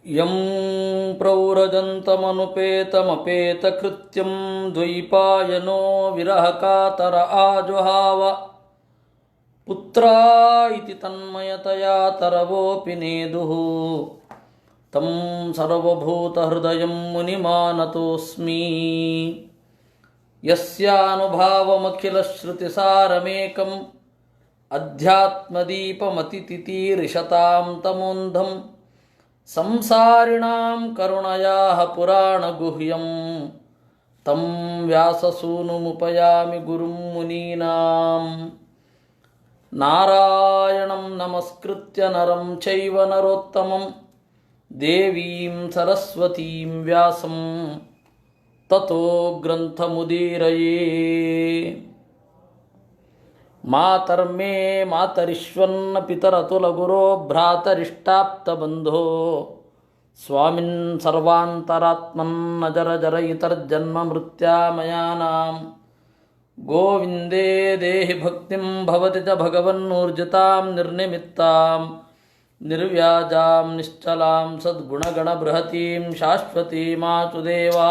M ಪ್ರವ್ರಜಂತಮನುಪೇತಮಪೇತಕೃತ್ಯಂ ದ್ವೈಪಾಯನೋ ವಿರಹಕಾತರ ಆಜುಹಾವ ಪುತ್ರಾ ಇತಿ ತನ್ಮಯತಯಾ ತರವೋಪಿ ನೇದುಃ ತಂ ಸರ್ವಭೂತಹೃದಯಂ ಮುನಿಮಾನತೋಸ್ಮಿ ಯಸ್ಯಾನುಭಾವಮಖಿಲಶ್ರುತಿಸಾರಮೇಕಂ ಅಧ್ಯಾತ್ಮದೀಪಮತಿತಿತೀರಿಷತಾಂ ತಮೋಂಧಂ ಸಂಸಾರಿಣಾಂ ಕರುಣಯಾಃ ಪುರಾಣಗುಹ್ಯಂ ತಂ ವ್ಯಾಸಸೂನುಮುಪಯಾಮಿ ಗುರುಂ ಮುನೀನಾಂ ನಾರಾಯಣಂ ನಮಸ್ಕೃತ್ಯ ನರಂ ಚೈವ ನರೋತ್ತಮಂ ದೇವೀಂ ಸರಸ್ವತೀಂ ವ್ಯಾಸಂ ತತೋ ಗ್ರಂಥಮುದೀರಯೇ. ಮಾತರ್ಮೇ ಮಾತರಿಶ್ವನ್ನ ಪಿತರತುಲಗುರೋ ಭ್ರಾತರಿಷ್ಟಾಪ್ತಬಂಧೋ ಸ್ವಾಮಿನ್ ಸರ್ವಾಂತರಾತ್ಮನ್ನ ಜರ ಜರಯಿತರ್ಜನ್ಮ ಮೃತ್ಯಾಮಯಾನಾಂ ಗೋವಿಂದೇ ದೇಹಿ ಭಕ್ತಿಂ ಭವತಿ ಚ ಭಗವನ್ನೂರ್ಜಿತಾಂ ನಿರ್ನಿಮಿತ್ತಾಂ ನಿರ್ವ್ಯಾಜಾಂ ನಿಶ್ಚಲಾಂ ಸದ್ಗುಣಗಣಬೃಹತೀಂ ಶಾಶ್ವತೀಮಾಚುದೇವಾ.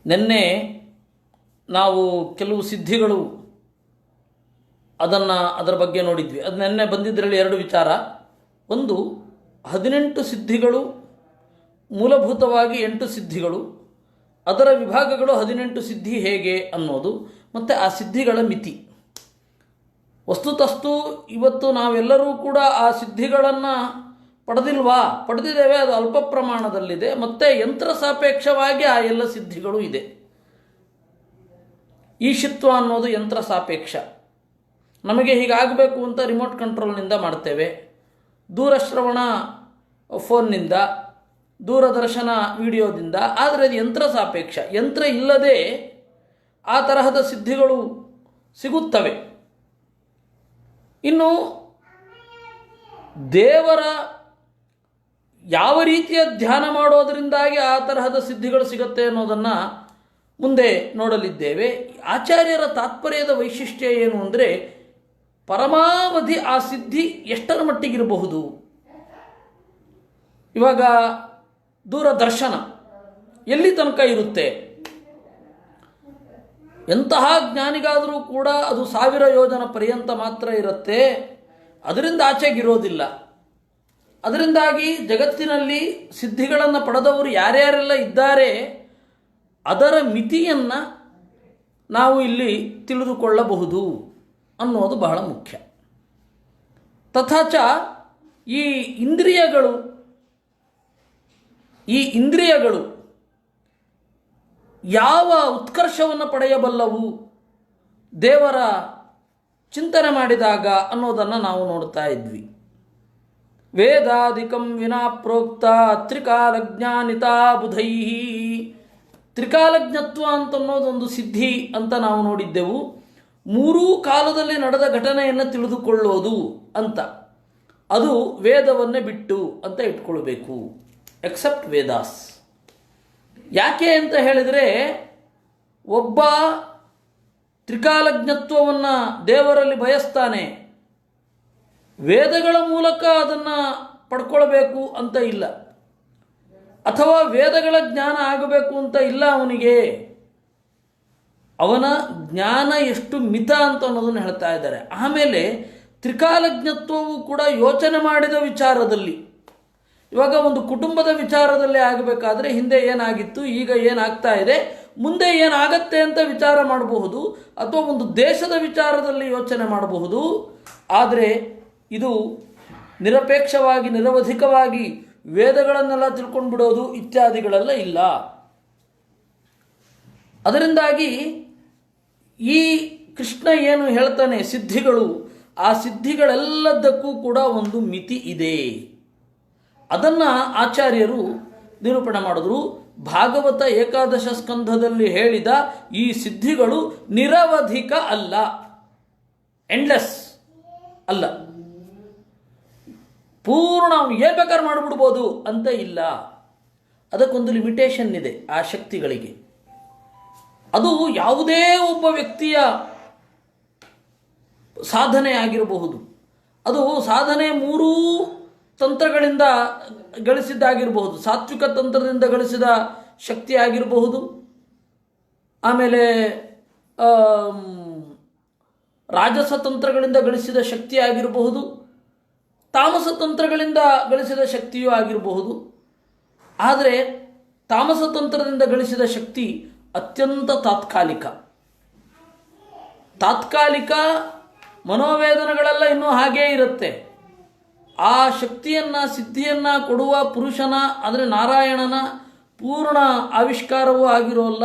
ನಿನ್ನೆ ನಾವು ಕೆಲವು ಸಿದ್ಧಿಗಳು ಅದರ ಬಗ್ಗೆ ನೋಡಿದ್ವಿ. ಅದು ನಿನ್ನೆ ಬಂದಿದ್ದರಲ್ಲಿ ಎರಡು ವಿಚಾರ. ಒಂದು, 18 ಸಿದ್ಧಿಗಳು, ಮೂಲಭೂತವಾಗಿ 8 ಸಿದ್ಧಿಗಳು, ಅದರ ವಿಭಾಗಗಳು 18 ಸಿದ್ಧಿ ಹೇಗೆ ಅನ್ನೋದು, ಮತ್ತು ಆ ಸಿದ್ಧಿಗಳ ಮಿತಿ. ವಸ್ತುತಸ್ತು ಇವತ್ತು ನಾವೆಲ್ಲರೂ ಕೂಡ ಆ ಸಿದ್ಧಿಗಳನ್ನು ಪಡೆದಿದ್ದೇವೆ. ಅದು ಅಲ್ಪ ಪ್ರಮಾಣದಲ್ಲಿದೆ. ಮತ್ತು ಯಂತ್ರ ಸಾಪೇಕ್ಷವಾಗಿ ಆ ಎಲ್ಲ ಸಿದ್ಧಿಗಳು ಇದೆ. ಈಶಿತ್ವ ಅನ್ನೋದು ಯಂತ್ರ ಸಾಪೇಕ್ಷ. ನಮಗೆ ಹೀಗಾಗಬೇಕು ಅಂತ ರಿಮೋಟ್ ಕಂಟ್ರೋಲ್ನಿಂದ ಮಾಡ್ತೇವೆ, ದೂರಶ್ರವಣ ಫೋನ್ನಿಂದ, ದೂರದರ್ಶನ ವಿಡಿಯೋದಿಂದ. ಆದರೆ ಅದು ಯಂತ್ರ ಸಾಪೇಕ್ಷ. ಯಂತ್ರ ಇಲ್ಲದೆ ಆ ತರಹದ ಸಿದ್ಧಿಗಳು ಸಿಗುತ್ತವೆ. ಇನ್ನು ದೇವರ ಯಾವ ರೀತಿಯ ಧ್ಯಾನ ಮಾಡೋದರಿಂದಾಗಿ ಆ ತರಹದ ಸಿದ್ಧಿಗಳು ಸಿಗುತ್ತೆ ಅನ್ನೋದನ್ನು ಮುಂದೆ ನೋಡಲಿದ್ದೇವೆ. ಆಚಾರ್ಯರ ತಾತ್ಪರ್ಯದ ವೈಶಿಷ್ಟ್ಯ ಏನು ಅಂದರೆ, ಪರಮಾವಧಿ ಆ ಸಿದ್ಧಿ ಎಷ್ಟರ ಮಟ್ಟಿಗಿರಬಹುದು. ಇವಾಗ ದೂರದರ್ಶನ ಎಲ್ಲಿ ತನಕ ಇರುತ್ತೆ? ಎಂತಹ ಜ್ಞಾನಿಗಾದರೂ ಕೂಡ ಅದು 1000 ಯೋಜನ ಪರ್ಯಂತ ಮಾತ್ರ ಇರುತ್ತೆ, ಅದರಿಂದ ಆಚೆಗಿರೋದಿಲ್ಲ. ಅದರಿಂದಾಗಿ ಜಗತ್ತಿನಲ್ಲಿ ಸಿದ್ಧಿಗಳನ್ನು ಪಡೆದವರು ಯಾರ್ಯಾರೆಲ್ಲ ಇದ್ದಾರೆ ಅದರ ಮಿತಿಯನ್ನು ನಾವು ಇಲ್ಲಿ ತಿಳಿದುಕೊಳ್ಳಬಹುದು ಅನ್ನೋದು ಬಹಳ ಮುಖ್ಯ. ತಥಾಚ ಈ ಇಂದ್ರಿಯಗಳು ಯಾವ ಉತ್ಕರ್ಷವನ್ನು ಪಡೆಯಬಲ್ಲವು ದೇವರ ಚಿಂತನೆ ಮಾಡಿದಾಗ ಅನ್ನೋದನ್ನು ನಾವು ನೋಡ್ತಾ ಇದ್ವಿ. ವೇದಾಧಿಕಂ ವಿನಾ ಪ್ರೋಕ್ತ ತ್ರಿಕಾಲಜ್ಞಾನಿತಾ ಬುಧೈ. ತ್ರಿಕಾಲಜ್ಞತ್ವ ಅಂತನ್ನೋದೊಂದು ಸಿದ್ಧಿ ಅಂತ ನಾವು ನೋಡಿದ್ದೆವು. 3 ಕಾಲದಲ್ಲಿ ನಡೆದ ಘಟನೆಯನ್ನು ತಿಳಿದುಕೊಳ್ಳೋದು ಅಂತ. ಅದು ವೇದವನ್ನೇ ಬಿಟ್ಟು ಅಂತ ಇಟ್ಕೊಳ್ಬೇಕು, ಎಕ್ಸೆಪ್ಟ್ ವೇದಾಸ್. ಯಾಕೆ ಅಂತ ಹೇಳಿದರೆ, ಒಬ್ಬ ತ್ರಿಕಾಲಜ್ಞತ್ವವನ್ನು ದೇವರಲ್ಲಿ ಬಯಸ್ತಾನೆ, ವೇದಗಳ ಮೂಲಕ ಅದನ್ನು ಪಡ್ಕೊಳ್ಬೇಕು ಅಂತ ಇಲ್ಲ, ಅಥವಾ ವೇದಗಳ ಜ್ಞಾನ ಆಗಬೇಕು ಅಂತ ಇಲ್ಲ ಅವನಿಗೆ. ಅವನ ಜ್ಞಾನ ಎಷ್ಟು ಮಿತ ಅಂತ ಅನ್ನೋದನ್ನು ಹೇಳ್ತಾ ಇದ್ದಾರೆ. ಆಮೇಲೆ ತ್ರಿಕಾಲಜ್ಞತ್ವವು ಕೂಡ ಯೋಚನೆ ಮಾಡಿದ ವಿಚಾರದಲ್ಲಿ. ಇವಾಗ ಒಂದು ಕುಟುಂಬದ ವಿಚಾರದಲ್ಲೇ ಆಗಬೇಕಾದ್ರೆ ಹಿಂದೆ ಏನಾಗಿತ್ತು, ಈಗ ಏನಾಗ್ತಾ ಇದೆ, ಮುಂದೆ ಏನಾಗತ್ತೆ ಅಂತ ವಿಚಾರ ಮಾಡಬಹುದು, ಅಥವಾ ಒಂದು ದೇಶದ ವಿಚಾರದಲ್ಲಿ ಯೋಚನೆ ಮಾಡಬಹುದು. ಆದರೆ ಇದು ನಿರಪೇಕ್ಷವಾಗಿ ನಿರವಧಿಕವಾಗಿ ವೇದಗಳನ್ನೆಲ್ಲ ತಿಳ್ಕೊಂಡು ಬಿಡೋದು ಇತ್ಯಾದಿಗಳೆಲ್ಲ ಇಲ್ಲ. ಅದರಿಂದಾಗಿ ಈ ಕೃಷ್ಣ ಏನು ಹೇಳ್ತಾನೆ, ಸಿದ್ಧಿಗಳು, ಆ ಸಿದ್ಧಿಗಳೆಲ್ಲದಕ್ಕೂ ಕೂಡ ಒಂದು ಮಿತಿ ಇದೆ. ಅದನ್ನು ಆಚಾರ್ಯರು ನಿರೂಪಣೆ ಮಾಡಿದ್ರು. ಭಾಗವತ ಏಕಾದಶ ಸ್ಕಂಧದಲ್ಲಿ ಹೇಳಿದ ಈ ಸಿದ್ಧಿಗಳು ನಿರವಧಿಕ ಅಲ್ಲ, ಎಂಡ್ಲೆಸ್ ಅಲ್ಲ, ಪೂರ್ಣ ಏನು ಬೇಕಾದ್ರೆ ಮಾಡಿಬಿಡ್ಬೋದು ಅಂತ ಇಲ್ಲ. ಅದಕ್ಕೊಂದು ಲಿಮಿಟೇಷನ್ ಇದೆ ಆ ಶಕ್ತಿಗಳಿಗೆ. ಅದು ಯಾವುದೇ ಒಬ್ಬ ವ್ಯಕ್ತಿಯ ಸಾಧನೆ ಆಗಿರಬಹುದು. ಅದು ಸಾಧನೆ ಮೂರೂ ತಂತ್ರಗಳಿಂದ ಗಳಿಸಿದ್ದಾಗಿರಬಹುದು, ಸಾತ್ವಿಕ ತಂತ್ರದಿಂದ ಗಳಿಸಿದ ಶಕ್ತಿ ಆಗಿರಬಹುದು, ಆಮೇಲೆ ರಾಜಸ ತಂತ್ರಗಳಿಂದ ಗಳಿಸಿದ ಶಕ್ತಿ ಆಗಿರಬಹುದು, ತಾಮಸ ತಂತ್ರಗಳಿಂದ ಗಳಿಸಿದ ಶಕ್ತಿಯೂ ಆಗಿರಬಹುದು. ಆದರೆ ತಾಮಸ ತಂತ್ರದಿಂದ ಗಳಿಸಿದ ಶಕ್ತಿ ಅತ್ಯಂತ ತಾತ್ಕಾಲಿಕ ಮನೋವೇದನೆಗಳೆಲ್ಲ ಇನ್ನೂ ಹಾಗೇ ಇರುತ್ತೆ. ಆ ಶಕ್ತಿಯನ್ನು ಸಿದ್ಧಿಯನ್ನು ಕೊಡುವ ಪುರುಷನ ಅಂದರೆ ನಾರಾಯಣನ ಪೂರ್ಣ ಆವಿಷ್ಕಾರವೂ ಆಗಿರೋಲ್ಲ.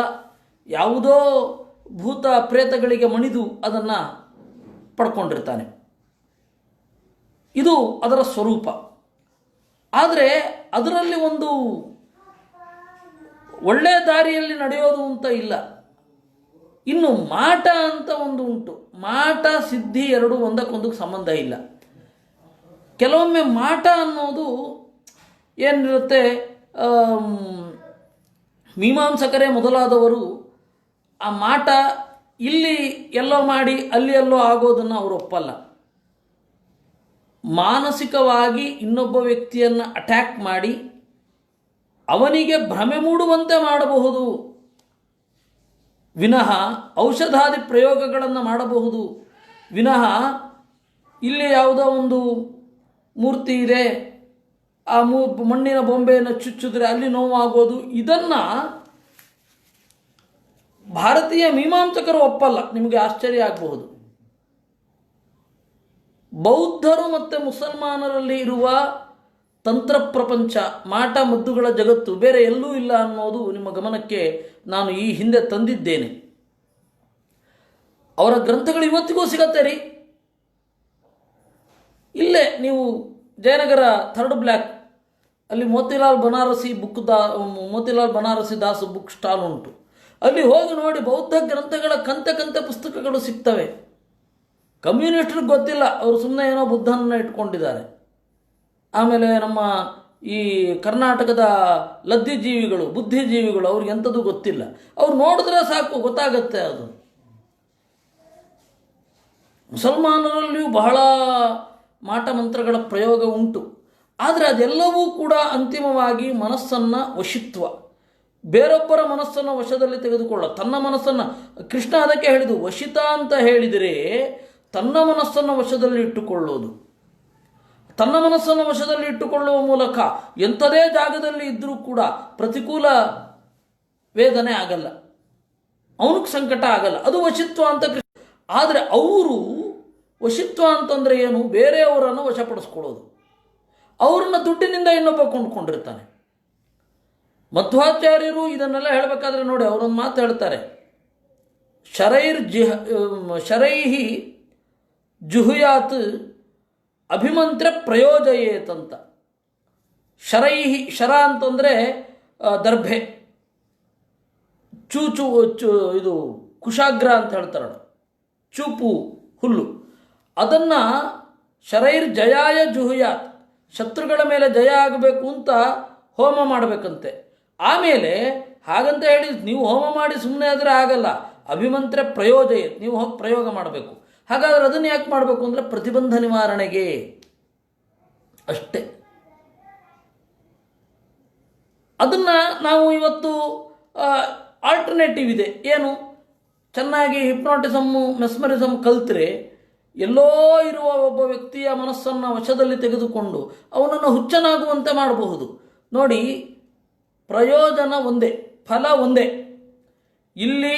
ಯಾವುದೋ ಭೂತ ಪ್ರೇತಗಳಿಗೆ ಮಣಿದು ಅದನ್ನು ಪಡ್ಕೊಂಡಿರ್ತಾನೆ. ಇದು ಅದರ ಸ್ವರೂಪ. ಆದರೆ ಅದರಲ್ಲಿ ಒಂದು ಒಳ್ಳೆಯ ದಾರಿಯಲ್ಲಿ ನಡೆಯೋದು ಅಂತ ಇಲ್ಲ. ಇನ್ನು ಮಾಟ ಅಂತ ಒಂದು ಉಂಟು. ಮಾಟ ಸಿದ್ಧಿ ಎರಡೂ ಒಂದಕ್ಕೊಂದಕ್ಕೆ ಸಂಬಂಧ ಇಲ್ಲ. ಕೆಲವೊಮ್ಮೆ ಮಾಟ ಅನ್ನೋದು ಏನಿರುತ್ತೆ, ಮೀಮಾಂಸಕರೇ ಮೊದಲಾದವರು ಆ ಮಾಟ ಇಲ್ಲಿ ಎಲ್ಲೋ ಮಾಡಿ ಅಲ್ಲಿ ಎಲ್ಲೋ ಆಗೋದನ್ನು ಅವರು ಒಪ್ಪಲ್ಲ. ಮಾನಸಿಕವಾಗಿ ಇನ್ನೊಬ್ಬ ವ್ಯಕ್ತಿಯನ್ನು ಅಟ್ಯಾಕ್ ಮಾಡಿ ಅವನಿಗೆ ಭ್ರಮೆ ಮೂಡುವಂತೆ ಮಾಡಬಹುದು ವಿನಃ, ಔಷಧಾದಿ ಪ್ರಯೋಗಗಳನ್ನು ಮಾಡಬಹುದು ವಿನಃ, ಇಲ್ಲಿ ಯಾವುದೋ ಒಂದು ಮೂರ್ತಿ ಇದೆ, ಆ ಮಣ್ಣಿನ ಬೊಂಬೆಯನ್ನು ಚುಚ್ಚಿದ್ರೆ ಅಲ್ಲಿ ನೋವಾಗೋದು, ಇದನ್ನು ಭಾರತೀಯ ಮೀಮಾಂಸಕರು ಒಪ್ಪಲ್ಲ. ನಿಮಗೆ ಆಶ್ಚರ್ಯ ಆಗಬಹುದು. ಬೌದ್ಧರು ಮತ್ತು ಮುಸಲ್ಮಾನರಲ್ಲಿ ಇರುವ ತಂತ್ರ ಪ್ರಪಂಚ, ಮಾಟ ಮದ್ದುಗಳ ಜಗತ್ತು ಬೇರೆ ಎಲ್ಲೂ ಇಲ್ಲ ಅನ್ನೋದು ನಿಮ್ಮ ಗಮನಕ್ಕೆ ನಾನು ಈ ಹಿಂದೆ ತಂದಿದ್ದೇನೆ. ಅವರ ಗ್ರಂಥಗಳು ಇವತ್ತಿಗೂ ಸಿಗತ್ತೆ ರೀ. ಇಲ್ಲೇ ನೀವು ಜಯನಗರ ಥರ್ಡ್ ಬ್ಲ್ಯಾಕ್ ಅಲ್ಲಿ ಮೋತಿಲಾಲ್ ಬನಾರಸಿ ದಾಸ್ ಬುಕ್ ಸ್ಟಾಲ್ ಉಂಟು. ಅಲ್ಲಿ ಹೋಗಿ ನೋಡಿ, ಬೌದ್ಧ ಗ್ರಂಥಗಳ ಕಂತೆ ಪುಸ್ತಕಗಳು ಸಿಗ್ತವೆ. ಕಮ್ಯುನಿಸ್ಟ್ರಿಗೆ ಗೊತ್ತಿಲ್ಲ, ಅವರು ಸುಮ್ಮನೆ ಏನೋ ಬುದ್ಧನನ್ನು ಇಟ್ಕೊಂಡಿದ್ದಾರೆ. ಆಮೇಲೆ ನಮ್ಮ ಈ ಕರ್ನಾಟಕದ ಬುದ್ಧಿಜೀವಿಗಳು ಅವ್ರಿಗೆ ಎಂಥದ್ದು ಗೊತ್ತಿಲ್ಲ. ಅವ್ರು ನೋಡಿದ್ರೆ ಸಾಕು, ಗೊತ್ತಾಗತ್ತೆ ಅದು. ಮುಸಲ್ಮಾನರಲ್ಲಿಯೂ ಬಹಳ ಮಾಟ ಮಂತ್ರಗಳ ಪ್ರಯೋಗ ಉಂಟು. ಆದರೆ ಅದೆಲ್ಲವೂ ಕೂಡ ಅಂತಿಮವಾಗಿ ಮನಸ್ಸನ್ನು ಬೇರೊಬ್ಬರ ಮನಸ್ಸನ್ನು ವಶದಲ್ಲಿ ತೆಗೆದುಕೊಳ್ಳ, ತನ್ನ ಮನಸ್ಸನ್ನು, ಕೃಷ್ಣ ಅದಕ್ಕೆ ಹೇಳಿದು ವಶಿತ ಅಂತ ಹೇಳಿದರೆ ತನ್ನ ಮನಸ್ಸನ್ನು ವಶದಲ್ಲಿ ಇಟ್ಟುಕೊಳ್ಳೋದು. ತನ್ನ ಮನಸ್ಸನ್ನು ವಶದಲ್ಲಿ ಇಟ್ಟುಕೊಳ್ಳುವ ಮೂಲಕ ಎಂಥದೇ ಜಾಗದಲ್ಲಿ ಇದ್ದರೂ ಕೂಡ ಪ್ರತಿಕೂಲ ವೇದನೆ ಆಗಲ್ಲ, ಅವನಿಗೆ ಸಂಕಟ ಆಗಲ್ಲ. ಅದು ವಶಿತ್ವ ಅಂತ. ಆದರೆ ಅವರು ವಶಿತ್ವ ಅಂತಂದರೆ ಏನು? ಬೇರೆಯವರನ್ನು ವಶಪಡಿಸ್ಕೊಳ್ಳೋದು. ಅವರನ್ನು ದುಡ್ಡಿನಿಂದ ಇನ್ನೊಬ್ಬ ಕೊಂಡ್ಕೊಂಡಿರ್ತಾನೆ. ಮಧ್ವಾಚಾರ್ಯರು ಇದನ್ನೆಲ್ಲ ಹೇಳಬೇಕಾದ್ರೆ ನೋಡಿ, ಅವರೊಂದು ಮಾತು ಹೇಳ್ತಾರೆ, ಶರೈಹಿ ಜುಹುಯಾತ್ ಅಭಿಮಂತ್ರ ಪ್ರಯೋಜಯೇತ್ ಅಂತ. ಶರ ಅಂತಂದರೆ ದರ್ಭೆ, ಇದು ಕುಶಾಗ್ರ ಅಂತ ಹೇಳ್ತಾರೆ, ಚೂಪು ಹುಲ್ಲು. ಅದನ್ನು ಶರೈರ್ ಜಯಾಯ ಜುಹುಯಾತ್, ಶತ್ರುಗಳ ಮೇಲೆ ಜಯ ಆಗಬೇಕು ಅಂತ ಹೋಮ ಮಾಡಬೇಕಂತೆ. ಆಮೇಲೆ ಹಾಗಂತ ಹೇಳಿ ನೀವು ಹೋಮ ಮಾಡಿ ಸುಮ್ಮನೆ ಆದರೆ ಆಗಲ್ಲ, ಅಭಿಮಂತ್ರ ಪ್ರಯೋಜಯ, ನೀವು ಹೋಗಿ ಪ್ರಯೋಗ ಮಾಡಬೇಕು. ಹಾಗಾದರೆ ಅದನ್ನು ಯಾಕೆ ಮಾಡಬೇಕು ಅಂದರೆ ಪ್ರತಿಬಂಧ ನಿವಾರಣೆಗೆ ಅಷ್ಟೇ. ಅದನ್ನು ನಾವು ಇವತ್ತು ಆಲ್ಟರ್ನೇಟಿವ್ ಇದೆ. ಏನು? ಚೆನ್ನಾಗಿ ಹಿಪ್ನಾಟಿಸಮ್ಮು ಮೆಸ್ಮರಿಸಮ್ ಕಲ್ತರೆ ಎಲ್ಲೋ ಇರುವ ಒಬ್ಬ ವ್ಯಕ್ತಿಯ ಮನಸ್ಸನ್ನು ವಶದಲ್ಲಿ ತೆಗೆದುಕೊಂಡು ಅವನನ್ನು ಹುಚ್ಚನಾಗುವಂತೆ ಮಾಡಬಹುದು. ನೋಡಿ, ಪ್ರಯೋಜನ ಒಂದೇ, ಫಲ ಒಂದೇ. ಇಲ್ಲಿ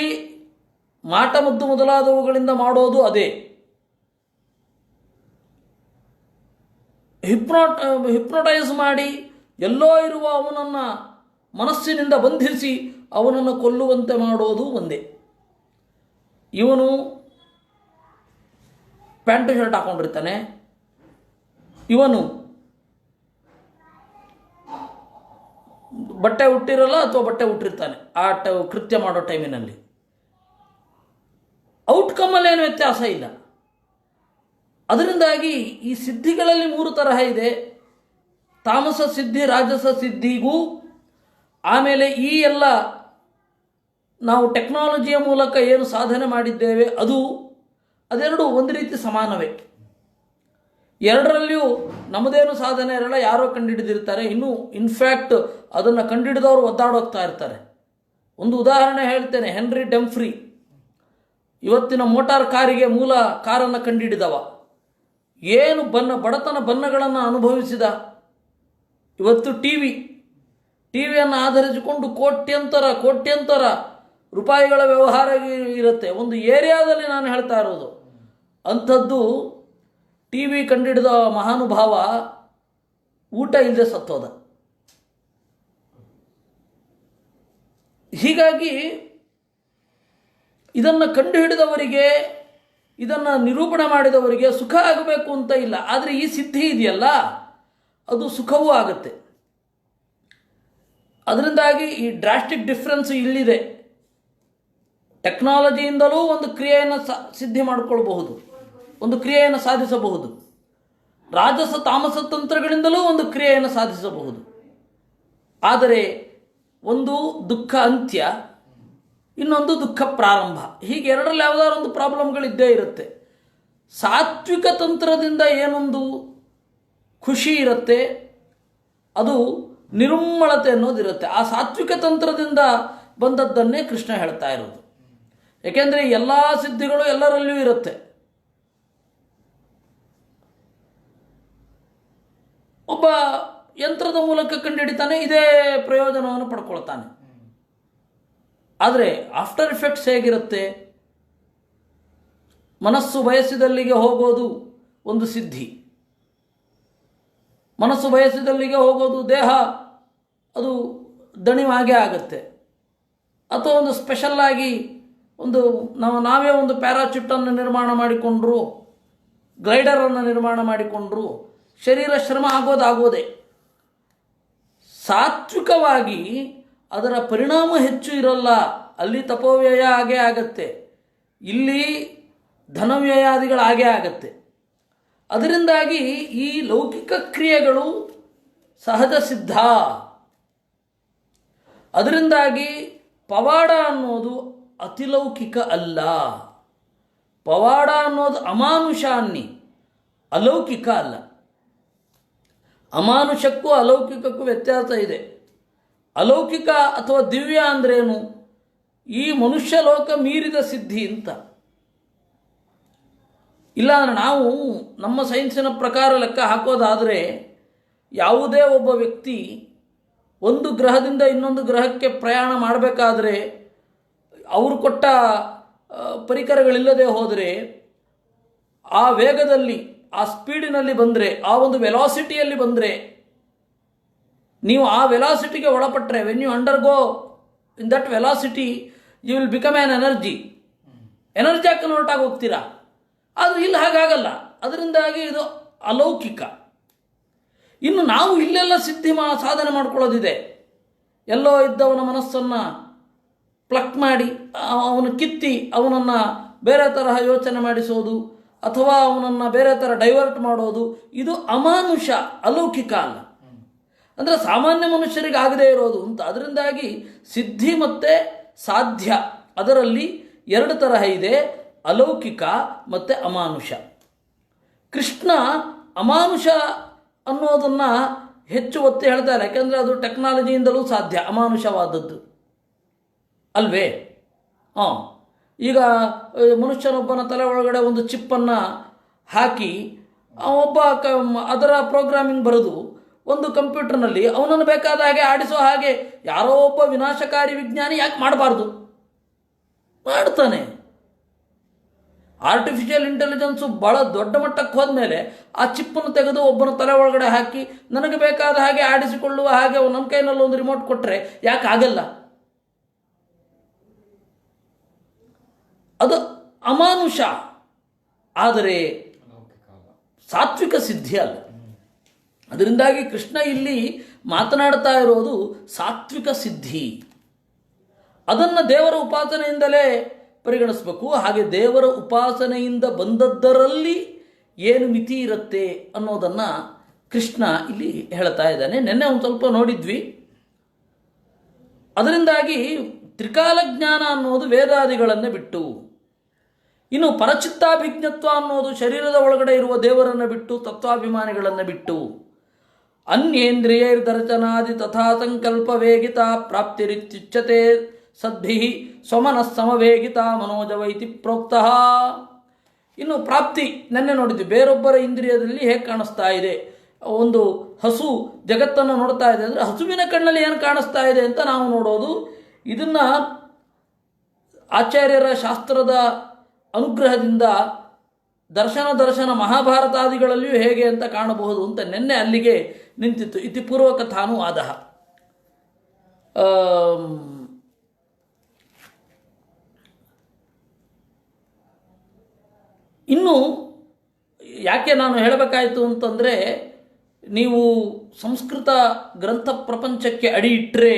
ಮಾಟ ಮದ್ದು ಮೊದಲಾದವುಗಳಿಂದ ಮಾಡೋದು ಅದೇ. ಹಿಪ್ನೋಟೈಸ್ ಮಾಡಿ ಎಲ್ಲೋ ಇರುವ ಅವನನ್ನು ಮನಸ್ಸಿನಿಂದ ಬಂಧಿಸಿ ಅವನನ್ನು ಕೊಲ್ಲುವಂತೆ ಮಾಡೋದು ಒಂದೇ. ಇವನು ಪ್ಯಾಂಟು ಶರ್ಟ್ ಹಾಕೊಂಡಿರ್ತಾನೆ, ಇವನು ಬಟ್ಟೆ ಹುಟ್ಟಿರಲ್ಲ ಅಥವಾ ಬಟ್ಟೆ ಹುಟ್ಟಿರ್ತಾನೆ ಆ ಕೃತ್ಯ ಮಾಡೋ ಟೈಮಿನಲ್ಲಿ. ಔಟ್ಕಮ್ಮಲ್ಲಿ ಏನು ವ್ಯತ್ಯಾಸ ಇಲ್ಲ. ಅದರಿಂದಾಗಿ ಈ ಸಿದ್ಧಿಗಳಲ್ಲಿ 3 ತರಹ ಇದೆ. ತಾಮಸ ಸಿದ್ಧಿ, ರಾಜಸ ಸಿದ್ಧಿಗೂ, ಆಮೇಲೆ ಈ ಎಲ್ಲ ನಾವು ಟೆಕ್ನಾಲಜಿಯ ಮೂಲಕ ಏನು ಸಾಧನೆ ಮಾಡಿದ್ದೇವೆ ಅದೆರಡು ಒಂದು ರೀತಿ ಸಮಾನವೇ. ಎರಡರಲ್ಲಿಯೂ ನಮ್ಮದೇನು ಸಾಧನೆ ಇರಲ್ಲ, ಯಾರೋ ಕಂಡುಹಿಡಿದಿರ್ತಾರೆ. ಇನ್ನೂ ಇನ್ಫ್ಯಾಕ್ಟ್ ಅದನ್ನು ಕಂಡುಹಿಡಿದವರು ಒದ್ದಾಡೋಗ್ತಾ ಇರ್ತಾರೆ. ಒಂದು ಉದಾಹರಣೆ ಹೇಳ್ತೇನೆ. ಹೆನ್ರಿ ಡೆಂಫ್ರಿ, ಇವತ್ತಿನ ಮೋಟಾರ್ ಕಾರಿಗೆ ಮೂಲ ಕಾರನ್ನು ಕಂಡುಹಿಡಿದವ, ಏನು ಬಡತನ ಬಣ್ಣಗಳನ್ನು ಅನುಭವಿಸಿದ. ಇವತ್ತು ಟಿವಿಯನ್ನು ಆಧರಿಸಿಕೊಂಡು ಕೋಟ್ಯಂತರ ರೂಪಾಯಿಗಳ ವ್ಯವಹಾರ ಇರುತ್ತೆ ಒಂದು ಏರಿಯಾದಲ್ಲಿ. ನಾನು ಹೇಳ್ತಾ ಇರೋದು ಅಂಥದ್ದು. ಟಿವಿ ಕಂಡುಹಿಡಿದ ಮಹಾನುಭಾವ ಊಟ ಇಲ್ಲದೆ ಸತ್ತೋದ. ಹೀಗಾಗಿ ಇದನ್ನು ಕಂಡುಹಿಡಿದವರಿಗೆ, ಇದನ್ನು ನಿರೂಪಣೆ ಮಾಡಿದವರಿಗೆ ಸುಖ ಆಗಬೇಕು ಅಂತ ಇಲ್ಲ. ಆದರೆ ಈ ಸಿದ್ಧಿ ಇದೆಯಲ್ಲ, ಅದು ಸುಖವೂ ಆಗುತ್ತೆ. ಅದರಿಂದಾಗಿ ಈ ಡ್ರಾಸ್ಟಿಕ್ ಡಿಫ್ರೆನ್ಸ್ ಇಲ್ಲಿದೆ. ಟೆಕ್ನಾಲಜಿಯಿಂದಲೂ ಒಂದು ಕ್ರಿಯೆಯನ್ನು ಸಿದ್ಧಿ ಮಾಡಿಕೊಳ್ಬಹುದು, ಒಂದು ಕ್ರಿಯೆಯನ್ನು ಸಾಧಿಸಬಹುದು. ರಾಜಸ ತಾಮಸ ತಂತ್ರಗಳಿಂದಲೂ ಒಂದು ಕ್ರಿಯೆಯನ್ನು ಸಾಧಿಸಬಹುದು. ಆದರೆ ಒಂದು ದುಃಖ ಅಂತ್ಯ, ಇನ್ನೊಂದು ದುಃಖ ಪ್ರಾರಂಭ. ಹೀಗೆ ಎರಡರಲ್ಲಿ ಯಾವುದಾದ್ರು ಒಂದು ಪ್ರಾಬ್ಲಮ್ಗಳಿದ್ದೇ ಇರುತ್ತೆ. ಸಾತ್ವಿಕ ತಂತ್ರದಿಂದ ಏನೊಂದು ಖುಷಿ ಇರುತ್ತೆ, ಅದು ನಿರ್ಮಳತೆ ಅನ್ನೋದಿರುತ್ತೆ. ಆ ಸಾತ್ವಿಕ ತಂತ್ರದಿಂದ ಬಂದದ್ದನ್ನೇ ಕೃಷ್ಣ ಹೇಳ್ತಾ ಇರೋದು. ಏಕೆಂದರೆ ಎಲ್ಲ ಸಿದ್ಧಿಗಳು ಎಲ್ಲರಲ್ಲಿಯೂ ಇರುತ್ತೆ. ಒಬ್ಬ ಯಂತ್ರದ ಮೂಲಕ ಕಂಡುಹಿಡಿತಾನೆ, ಇದೇ ಪ್ರಯೋಜನವನ್ನು ಪಡ್ಕೊಳ್ತಾನೆ. ಆದರೆ ಆಫ್ಟರ್ ಎಫೆಕ್ಟ್ಸ್ ಹೇಗಿರುತ್ತೆ? ಮನಸ್ಸು ಬಯಸಿದಲ್ಲಿಗೆ ಹೋಗೋದು ಒಂದು ಸಿದ್ಧಿ. ಮನಸ್ಸು ಬಯಸಿದಲ್ಲಿಗೆ ಹೋಗೋದು, ದೇಹ ಅದು ದಣಿವಾಗೇ ಆಗುತ್ತೆ. ಅಥವಾ ಒಂದು ಸ್ಪೆಷಲ್ಲಾಗಿ ನಾವೇ ಒಂದು ಪ್ಯಾರಾಚೂಟನ್ನು ನಿರ್ಮಾಣ ಮಾಡಿಕೊಂಡ್ರು, ಗ್ಲೈಡರನ್ನು ನಿರ್ಮಾಣ ಮಾಡಿಕೊಂಡ್ರು, ಶರೀರ ಶ್ರಮ ಆಗೋದೇ. ಸಾತ್ವಿಕವಾಗಿ ಅದರ ಪರಿಣಾಮ ಹೆಚ್ಚು ಇರಲ್ಲ. ಅಲ್ಲಿ ತಪೋವ್ಯಯ ಆಗೇ ಆಗತ್ತೆ, ಇಲ್ಲಿ ಧನವ್ಯಯಾದಿಗಳಾಗೇ ಆಗತ್ತೆ. ಅದರಿಂದಾಗಿ ಈ ಲೌಕಿಕ ಕ್ರಿಯೆಗಳು ಸಹಜ ಸಿದ್ಧ. ಅದರಿಂದಾಗಿ ಪವಾಡ ಅನ್ನೋದು ಅತಿಲೌಕಿಕ ಅಲ್ಲ. ಪವಾಡ ಅನ್ನೋದು ಅಮಾನುಷ ಅಲೌಕಿಕ ಅಲ್ಲ. ಅಮಾನುಷಕ್ಕೂ ಅಲೌಕಿಕಕ್ಕೂ ವ್ಯತ್ಯಾಸ ಇದೆ. ಅಲೌಕಿಕ ಅಥವಾ ದಿವ್ಯ ಅಂದ್ರೇನು? ಈ ಮನುಷ್ಯ ಲೋಕ ಮೀರಿದ ಸಿದ್ಧಿ ಅಂತ. ಇಲ್ಲಾಂದ್ರೆ ನಾವು ನಮ್ಮ ಸೈನ್ಸಿನ ಪ್ರಕಾರ ಲೆಕ್ಕ ಹಾಕೋದಾದರೆ, ಯಾವುದೇ ಒಬ್ಬ ವ್ಯಕ್ತಿ ಒಂದು ಗ್ರಹದಿಂದ ಇನ್ನೊಂದು ಗ್ರಹಕ್ಕೆ ಪ್ರಯಾಣ ಮಾಡಬೇಕಾದ್ರೆ ಅವರು ಕೊಟ್ಟ ಪರಿಕರಗಳಿಲ್ಲದೆ ಹೋದರೆ, ಆ ವೇಗದಲ್ಲಿ, ಆ ಸ್ಪೀಡಿನಲ್ಲಿ ಬಂದರೆ, ಆ ಒಂದು ವೆಲಾಸಿಟಿಯಲ್ಲಿ ಬಂದರೆ, ನೀವು ಆ ವೆಲಾಸಿಟಿಗೆ ಒಳಪಟ್ಟರೆ, when you undergo in that velocity you will become an ಎನರ್ಜಿಯಾಗಿ ಕನ್ವರ್ಟ್ ಆಗಿ ಹೋಗ್ತೀರಾ. ಆದರೆ ಇಲ್ಲಿ ಹಾಗಾಗಲ್ಲ. ಅದರಿಂದಾಗಿ ಇದು ಅಲೌಕಿಕ. ಇನ್ನು ನಾವು ಇಲ್ಲೆಲ್ಲ ಸಿದ್ಧಿ ಸಾಧನೆ ಮಾಡ್ಕೊಳ್ಳೋದಿದೆ. ಎಲ್ಲೋ ಇದ್ದವನ ಮನಸ್ಸನ್ನು ಪ್ಲಕ್ ಮಾಡಿ, ಅವನು ಕಿತ್ತಿ ಅವನನ್ನು ಬೇರೆ ತರಹ ಯೋಚನೆ ಮಾಡಿಸೋದು, ಅಥವಾ ಅವನನ್ನು ಬೇರೆ ಥರ ಡೈವರ್ಟ್ ಮಾಡೋದು, ಇದು ಅಮಾನುಷ, ಅಲೌಕಿಕ ಅಲ್ಲ. ಅಂದರೆ ಸಾಮಾನ್ಯ ಮನುಷ್ಯರಿಗೆ ಆಗದೇ ಇರೋದು ಅಂತ. ಅದರಿಂದಾಗಿ ಸಿದ್ಧಿ ಮತ್ತು ಸಾಧ್ಯ ಅದರಲ್ಲಿ ಎರಡು ತರಹ ಇದೆ, ಅಲೌಕಿಕ ಮತ್ತು ಅಮಾನುಷ. ಕೃಷ್ಣ ಅಮಾನುಷ ಅನ್ನೋದನ್ನು ಹೆಚ್ಚು ಒತ್ತಿ ಹೇಳ್ತಾರೆ. ಯಾಕೆಂದರೆ ಅದು ಟೆಕ್ನಾಲಜಿಯಿಂದಲೂ ಸಾಧ್ಯ, ಅಮಾನುಷವಾದದ್ದು ಅಲ್ವೇ? ಈಗ ಮನುಷ್ಯನೊಬ್ಬನ ತಲೆ ಒಳಗಡೆ ಒಂದು ಚಿಪ್ಪನ್ನು ಹಾಕಿ ಅದರ ಪ್ರೋಗ್ರಾಮಿಂಗ್ ಬರೆದು ಒಂದು ಕಂಪ್ಯೂಟರ್ನಲ್ಲಿ ಅವನನ್ನು ಬೇಕಾದ ಹಾಗೆ ಆಡಿಸೋ ಹಾಗೆ ಯಾರೋ ಒಬ್ಬ ವಿನಾಶಕಾರಿ ವಿಜ್ಞಾನಿ ಯಾಕೆ ಮಾಡಬಾರ್ದು? ಮಾಡ್ತಾನೆ. ಆರ್ಟಿಫಿಷಿಯಲ್ ಇಂಟೆಲಿಜೆನ್ಸು ಭಾಳ ದೊಡ್ಡ ಮಟ್ಟಕ್ಕೆ ಹೋದ್ಮೇಲೆ ಆ ಚಿಪ್ಪನ್ನು ತೆಗೆದು ಒಬ್ಬನ ತಲೆ ಒಳಗಡೆ ಹಾಕಿ ನನಗೆ ಬೇಕಾದ ಹಾಗೆ ಆಡಿಸಿಕೊಳ್ಳುವ ಹಾಗೆ ನಮ್ಮ ಕೈನಲ್ಲಿ ಒಂದು ರಿಮೋಟ್ ಕೊಟ್ಟರೆ ಯಾಕೆ ಆಗಲ್ಲ? ಅದು ಅಮಾನುಷ, ಆದರೆ ಸಾತ್ವಿಕ ಸಿದ್ಧಿ ಅಲ್ಲ. ಅದರಿಂದಾಗಿ ಕೃಷ್ಣ ಇಲ್ಲಿ ಮಾತನಾಡ್ತಾ ಇರೋದು ಸಾತ್ವಿಕ ಸಿದ್ಧಿ. ಅದನ್ನು ದೇವರ ಉಪಾಸನೆಯಿಂದಲೇ ಪರಿಗಣಿಸಬೇಕು. ಹಾಗೆ ದೇವರ ಉಪಾಸನೆಯಿಂದ ಬಂದದ್ದರಲ್ಲಿ ಏನು ಮಿತಿ ಇರುತ್ತೆ ಅನ್ನೋದನ್ನು ಕೃಷ್ಣ ಇಲ್ಲಿ ಹೇಳ್ತಾ ಇದ್ದಾನೆ. ನಿನ್ನೆ ಒಂದು ಸ್ವಲ್ಪ ನೋಡಿದ್ವಿ. ಅದರಿಂದಾಗಿ ತ್ರಿಕಾಲ ಜ್ಞಾನ ಅನ್ನೋದು ವೇದಾದಿಗಳನ್ನು ಬಿಟ್ಟು ಇನ್ನು ಪರಚಿತ್ತಾಭಿಜ್ಞತ್ವ ಅನ್ನೋದು ಶರೀರದ ಒಳಗಡೆ ಇರುವ ದೇವರನ್ನು ಬಿಟ್ಟು, ತತ್ವಾಭಿಮಾನಿಗಳನ್ನು ಬಿಟ್ಟು. ಅನ್ಯೇಂದ್ರಿಯೈರ್ದರ್ಶನಾದಿ ತಥಾ ಸಂಕಲ್ಪ ವೇಗಿತ ಪ್ರಾಪ್ತಿರಿತ್ಯುಚ್ಯತೆ ಸದ್ಭಿ ಸ್ವಮನಸ್ಸಮವೇಗಿತ ಮನೋಜವೈತಿ ಪ್ರೋಕ್ತಃ. ಇನ್ನು ಪ್ರಾಪ್ತಿ ನೆನ್ನೆ ನೋಡಿದ್ವಿ, ಬೇರೊಬ್ಬರ ಇಂದ್ರಿಯದಲ್ಲಿ ಹೇಗೆ ಕಾಣಿಸ್ತಾ ಇದೆ. ಒಂದು ಹಸು ಜಗತ್ತನ್ನು ನೋಡ್ತಾ ಇದೆ ಅಂದರೆ ಹಸುವಿನ ಕಣ್ಣಲ್ಲಿ ಏನು ಕಾಣಿಸ್ತಾ ಇದೆ ಅಂತ ನಾವು ನೋಡೋದು. ಇದನ್ನು ಆಚಾರ್ಯರ ಶಾಸ್ತ್ರದ ಅನುಗ್ರಹದಿಂದ ದರ್ಶನ ಮಹಾಭಾರತಾದಿಗಳಲ್ಲಿಯೂ ಹೇಗೆ ಅಂತ ಕಾಣಬಹುದು ಅಂತ ನಿನ್ನೆ ಅಲ್ಲಿಗೆ ನಿಂತಿತ್ತು. ಇತಿ ಪೂರ್ವಕಥಾನು ಆದ. ಇನ್ನು ಯಾಕೆ ನಾನು ಹೇಳಬೇಕಾಯಿತು ಅಂತಂದರೆ, ನೀವು ಸಂಸ್ಕೃತ ಗ್ರಂಥ ಪ್ರಪಂಚಕ್ಕೆ ಅಡಿ ಇಟ್ಟರೆ,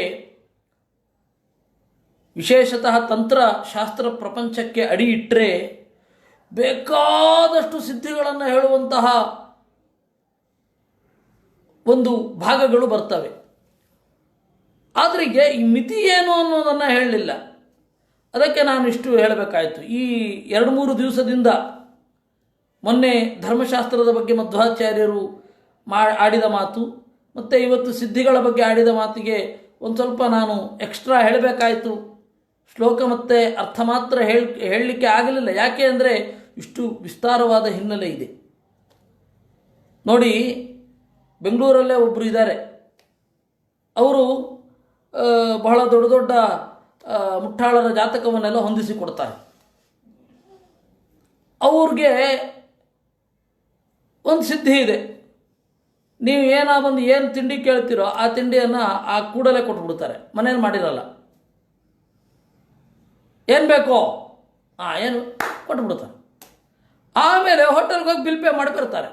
ವಿಶೇಷತಃ ತಂತ್ರಶಾಸ್ತ್ರ ಪ್ರಪಂಚಕ್ಕೆ ಅಡಿ ಇಟ್ಟರೆ ಬೇಕಾದಷ್ಟು ಸಿದ್ಧಿಗಳನ್ನು ಹೇಳುವಂತಹ ಒಂದು ಭಾಗಗಳು ಬರ್ತವೆ. ಆದರೆ ಈ ಮಿತಿ ಏನು ಅನ್ನೋದನ್ನು ಹೇಳಲಿಲ್ಲ. ಅದಕ್ಕೆ ನಾನು ಇಷ್ಟು ಹೇಳಬೇಕಾಯಿತು. ಈ 2-3 ದಿವಸದಿಂದ ಮೊನ್ನೆ ಧರ್ಮಶಾಸ್ತ್ರದ ಬಗ್ಗೆ ಮಧ್ವಾಚಾರ್ಯರು ಆಡಿದ ಮಾತು ಮತ್ತು ಇವತ್ತು ಸಿದ್ಧಿಗಳ ಬಗ್ಗೆ ಆಡಿದ ಮಾತಿಗೆ ಒಂದು ಸ್ವಲ್ಪ ನಾನು ಎಕ್ಸ್ಟ್ರಾ ಹೇಳಬೇಕಾಯಿತು. ಶ್ಲೋಕ ಮತ್ತು ಅರ್ಥ ಮಾತ್ರ ಹೇಳಲಿಕ್ಕೆ ಆಗಲಿಲ್ಲ. ಯಾಕೆ ಅಂದರೆ ಇಷ್ಟು ವಿಸ್ತಾರವಾದ ಹಿನ್ನೆಲೆ ಇದೆ. ನೋಡಿ, ಬೆಂಗಳೂರಲ್ಲೇ ಒಬ್ಬರು ಇದ್ದಾರೆ. ಅವರು ಬಹಳ ದೊಡ್ಡ ದೊಡ್ಡ ಮುಟ್ಟಾಳರ ಜಾತಕವನ್ನೆಲ್ಲ ಹೊಂದಿಸಿ ಕೊಡ್ತಾರೆ. ಅವ್ರಿಗೆ ಒಂದು ಸಿದ್ಧಿ ಇದೆ. ನೀವು ಬಂದು ಏನು ತಿಂಡಿ ಕೇಳ್ತೀರೋ ಆ ತಿಂಡಿಯನ್ನು ಆ ಕೂಡಲೇ ಕೊಟ್ಬಿಡ್ತಾರೆ, ಮನೇಲಿ ಮಾಡಿರಲ್ಲ. ಏನು ಬೇಕೋ ಏನು ಕೊಟ್ಬಿಡ್ತಾರೆ. ಆಮೇಲೆ ಹೋಟೆಲ್ಗೆ ಹೋಗಿ ಬಿಲ್ ಪೇ ಮಾಡಿ ಬರ್ತಾರೆ.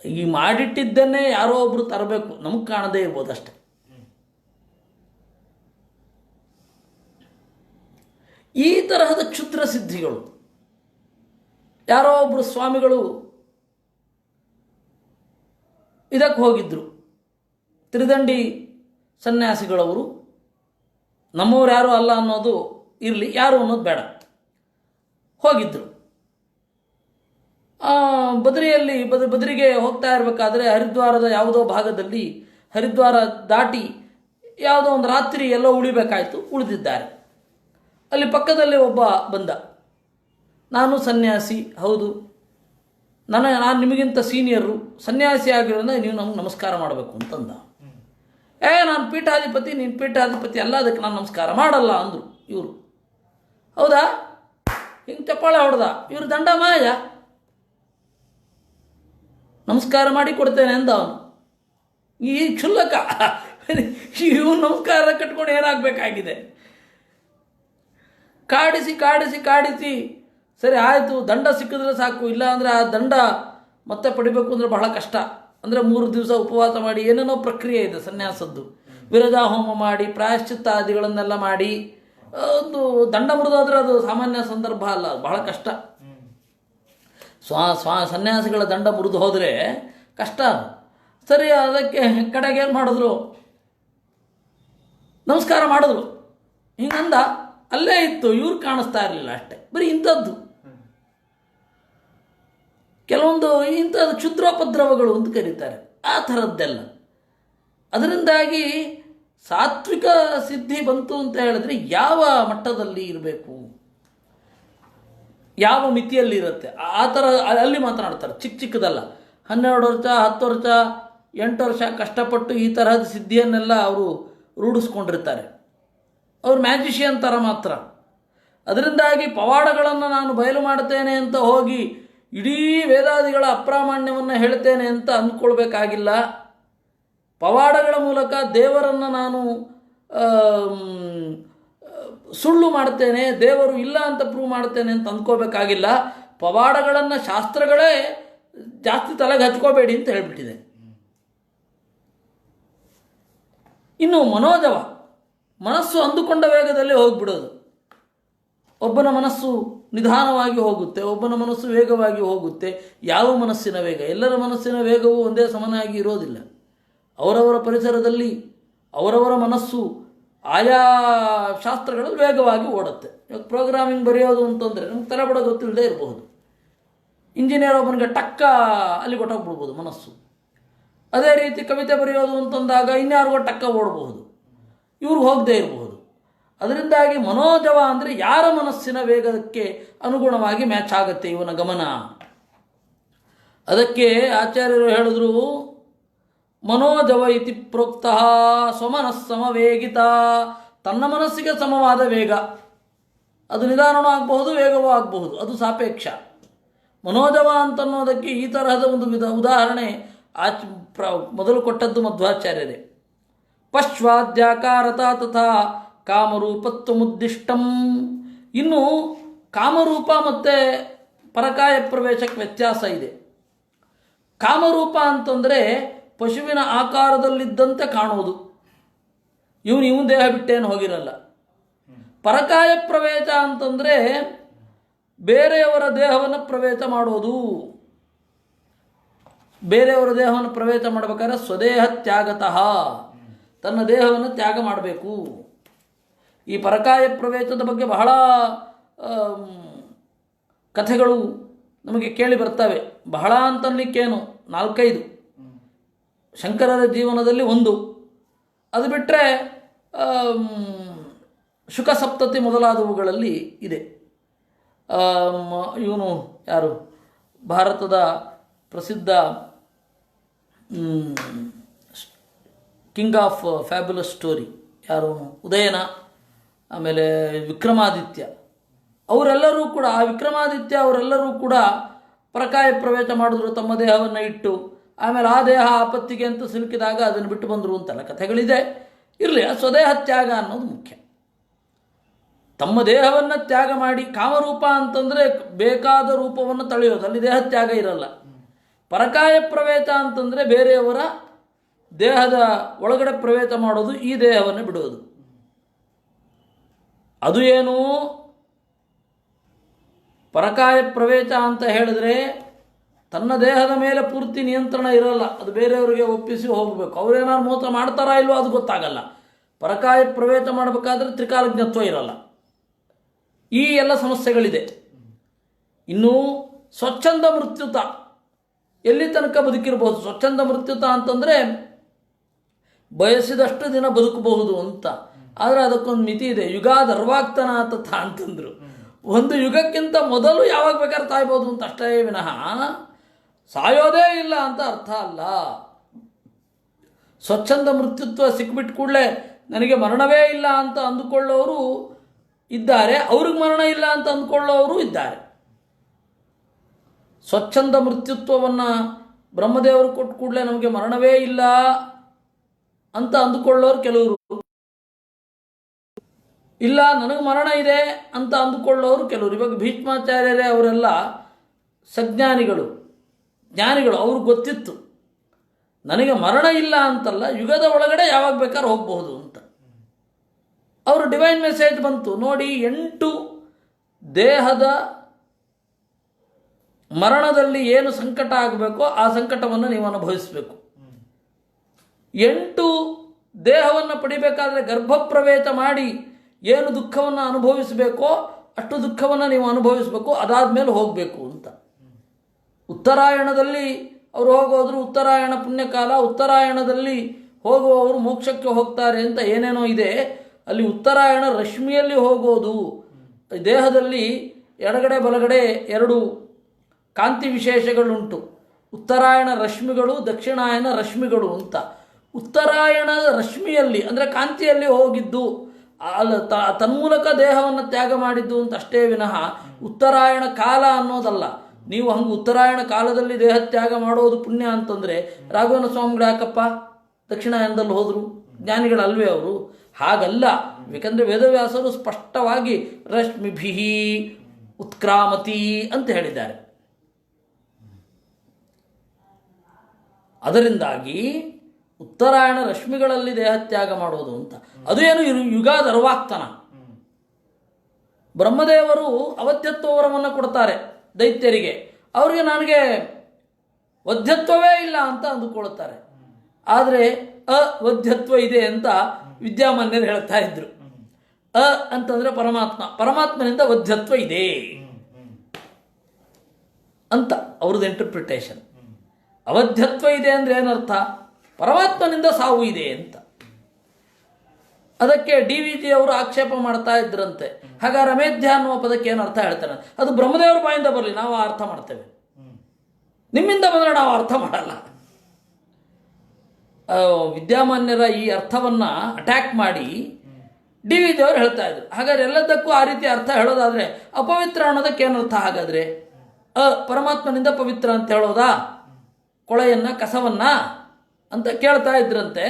ಈ ಮಾಡಿಟ್ಟಿದ್ದನ್ನೇ ಯಾರೋ ಒಬ್ಬರು ತರಬೇಕು, ನಮಗೆ ಕಾಣದೇ ಇರ್ಬೋದು ಅಷ್ಟೆ. ಈ ತರಹದ ಕ್ಷುದ್ರ ಸಿದ್ಧಿಗಳು. ಯಾರೋ ಒಬ್ಬರು ಸ್ವಾಮಿಗಳು ಇದಕ್ಕೆ ಹೋಗಿದ್ದರು, ತ್ರಿದಂಡಿ ಸನ್ಯಾಸಿಗಳವರು. ನಮ್ಮವ್ರು ಯಾರೂ ಅಲ್ಲ ಅನ್ನೋದು ಇರಲಿ, ಯಾರು ಅನ್ನೋದು ಬೇಡ. ಹೋಗಿದ್ದರು. ಬದರಿಗೆ ಹೋಗ್ತಾ ಇರಬೇಕಾದ್ರೆ ಹರಿದ್ವಾರದ ಯಾವುದೋ ಭಾಗದಲ್ಲಿ, ಹರಿದ್ವಾರ ದಾಟಿ ಯಾವುದೋ ಒಂದು ರಾತ್ರಿ ಎಲ್ಲೋ ಉಳಿಬೇಕಾಯಿತು. ಉಳಿದಿದ್ದಾರೆ. ಅಲ್ಲಿ ಪಕ್ಕದಲ್ಲಿ ಒಬ್ಬ ಬಂದ. ನಾನು ಸನ್ಯಾಸಿ, ಹೌದು, ನಾನು ನಿಮಗಿಂತ ಸೀನಿಯರು, ಸನ್ಯಾಸಿ ಆಗಿರೋದ್ರಿಂದ ನೀವು ನಮ್ಗೆ ನಮಸ್ಕಾರ ಮಾಡಬೇಕು ಅಂತಂದ. ನಾನು ಪೀಠಾಧಿಪತಿ, ನೀನು ಪೀಠಾಧಿಪತಿ ಅಲ್ಲ, ಅದಕ್ಕೆ ನಾನು ನಮಸ್ಕಾರ ಮಾಡಲ್ಲ ಅಂದರು ಇವರು. ಹೌದಾ, ಹಿಂಗೆ ಚಪ್ಪಾಳೆ ಹೊಡೆದ. ಇವರು ದಂಡ ಮಾಯ, ನಮಸ್ಕಾರ ಮಾಡಿ ಕೊಡ್ತೇನೆ ಅಂದ ಅವನು. ಈ ಕ್ಷುಲ್ಲಕ ಇವು ನಮಸ್ಕಾರ ಕಟ್ಕೊಂಡು ಏನಾಗಬೇಕಾಗಿದೆ. ಕಾಡಿಸಿ ಸರಿ ಆಯಿತು, ದಂಡ ಸಿಕ್ಕಿದ್ರೆ ಸಾಕು, ಇಲ್ಲ ಅಂದರೆ ಆ ದಂಡ ಮತ್ತೆ ಪಡಿಬೇಕು ಅಂದರೆ ಬಹಳ ಕಷ್ಟ. ಅಂದರೆ 3 ದಿವಸ ಉಪವಾಸ ಮಾಡಿ ಏನೇನೋ ಪ್ರಕ್ರಿಯೆ ಇದೆ ಸನ್ಯಾಸದ್ದು. ವಿರಜಾ ಹೋಮ ಮಾಡಿ ಪ್ರಾಯಶ್ಚಿತ್ತಾದಿಗಳನ್ನೆಲ್ಲ ಮಾಡಿ ಒಂದು ದಂಡ ಮುರಿದೋದ್ರೆ ಅದು ಸಾಮಾನ್ಯ ಸಂದರ್ಭ ಅಲ್ಲ, ಬಹಳ ಕಷ್ಟ. ಸನ್ಯಾಸಿಗಳ ದಂಡ ಮುರಿದು ಹೋದರೆ ಕಷ್ಟ. ಸರಿ, ಅದಕ್ಕೆ ಕಡೆಗೆ ಏನು ಮಾಡಿದ್ರು, ನಮಸ್ಕಾರ ಮಾಡಿದ್ರು. ಹಿಂಗಂದ, ಅಲ್ಲೇ ಇತ್ತು, ಇವ್ರು ಕಾಣಿಸ್ತಾ ಇರಲಿಲ್ಲ ಅಷ್ಟೆ. ಬರೀ ಇಂಥದ್ದು ಕೆಲವೊಂದು ಇಂಥದ್ದು ಕ್ಷುದ್ರೋಪದ್ರವಗಳು ಅಂತ ಕರೀತಾರೆ, ಆ ಥರದ್ದೆಲ್ಲ. ಅದರಿಂದಾಗಿ ಸಾತ್ವಿಕ ಸಿದ್ಧಿ ಬಂತು ಅಂತ ಹೇಳಿದ್ರೆ ಯಾವ ಮಟ್ಟದಲ್ಲಿ ಇರಬೇಕು, ಯಾವ ಮಿತಿಯಲ್ಲಿ ಇರುತ್ತೆ, ಆ ಥರ ಅಲ್ಲಿ ಮಾತನಾಡ್ತಾರೆ. ಚಿಕ್ಕದಲ್ಲ, 12 ವರ್ಷ 10 ವರ್ಷ 8 ವರ್ಷ ಕಷ್ಟಪಟ್ಟು ಈ ತರಹದ ಸಿದ್ಧಿಯನ್ನೆಲ್ಲ ಅವರು ರೂಢಿಸ್ಕೊಂಡಿರ್ತಾರೆ. ಅವರು ಮ್ಯಾಜಿಷಿಯನ್ ಥರ ಮಾತ್ರ. ಅದರಿಂದಾಗಿ ಪವಾಡಗಳನ್ನು ನಾನು ಬಯಲು ಮಾಡ್ತೇನೆ ಅಂತ ಹೋಗಿ ಇಡೀ ವೇದಾದಿಗಳ ಅಪ್ರಾಮಾಣ್ಯವನ್ನು ಹೇಳ್ತೇನೆ ಅಂತ ಅಂದ್ಕೊಳ್ಬೇಕಾಗಿಲ್ಲ. ಪವಾಡಗಳ ಮೂಲಕ ದೇವರನ್ನು ನಾನು ಸುಳ್ಳು ಮಾಡ್ತೇನೆ, ದೇವರು ಇಲ್ಲ ಅಂತ ಪ್ರೂವ್ ಮಾಡ್ತೇನೆ ಅಂತ ಅಂದ್ಕೋಬೇಕಾಗಿಲ್ಲ. ಪವಾಡಗಳನ್ನು ಶಾಸ್ತ್ರಗಳೇ ಜಾಸ್ತಿ ತಲೆಗೆ ಹಚ್ಕೋಬೇಡಿ ಅಂತ ಹೇಳ್ಬಿಟ್ಟಿದೆ. ಇನ್ನು ಮನೋಜವ, ಮನಸ್ಸು ಅಂದುಕೊಂಡ ವೇಗದಲ್ಲಿ ಹೋಗಿಬಿಡೋದು. ಒಬ್ಬನ ಮನಸ್ಸು ನಿಧಾನವಾಗಿ ಹೋಗುತ್ತೆ, ಒಬ್ಬನ ಮನಸ್ಸು ವೇಗವಾಗಿ ಹೋಗುತ್ತೆ. ಯಾವ ಮನಸ್ಸಿನ ವೇಗ? ಎಲ್ಲರ ಮನಸ್ಸಿನ ವೇಗವು ಒಂದೇ ಸಮನಾಗಿ ಇರೋದಿಲ್ಲ. ಅವರವರ ಪರಿಸರದಲ್ಲಿ ಅವರವರ ಮನಸ್ಸು ಆಯಾ ಶಾಸ್ತ್ರಗಳಲ್ಲಿ ವೇಗವಾಗಿ ಓಡುತ್ತೆ. ಇವಾಗ ಪ್ರೋಗ್ರಾಮಿಂಗ್ ಬರೆಯೋದು ಅಂತಂದರೆ ನಮ್ಗೆ ತಲೆ ಬಿಡೋ ಗೊತ್ತಿಲ್ಲದೆ ಇರಬಹುದು. ಇಂಜಿನಿಯರ್ ಒಬ್ಬನಿಗೆ ಟಕ್ಕ ಅಲ್ಲಿ ಕೊಟ್ಟೋಗ್ಬಿಡ್ಬೋದು ಮನಸ್ಸು. ಅದೇ ರೀತಿ ಕವಿತೆ ಬರೆಯೋದು ಅಂತಂದಾಗ ಇನ್ಯಾರಿಗೋ ಟಕ್ಕ ಓಡಬಹುದು, ಇವ್ರಿಗೆ ಹೋಗದೇ ಇರಬಹುದು. ಅದರಿಂದಾಗಿ ಮನೋಜವ ಅಂದರೆ ಯಾರ ಮನಸ್ಸಿನ ವೇಗಕ್ಕೆ ಅನುಗುಣವಾಗಿ ಮ್ಯಾಚ್ ಆಗುತ್ತೆ ಇವನ ಗಮನ. ಅದಕ್ಕೆ ಆಚಾರ್ಯರು ಹೇಳಿದ್ರು, ಮನೋಜವ ಇತಿ ಪ್ರೋಕ್ತ ಸ್ವಮನಸ್ಸಮವೇಗಿತ. ತನ್ನ ಮನಸ್ಸಿಗೆ ಸಮವಾದ ವೇಗ, ಅದು ನಿಧಾನವೂ ಆಗಬಹುದು, ವೇಗವೂ ಆಗಬಹುದು, ಅದು ಸಾಪೇಕ್ಷ. ಮನೋಜವ ಅಂತನ್ನೋದಕ್ಕೆ ಈ ತರಹದ ಒಂದು ಉದಾಹರಣೆ ಮೊದಲು ಕೊಟ್ಟದ್ದು ಮಧ್ವಾಚಾರ್ಯರೇ. ಪಶ್ವಾದ್ಯಾಕಾರತ ತಥಾ ಕಾಮರೂಪತ್ವಮುದ್ದಿಷ್ಟಂ. ಇನ್ನು ಕಾಮರೂಪ ಮತ್ತು ಪರಕಾಯ ಪ್ರವೇಶಕ್ಕೆ ವ್ಯತ್ಯಾಸ ಇದೆ. ಕಾಮರೂಪ ಅಂತಂದರೆ ಪಶುವಿನ ಆಕಾರದಲ್ಲಿದ್ದಂತೆ ಕಾಣುವುದು, ಇವನು ದೇಹ ಬಿಟ್ಟೇನು ಹೋಗಿರಲ್ಲ. ಪರಕಾಯ ಪ್ರವೇಶ ಅಂತಂದರೆ ಬೇರೆಯವರ ದೇಹವನ್ನು ಪ್ರವೇಶ ಮಾಡೋದು. ಬೇರೆಯವರ ದೇಹವನ್ನು ಪ್ರವೇಶ ಮಾಡಬೇಕಾದ್ರೆ ಸ್ವದೇಹ ತ್ಯಾಗತಃ, ತನ್ನ ದೇಹವನ್ನು ತ್ಯಾಗ ಮಾಡಬೇಕು. ಈ ಪರಕಾಯ ಪ್ರವೇಶದ ಬಗ್ಗೆ ಬಹಳ ಕಥೆಗಳು ನಮಗೆ ಕೇಳಿ ಬರ್ತವೆ. ಬಹಳ ಅಂತನ್ಲಿಕ್ಕೇನು 4-5 ಶಂಕರರ ಜೀವನದಲ್ಲಿ ಒಂದು. ಅದು ಬಿಟ್ಟರೆ ಶುಕಸಪ್ತತಿ ಮೊದಲಾದವುಗಳಲ್ಲಿ ಇದೆ. ಇವನು ಯಾರು, ಭಾರತದ ಪ್ರಸಿದ್ಧ ಕಿಂಗ್ ಆಫ್ ಫ್ಯಾಬ್ಯುಲಸ್ ಸ್ಟೋರಿ ಯಾರು, ಉದಯನ, ಆಮೇಲೆ ವಿಕ್ರಮಾದಿತ್ಯ, ಅವರೆಲ್ಲರೂ ಕೂಡ, ಆ ವಿಕ್ರಮಾದಿತ್ಯ ಅವರೆಲ್ಲರೂ ಕೂಡ ಪರಕಾಯ ಪ್ರವೇಶ ಮಾಡಿದ್ರು ತಮ್ಮ ದೇಹವನ್ನು ಇಟ್ಟು. ಆಮೇಲೆ ಆ ದೇಹ ಆಪತ್ತಿಗೆ ಅಂತ ಸಿಲುಕಿದಾಗ ಅದನ್ನು ಬಿಟ್ಟು ಬಂದರು ಅಂತೆಲ್ಲ ಕಥೆಗಳಿದೆ. ಇರಲಿ, ಸ್ವದೇಹ ತ್ಯಾಗ ಅನ್ನೋದು ಮುಖ್ಯ. ತಮ್ಮ ದೇಹವನ್ನು ತ್ಯಾಗ ಮಾಡಿ, ಕಾಮರೂಪ ಅಂತಂದರೆ ಬೇಕಾದ ರೂಪವನ್ನು ತಳೆಯೋದು, ಅಲ್ಲಿ ದೇಹ ತ್ಯಾಗ ಇರಲ್ಲ. ಪರಕಾಯ ಪ್ರವೇಶ ಅಂತಂದರೆ ಬೇರೆಯವರ ದೇಹದ ಒಳಗಡೆ ಪ್ರವೇಶ ಮಾಡೋದು, ಈ ದೇಹವನ್ನು ಬಿಡೋದು. ಅದು ಏನು ಪರಕಾಯ ಪ್ರವೇಶ ಅಂತ ಹೇಳಿದ್ರೆ ತನ್ನ ದೇಹದ ಮೇಲೆ ಪೂರ್ತಿ ನಿಯಂತ್ರಣ ಇರಲ್ಲ, ಅದು ಬೇರೆಯವರಿಗೆ ಒಪ್ಪಿಸಿ ಹೋಗಬೇಕು. ಅವರೇನಾದ್ರು ಮೋಸ ಮಾಡ್ತಾರಾ ಇಲ್ವೋ ಅದು ಗೊತ್ತಾಗಲ್ಲ. ಪರಕಾಯ ಪ್ರವೇಶ ಮಾಡಬೇಕಾದ್ರೆ ತ್ರಿಕಾಲಜ್ಞತ್ವ ಇರಲ್ಲ. ಈ ಎಲ್ಲ ಸಮಸ್ಯೆಗಳಿದೆ. ಇನ್ನು ಸ್ವಚ್ಛಂದ ಮೃತ್ಯುತ ಎಲ್ಲಿ ತನಕ ಬದುಕಿರಬಹುದು. ಸ್ವಚ್ಛಂದ ಮೃತ್ಯುತ ಅಂತಂದರೆ ಬಯಸಿದಷ್ಟು ದಿನ ಬದುಕಬಹುದು ಅಂತ. ಆದರೆ ಅದಕ್ಕೊಂದು ಮಿತಿ ಇದೆ. ಯುಗಾದರ್ವಾಕ್ತನ ತಥ ಅಂತಂದರು. ಒಂದು ಯುಗಕ್ಕಿಂತ ಮೊದಲು ಯಾವಾಗ ಬೇಕಾದ್ರೆ ಸಾಯ್ಬೋದು ಅಂತ ಅಷ್ಟೇ ವಿನಃ ಸಾಯೋದೇ ಇಲ್ಲ ಅಂತ ಅರ್ಥ ಅಲ್ಲ. ಸ್ವಚ್ಛಂದ ಮೃತ್ಯುತ್ವ ಸಿಕ್ಬಿಟ್ಟು ಕೂಡಲೇ ನನಗೆ ಮರಣವೇ ಇಲ್ಲ ಅಂತ ಅಂದುಕೊಳ್ಳೋರು ಇದ್ದಾರೆ, ಅವ್ರಿಗೆ ಮರಣ ಇಲ್ಲ ಅಂತ ಅಂದ್ಕೊಳ್ಳೋರು ಇದ್ದಾರೆ. ಸ್ವಚ್ಛಂದ ಮೃತ್ಯುತ್ವವನ್ನು ಬ್ರಹ್ಮದೇವರು ಕೊಟ್ಟು ಕೂಡಲೇ ನಮಗೆ ಮರಣವೇ ಇಲ್ಲ ಅಂತ ಅಂದುಕೊಳ್ಳೋರು ಕೆಲವರು, ಇಲ್ಲ ನನಗೆ ಮರಣ ಇದೆ ಅಂತ ಅಂದುಕೊಳ್ಳೋರು ಕೆಲವರು. ಇವಾಗ ಭೀಷ್ಮಾಚಾರ್ಯರೇ ಅವರೆಲ್ಲ ಸಜ್ಞಾನಿಗಳು, ಜ್ಞಾನಿಗಳು. ಅವ್ರಿಗೆ ಗೊತ್ತಿತ್ತು ನನಗೆ ಮರಣ ಇಲ್ಲ ಅಂತಲ್ಲ, ಯುಗದ ಒಳಗಡೆ ಯಾವಾಗ ಬೇಕಾದ್ರೂ ಹೋಗಬಹುದು ಅಂತ. ಅವರು ಡಿವೈನ್ ಮೆಸೇಜ್ ಬಂತು ನೋಡಿ, 8 ದೇಹದ ಮರಣದಲ್ಲಿ ಏನು ಸಂಕಟ ಆಗಬೇಕೋ ಆ ಸಂಕಟವನ್ನು ನೀವು ಅನುಭವಿಸಬೇಕು. 8 ದೇಹವನ್ನು ಪಡಿಬೇಕಾದ್ರೆ ಗರ್ಭಪ್ರವೇಶ ಮಾಡಿ ಏನು ದುಃಖವನ್ನು ಅನುಭವಿಸಬೇಕೋ ಅಷ್ಟು ದುಃಖವನ್ನು ನೀವು ಅನುಭವಿಸಬೇಕು, ಅದಾದಮೇಲೆ ಹೋಗಬೇಕು ಅಂತ. ಉತ್ತರಾಯಣದಲ್ಲಿ ಅವರು ಹೋಗೋದ್ರು, ಉತ್ತರಾಯಣ ಪುಣ್ಯಕಾಲ, ಉತ್ತರಾಯಣದಲ್ಲಿ ಹೋಗುವವರು ಮೋಕ್ಷಕ್ಕೆ ಹೋಗ್ತಾರೆ ಅಂತ ಏನೇನೋ ಇದೆ. ಅಲ್ಲಿ ಉತ್ತರಾಯಣ ರಶ್ಮಿಯಲ್ಲಿ ಹೋಗೋದು, ದೇಹದಲ್ಲಿ ಎಡಗಡೆ ಬಲಗಡೆ 2 ಕಾಂತಿ ವಿಶೇಷಗಳುಂಟು. ಉತ್ತರಾಯಣ ರಶ್ಮಿಗಳು, ದಕ್ಷಿಣಾಯನ ರಶ್ಮಿಗಳು ಅಂತ. ಉತ್ತರಾಯಣದ ರಶ್ಮಿಯಲ್ಲಿ ಅಂದರೆ ಕಾಂತಿಯಲ್ಲಿ ಹೋಗಿದ್ದು, ತನ್ಮೂಲಕ ದೇಹವನ್ನು ತ್ಯಾಗ ಮಾಡಿದ್ದು ಅಂತ ಅಷ್ಟೇ ವಿನಃ ಉತ್ತರಾಯಣ ಕಾಲ ಅನ್ನೋದಲ್ಲ. ನೀವು ಹಂಗೆ ಉತ್ತರಾಯಣ ಕಾಲದಲ್ಲಿ ದೇಹ ತ್ಯಾಗ ಮಾಡೋದು ಪುಣ್ಯ ಅಂತಂದರೆ ರಾಘವೇಂದ್ರ ಸ್ವಾಮಿಗಳು ಯಾಕಪ್ಪ ದಕ್ಷಿಣಾಯನದಲ್ಲಿ ಹೋದರು? ಜ್ಞಾನಿಗಳಲ್ವೇ ಅವರು? ಹಾಗಲ್ಲ. ಯಾಕಂದರೆ ವೇದವ್ಯಾಸರು ಸ್ಪಷ್ಟವಾಗಿ ರಶ್ಮಿಭಿ ಉತ್ಕ್ರಾಮತಿ ಅಂತ ಹೇಳಿದ್ದಾರೆ. ಅದರಿಂದಾಗಿ ಉತ್ತರಾಯಣ ರಶ್ಮಿಗಳಲ್ಲಿ ದೇಹತ್ಯಾಗ ಮಾಡೋದು ಅಂತ. ಅದು ಏನು ಯುಗಾದರ್ವಾಕ್ತನ. ಬ್ರಹ್ಮದೇವರು ಅವಧ್ಯತ್ವ ವರವನ್ನು ಕೊಡ್ತಾರೆ ದೈತ್ಯರಿಗೆ. ಅವರಿಗೆ ನನಗೆ ವಧ್ಯತ್ವವೇ ಇಲ್ಲ ಅಂತ ಅಂದುಕೊಳ್ಳುತ್ತಾರೆ. ಆದರೆ ಅವಧ್ಯತ್ವ ಇದೆ ಅಂತ ವಿದ್ಯಾಮಾನ್ಯರು ಹೇಳ್ತಾ ಇದ್ರು. ಅ ಅಂತಂದ್ರೆ ಪರಮಾತ್ಮ, ಪರಮಾತ್ಮನಿಂದ ವಧ್ಯತ್ವ ಇದೆ ಅಂತ ಅವ್ರದ್ದು ಇಂಟರ್ಪ್ರಿಟೇಷನ್. ಅವಧ್ಯತ್ವ ಇದೆ ಅಂದ್ರೆ ಏನರ್ಥ? ಪರಮಾತ್ಮನಿಂದ ಸಾವು ಇದೆ ಅಂತ. ಅದಕ್ಕೆ DVG ಅವರು ಆಕ್ಷೇಪ ಮಾಡ್ತಾ ಇದ್ರಂತೆ. ಹಾಗಾದ್ರೆ ಅಮೇಧ್ಯ ಅನ್ನುವ ಪದಕ್ಕೆ ಏನು ಅರ್ಥ ಹೇಳ್ತಾನೆ? ಅದು ಬ್ರಹ್ಮದೇವರ ಬಾಯಿಂದ ಬರಲಿ, ನಾವು ಅರ್ಥ ಮಾಡ್ತೇವೆ, ನಿಮ್ಮಿಂದ ಬಂದರೆ ನಾವು ಅರ್ಥ ಮಾಡಲ್ಲ. ವಿದ್ಯಾಮಾನ್ಯರ ಈ ಅರ್ಥವನ್ನ ಅಟ್ಯಾಕ್ ಮಾಡಿ DVG ಅವರು ಹೇಳ್ತಾ ಇದ್ರು. ಹಾಗಾದ್ರೆ ಎಲ್ಲದಕ್ಕೂ ಆ ರೀತಿ ಅರ್ಥ ಹೇಳೋದಾದ್ರೆ ಅಪವಿತ್ರ ಅನ್ನೋದಕ್ಕೆ ಏನರ್ಥ? ಹಾಗಾದ್ರೆ ಪರಮಾತ್ಮನಿಂದ ಪವಿತ್ರ ಅಂತ ಹೇಳೋದಾ? ಕೊಳೆಯನ್ನ, ಕಸವನ್ನ ಅಂತ ಕೇಳ್ತಾ ಇದ್ರಂತೆ.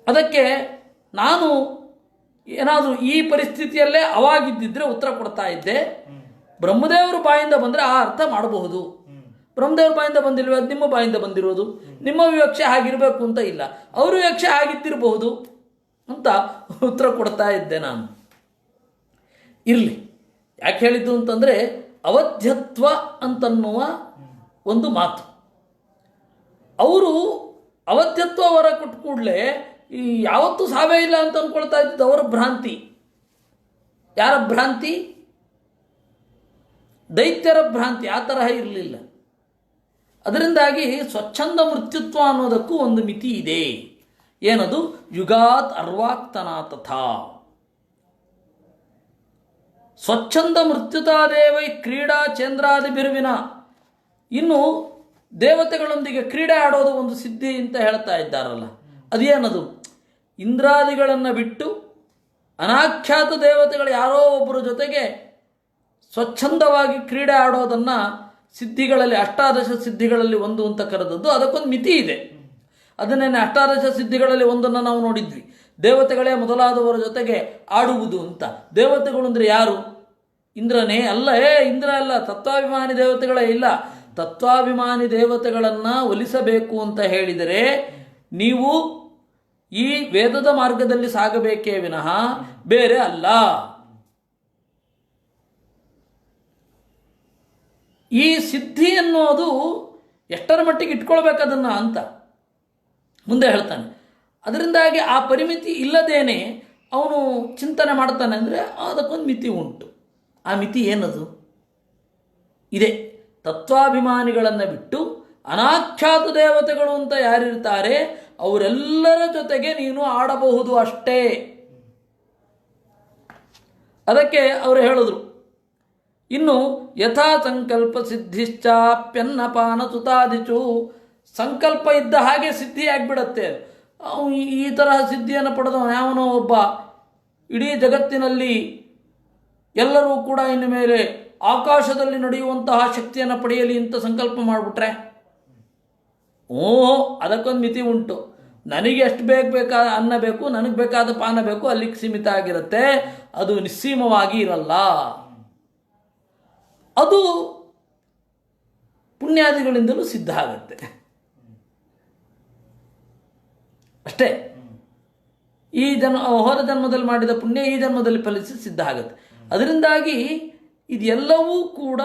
ಅದಕ್ಕೆ ನಾನು ಏನಾದರೂ ಈ ಪರಿಸ್ಥಿತಿಯಲ್ಲೇ ಅವಾಗಿದ್ದಿದ್ರೆ ಉತ್ತರ ಕೊಡ್ತಾ ಇದ್ದೆ. ಬ್ರಹ್ಮದೇವರ ಬಾಯಿಂದ ಬಂದರೆ ಆ ಅರ್ಥ ಮಾಡಬಹುದು. ಬ್ರಹ್ಮದೇವರ ಬಾಯಿಂದ ಬಂದಿಲ್ವೇ? ಅದು ನಿಮ್ಮ ಬಾಯಿಂದ ಬಂದಿರೋದು. ನಿಮ್ಮ ವಿವಕ್ಷೆ ಆಗಿರಬೇಕು ಅಂತ ಇಲ್ಲ, ಅವರು ವಿವಕ್ಷೆ ಆಗಿದ್ದಿರಬಹುದು ಅಂತ ಉತ್ತರ ಕೊಡ್ತಾ ಇದ್ದೆ ನಾನು. ಇರಲಿ, ಯಾಕೆ ಹೇಳಿದ್ದು ಅಂತಂದರೆ ಅವಧ್ಯತ್ವ ಅಂತನ್ನುವ ಒಂದು ಮಾತು. ಅವರು ಅವಧ್ಯತ್ವ ಹೊರ ಕೊಟ್ಟ ಕೂಡಲೇ ಈ ಯಾವತ್ತೂ ಸಾವೇ ಇಲ್ಲ ಅಂತ ಅಂದ್ಕೊಳ್ತಾ ಇದ್ದಿದ್ದು ಅವರ ಭ್ರಾಂತಿ. ಯಾರ ಭ್ರಾಂತಿ? ದೈತ್ಯರ ಭ್ರಾಂತಿ. ಆ ತರಹ ಇರಲಿಲ್ಲ. ಅದರಿಂದಾಗಿ ಸ್ವಚ್ಛಂದ ಮೃತ್ಯುತ್ವ ಅನ್ನೋದಕ್ಕೂ ಒಂದು ಮಿತಿ ಇದೆ. ಏನದು? ಯುಗಾತ್ ಅರ್ವಾಕ್ತನಾ ತಥಾ ಸ್ವಚ್ಛಂದ ಮೃತ್ಯುತಾದೇವೈ ಕ್ರೀಡಾ ಚಂದ್ರಾದಿಭಿರ್ವಿನ. ಇನ್ನು ದೇವತೆಗಳೊಂದಿಗೆ ಕ್ರೀಡೆ ಆಡೋದು ಒಂದು ಸಿದ್ಧಿ ಅಂತ ಹೇಳ್ತಾ ಇದ್ದಾರಲ್ಲ, ಅದೇನದು? ಇಂದ್ರಾದಿಗಳನ್ನು ಬಿಟ್ಟು ಅನಾಖ್ಯಾತ ದೇವತೆಗಳು ಯಾರೋ ಒಬ್ಬರ ಜೊತೆಗೆ ಸ್ವಚ್ಛಂದವಾಗಿ ಕ್ರೀಡೆ ಆಡೋದನ್ನು ಸಿದ್ಧಿಗಳಲ್ಲಿ, ಅಷ್ಟಾದಶ ಸಿದ್ಧಿಗಳಲ್ಲಿ ಒಂದು ಅಂತ ಕರೆದದ್ದು. ಅದಕ್ಕೊಂದು ಮಿತಿ ಇದೆ. ಅದನ್ನೇ ಅಷ್ಟಾದಶ ಸಿದ್ಧಿಗಳಲ್ಲಿ ಒಂದನ್ನು ನಾವು ನೋಡಿದ್ವಿ. ದೇವತೆಗಳೇ ಮೊದಲಾದವರ ಜೊತೆಗೆ ಆಡುವುದು ಅಂತ. ದೇವತೆಗಳು ಅಂದರೆ ಯಾರು? ಇಂದ್ರನೇ ಅಲ್ಲ. ಇಂದ್ರ ಅಲ್ಲ, ತತ್ವಾಭಿಮಾನಿ ದೇವತೆಗಳೇ ಇಲ್ಲ. ತತ್ವಾಭಿಮಾನಿ ದೇವತೆಗಳನ್ನು ಒಲಿಸಬೇಕು ಅಂತ ಹೇಳಿದರೆ ನೀವು ಈ ವೇದದ ಮಾರ್ಗದಲ್ಲಿ ಸಾಗಬೇಕೇ ವಿನಃ ಬೇರೆ ಅಲ್ಲ. ಈ ಸಿದ್ಧಿ ಅನ್ನೋದು ಎಷ್ಟರ ಮಟ್ಟಿಗೆ ಇಟ್ಕೊಳ್ಬೇಕದನ್ನು ಅಂತ ಮುಂದೆ ಹೇಳ್ತಾನೆ. ಅದರಿಂದಾಗಿ ಆ ಪರಿಮಿತಿ ಇಲ್ಲದೇನೆ ಅವನು ಚಿಂತನೆ ಮಾಡ್ತಾನೆ ಅಂದರೆ ಅದಕ್ಕೊಂದು ಮಿತಿ ಉಂಟು. ಆ ಮಿತಿ ಏನದು? ಇದೆ. ತತ್ವಾಭಿಮಾನಿಗಳನ್ನು ಬಿಟ್ಟು ಅನಾಖ್ಯಾತ ದೇವತೆಗಳು ಅಂತ ಯಾರಿರ್ತಾರೆ ಅವರೆಲ್ಲರ ಜೊತೆಗೆ ನೀನು ಆಡಬಹುದು ಅಷ್ಟೇ. ಅದಕ್ಕೆ ಅವರು ಇನ್ನು ಯಥಾ ಸಂಕಲ್ಪ ಸಿದ್ಧಿಶ್ಚಾಪ್ಯನ್ನಪಾನ ಸುತಾದಿಚು. ಸಂಕಲ್ಪ ಇದ್ದ ಹಾಗೆ ಸಿದ್ಧಿಯಾಗಿಬಿಡತ್ತೆ. ಈ ತರಹ ಸಿದ್ಧಿಯನ್ನು ಪಡೆದವನು ಯಾವನೋ ಒಬ್ಬ ಇಡೀ ಜಗತ್ತಿನಲ್ಲಿ ಎಲ್ಲರೂ ಕೂಡ ಇನ್ನು ಮೇಲೆ ಆಕಾಶದಲ್ಲಿ ನಡೆಯುವಂತಹ ಶಕ್ತಿಯನ್ನು ಪಡೆಯಲಿ ಅಂತ ಸಂಕಲ್ಪ ಮಾಡಿಬಿಟ್ರೆ ಅದಕ್ಕೊಂದು ಮಿತಿ ಉಂಟು. ನನಗೆ ಎಷ್ಟು ಬೇಕಾದ ಅನ್ನ ಬೇಕು, ನನಗೆ ಬೇಕಾದ ಪಾನ ಬೇಕು, ಅಲ್ಲಿಗೆ ಸೀಮಿತ ಆಗಿರುತ್ತೆ. ಅದು ನಿಸ್ಸೀಮವಾಗಿ ಇರಲ್ಲ. ಅದು ಪುಣ್ಯಾದಿಗಳಿಂದಲೂ ಸಿದ್ಧ ಆಗುತ್ತೆ ಅಷ್ಟೇ. ಈ ಹೋದ ಜನ್ಮದಲ್ಲಿ ಮಾಡಿದ ಪುಣ್ಯ ಈ ಜನ್ಮದಲ್ಲಿ ಫಲಿಸಿ ಸಿದ್ಧ ಆಗುತ್ತೆ. ಅದರಿಂದಾಗಿ ಇದೆಲ್ಲವೂ ಕೂಡ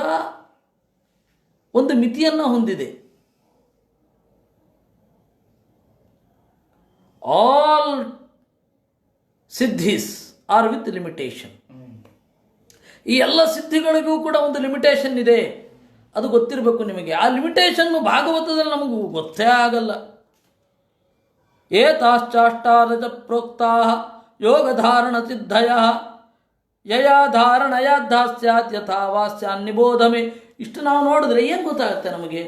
ಒಂದು ಮಿತಿಯನ್ನು ಹೊಂದಿದೆ. All siddhis are with limitation. ಈ ಎಲ್ಲ ಸಿದ್ಧಿಗಳಿಗೂ ಕೂಡ ಒಂದು ಲಿಮಿಟೇಷನ್ ಇದೆ. ಅದು ಗೊತ್ತಿರಬೇಕು ನಿಮಗೆ. ಆ ಲಿಮಿಟೇಷನ್ನು ಭಾಗವತದಲ್ಲಿ ನಮಗೂ ಗೊತ್ತೇ ಆಗಲ್ಲ. ಏತಾಶ್ಚಾಷ್ಟಾದಶ ಪ್ರೋಕ್ತಾ ಯೋಗಧಾರಣ ಸಿದ್ಧಯ ಯಯಾಧಾರಣಯಾಧ್ಯಾಸ್ಯಾತ್ ಯಥಾವಾಸ್ಯಾನ್ ನಿಬೋಧಮೆ. ಇಷ್ಟು ನಾವು ನೋಡಿದ್ರೆ ಏನು ಗೊತ್ತಾಗುತ್ತೆ ನಮಗೆ?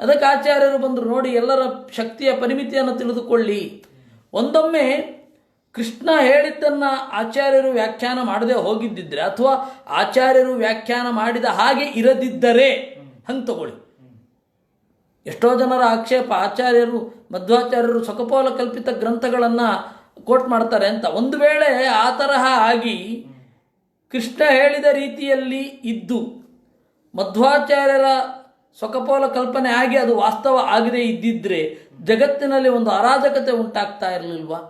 ಅದಕ್ಕೆ ಆಚಾರ್ಯರು ಬಂದರು, ನೋಡಿ ಎಲ್ಲರ ಶಕ್ತಿಯ ಪರಿಮಿತಿಯನ್ನು ತಿಳಿದುಕೊಳ್ಳಿ. ಒಂದೊಮ್ಮೆ ಕೃಷ್ಣ ಹೇಳಿದ್ದನ್ನು ಆಚಾರ್ಯರು ವ್ಯಾಖ್ಯಾನ ಮಾಡದೆ ಹೋಗಿದ್ದಿದ್ರೆ ಅಥವಾ ಆಚಾರ್ಯರು ವ್ಯಾಖ್ಯಾನ ಮಾಡಿದ ಹಾಗೆ ಇರದಿದ್ದರೆ ಹಂಗೆ ತಗೊಳ್ಳಿ. ಎಷ್ಟೋ ಜನರ ಆಕ್ಷೇಪ, ಆಚಾರ್ಯರು ಮಧ್ವಾಚಾರ್ಯರು ಸೊಕಪೋಲ ಕಲ್ಪಿತ ಗ್ರಂಥಗಳನ್ನು ಕೋಟ್ ಮಾಡ್ತಾರೆ ಅಂತ. ಒಂದು ವೇಳೆ ಆ ತರಹ ಆಗಿ ಕೃಷ್ಣ ಹೇಳಿದ ರೀತಿಯಲ್ಲಿ ಇದ್ದು ಮಧ್ವಾಚಾರ್ಯರ ಸೊಕಪೋಲ ಕಲ್ಪನೆ ಆಗಿ ಅದು ವಾಸ್ತವ ಆಗದೆ ಇದ್ದಿದ್ರೆ ಜಗತ್ತಿನಲ್ಲಿ ಒಂದು ಅರಾಜಕತೆ ಉಂಟಾಗ್ತಾ ಇರಲಿಲ್ವಾ?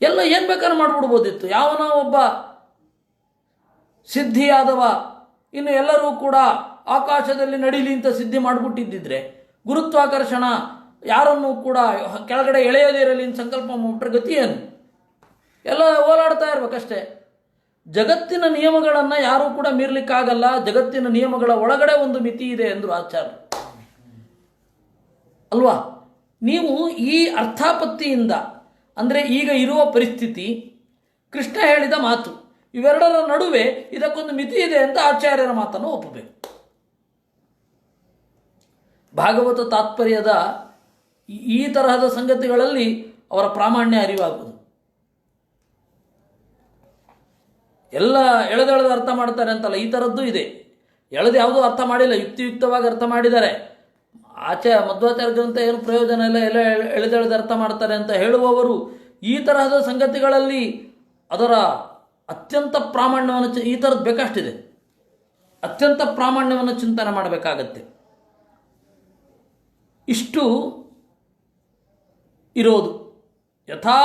ಎಲ್ಲ ಏನು ಬೇಕಾದ್ರೂ ಮಾಡಿಬಿಡ್ಬೋದಿತ್ತು. ಯಾವನೋ ಒಬ್ಬ ಸಿದ್ಧಿಯಾದವ ಇನ್ನು ಎಲ್ಲರೂ ಕೂಡ ಆಕಾಶದಲ್ಲಿ ನಡೀಲಿ ಅಂತ ಸಿದ್ಧಿ ಮಾಡಿಬಿಟ್ಟಿದ್ದಿದ್ರೆ, ಗುರುತ್ವಾಕರ್ಷಣ ಯಾರನ್ನು ಕೂಡ ಕೆಳಗಡೆ ಎಳೆಯದಿರಲಿ ಅಂತ ಸಂಕಲ್ಪ ಮಾಡಿಬಿಟ್ರೆ ಗತಿ ಏನು? ಎಲ್ಲ ಓಲಾಡ್ತಾ ಇರ್ಬೇಕಷ್ಟೇ. ಜಗತ್ತಿನ ನಿಯಮಗಳನ್ನು ಯಾರೂ ಕೂಡ ಮೀರ್ಲಿಕ್ಕಾಗಲ್ಲ. ಜಗತ್ತಿನ ನಿಯಮಗಳ ಒಳಗಡೆ ಒಂದು ಮಿತಿ ಇದೆ ಎಂದರು ಆಚಾರ್ಯರು ಅಲ್ವಾ? ನೀವು ಈ ಅರ್ಥಾಪತ್ತಿಯಿಂದ ಅಂದರೆ ಈಗ ಇರುವ ಪರಿಸ್ಥಿತಿ, ಕೃಷ್ಣ ಹೇಳಿದ ಮಾತು, ಇವೆರಡರ ನಡುವೆ ಇದಕ್ಕೊಂದು ಮಿತಿ ಇದೆ ಅಂತ ಆಚಾರ್ಯರ ಮಾತನ್ನು ಒಪ್ಪಬೇಕು. ಭಾಗವತ ತಾತ್ಪರ್ಯದ ಈ ತರಹದ ಸಂಗತಿಗಳಲ್ಲಿ ಅವರ ಪ್ರಾಮಾಣ್ಯ ಅರಿವಾಗುವುದು. ಎಲ್ಲ ಎಳೆದೆಳೆದು ಅರ್ಥ ಮಾಡ್ತಾರೆ ಅಂತಲ್ಲ, ಈ ಥರದ್ದು ಇದೆ. ಎಳೆದು ಯಾವುದೂ ಅರ್ಥ ಮಾಡಿಲ್ಲ, ಯುಕ್ತಿಯುಕ್ತವಾಗಿ ಅರ್ಥ ಮಾಡಿದ್ದಾರೆ. ಮಧ್ವಾಚಾರ್ಯ ಗ್ರಂಥ ಏನು ಪ್ರಯೋಜನ ಇಲ್ಲ, ಎಲ್ಲ ಎಳೆದೆಳೆದು ಅರ್ಥ ಮಾಡ್ತಾರೆ ಅಂತ ಹೇಳುವವರು ಈ ತರಹದ ಸಂಗತಿಗಳಲ್ಲಿ ಅದರ ಅತ್ಯಂತ ಪ್ರಾಮಾಣ್ಯವನ್ನು ಈ ಥರದ್ದು ಬೇಕಷ್ಟಿದೆ, ಅತ್ಯಂತ ಪ್ರಾಮಾಣ್ಯವನ್ನು ಚಿಂತನೆ ಮಾಡಬೇಕಾಗತ್ತೆ. ಇಷ್ಟು ಇರೋದು. ಯಥಾ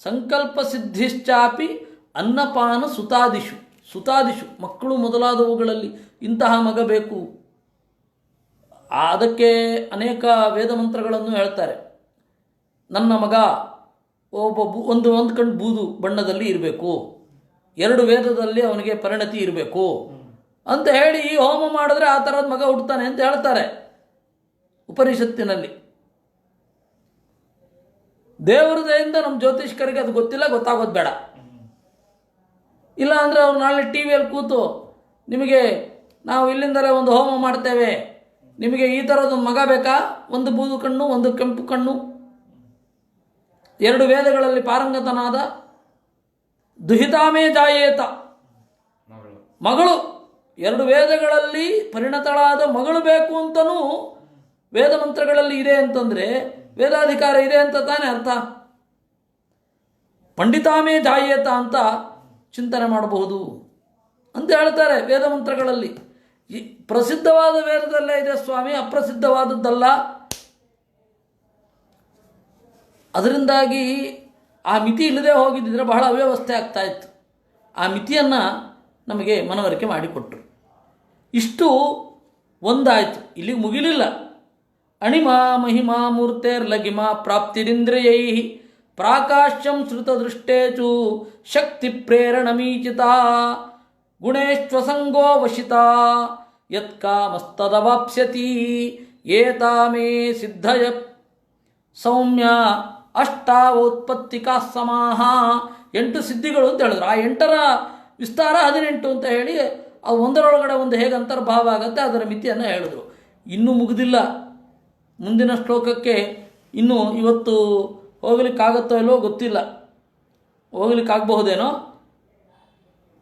ಸಂಕಲ್ಪ ಸಿದ್ಧಿಶ್ಚಾಪಿ ಅನ್ನಪಾನ ಸುತಾದಿಷು ಮಕ್ಕಳು ಮೊದಲಾದವುಗಳಲ್ಲಿ ಇಂತಹ ಮಗ ಬೇಕು. ಅದಕ್ಕೆ ಅನೇಕ ವೇದ ಮಂತ್ರಗಳನ್ನು ಹೇಳ್ತಾರೆ. ನನ್ನ ಮಗ ಒಂದು ಕಣ್ಣು ಬೂದು ಬಣ್ಣದಲ್ಲಿ ಇರಬೇಕು, 2 ವೇದದಲ್ಲಿ ಅವನಿಗೆ ಪರಿಣತಿ ಇರಬೇಕು ಅಂತ ಹೇಳಿ ಈ ಹೋಮ ಮಾಡಿದ್ರೆ ಆ ಥರದ ಮಗ ಹುಡ್ತಾನೆ ಅಂತ ಹೇಳ್ತಾರೆ ಉಪನಿಷತ್ತಿನಲ್ಲಿ. ದೇವರ ದಯೆಯಿಂದ ನಮ್ಮ ಜ್ಯೋತಿಷ್ಕರಿಗೆ ಅದು ಗೊತ್ತಿಲ್ಲ, ಗೊತ್ತಾಗೋದು ಬೇಡ. ಇಲ್ಲ ಅಂದರೆ ಅವ್ರು ನಾಳೆ ಟಿ ವಿಯಲ್ಲಿ ಕೂತು ನಿಮಗೆ ನಾವು ಇಲ್ಲಿಂದಲೇ ಒಂದು ಹೋಮ ಮಾಡ್ತೇವೆ, ನಿಮಗೆ ಈ ಥರದೊಂದು ಮಗ ಬೇಕಾ, 1 ಬೂದು ಕಣ್ಣು 1 ಕೆಂಪು ಕಣ್ಣು, 2 ವೇದಗಳಲ್ಲಿ ಪಾರಂಗತನಾದ, ದುಹಿತಾಮೇ ಜಾಯೇತ ಮಗಳು, 2 ವೇದಗಳಲ್ಲಿ ಪರಿಣತಳಾದ ಮಗಳು ಬೇಕು ಅಂತನೂ ವೇದ ಮಂತ್ರಗಳಲ್ಲಿ ಇದೆ ಅಂತಂದರೆ ವೇದಾಧಿಕಾರ ಇದೆ ಅಂತ ತಾನೇ ಅರ್ಥ. ಪಂಡಿತಾಮೇ ಜಾಯೇತ ಅಂತ ಚಿಂತನೆ ಮಾಡಬಹುದು ಅಂತ ಹೇಳ್ತಾರೆ ವೇದ ಮಂತ್ರಗಳಲ್ಲಿ. ಈ ಪ್ರಸಿದ್ಧವಾದ ವೇದದಲ್ಲೇ ಇದೆ ಸ್ವಾಮಿ, ಅಪ್ರಸಿದ್ಧವಾದದ್ದಲ್ಲ. ಅದರಿಂದಾಗಿ ಆ ಮಿತಿ ಇಲ್ಲದೆ ಹೋಗಿದ್ದರೆ ಬಹಳ ಅವ್ಯವಸ್ಥೆ ಆಗ್ತಾ ಇತ್ತು. ಆ ಮಿತಿಯನ್ನು ನಮಗೆ ಮನವರಿಕೆ ಮಾಡಿಕೊಟ್ರು. ಇಷ್ಟು ಒಂದಾಯಿತು, ಇಲ್ಲಿಗೆ ಮುಗಿಲಿಲ್ಲ. ಅಣಿಮಾ ಮಹಿಮಾ ಮೂರ್ತೇರ್ಲಗಿಮಾ ಪ್ರಾಪ್ತಿರಿಂದ್ರಿಯೈ ಪ್ರಾಕಾಶ್ಯಂ ಶ್ರುತದೃಷ್ಟೇಚು ಶಕ್ತಿ ಪ್ರೇರಣಮೀಚಿತಾ ಗುಣೇಶ್ವಸಂಗೋ ವಶಿತಾ ಯತ್ಕಾಮಸ್ತದವಾಪ್ಸ್ಯತಿ ಏತಾಮೇ ಸಿದ್ಧಯ ಸೌಮ್ಯ ಅಷ್ಟಾವೋತ್ಪತ್ತಿಕಾ ಸಮಾಹ. 8 ಸಿದ್ಧಿಗಳು ಅಂತ ಹೇಳಿದ್ರು. ಆ 8ರ ವಿಸ್ತಾರ 18 ಅಂತ ಹೇಳಿ ಅದು ಒಂದರೊಳಗಡೆ ಒಂದು ಹೇಗೆ ಅಂತರ್ಭಾವ ಆಗುತ್ತೆ ಅದರ ಮಿತಿಯನ್ನು ಹೇಳಿದ್ರು. ಇನ್ನೂ ಮುಗಿದಿಲ್ಲ. ಮುಂದಿನ ಶ್ಲೋಕಕ್ಕೆ ಇನ್ನೂ ಇವತ್ತು ಹೋಗ್ಲಿಕ್ಕಾಗತ್ತೋ ಇಲ್ಲೋ ಗೊತ್ತಿಲ್ಲ, ಹೋಗ್ಲಿಕ್ಕಾಗಬಹುದೇನೋ,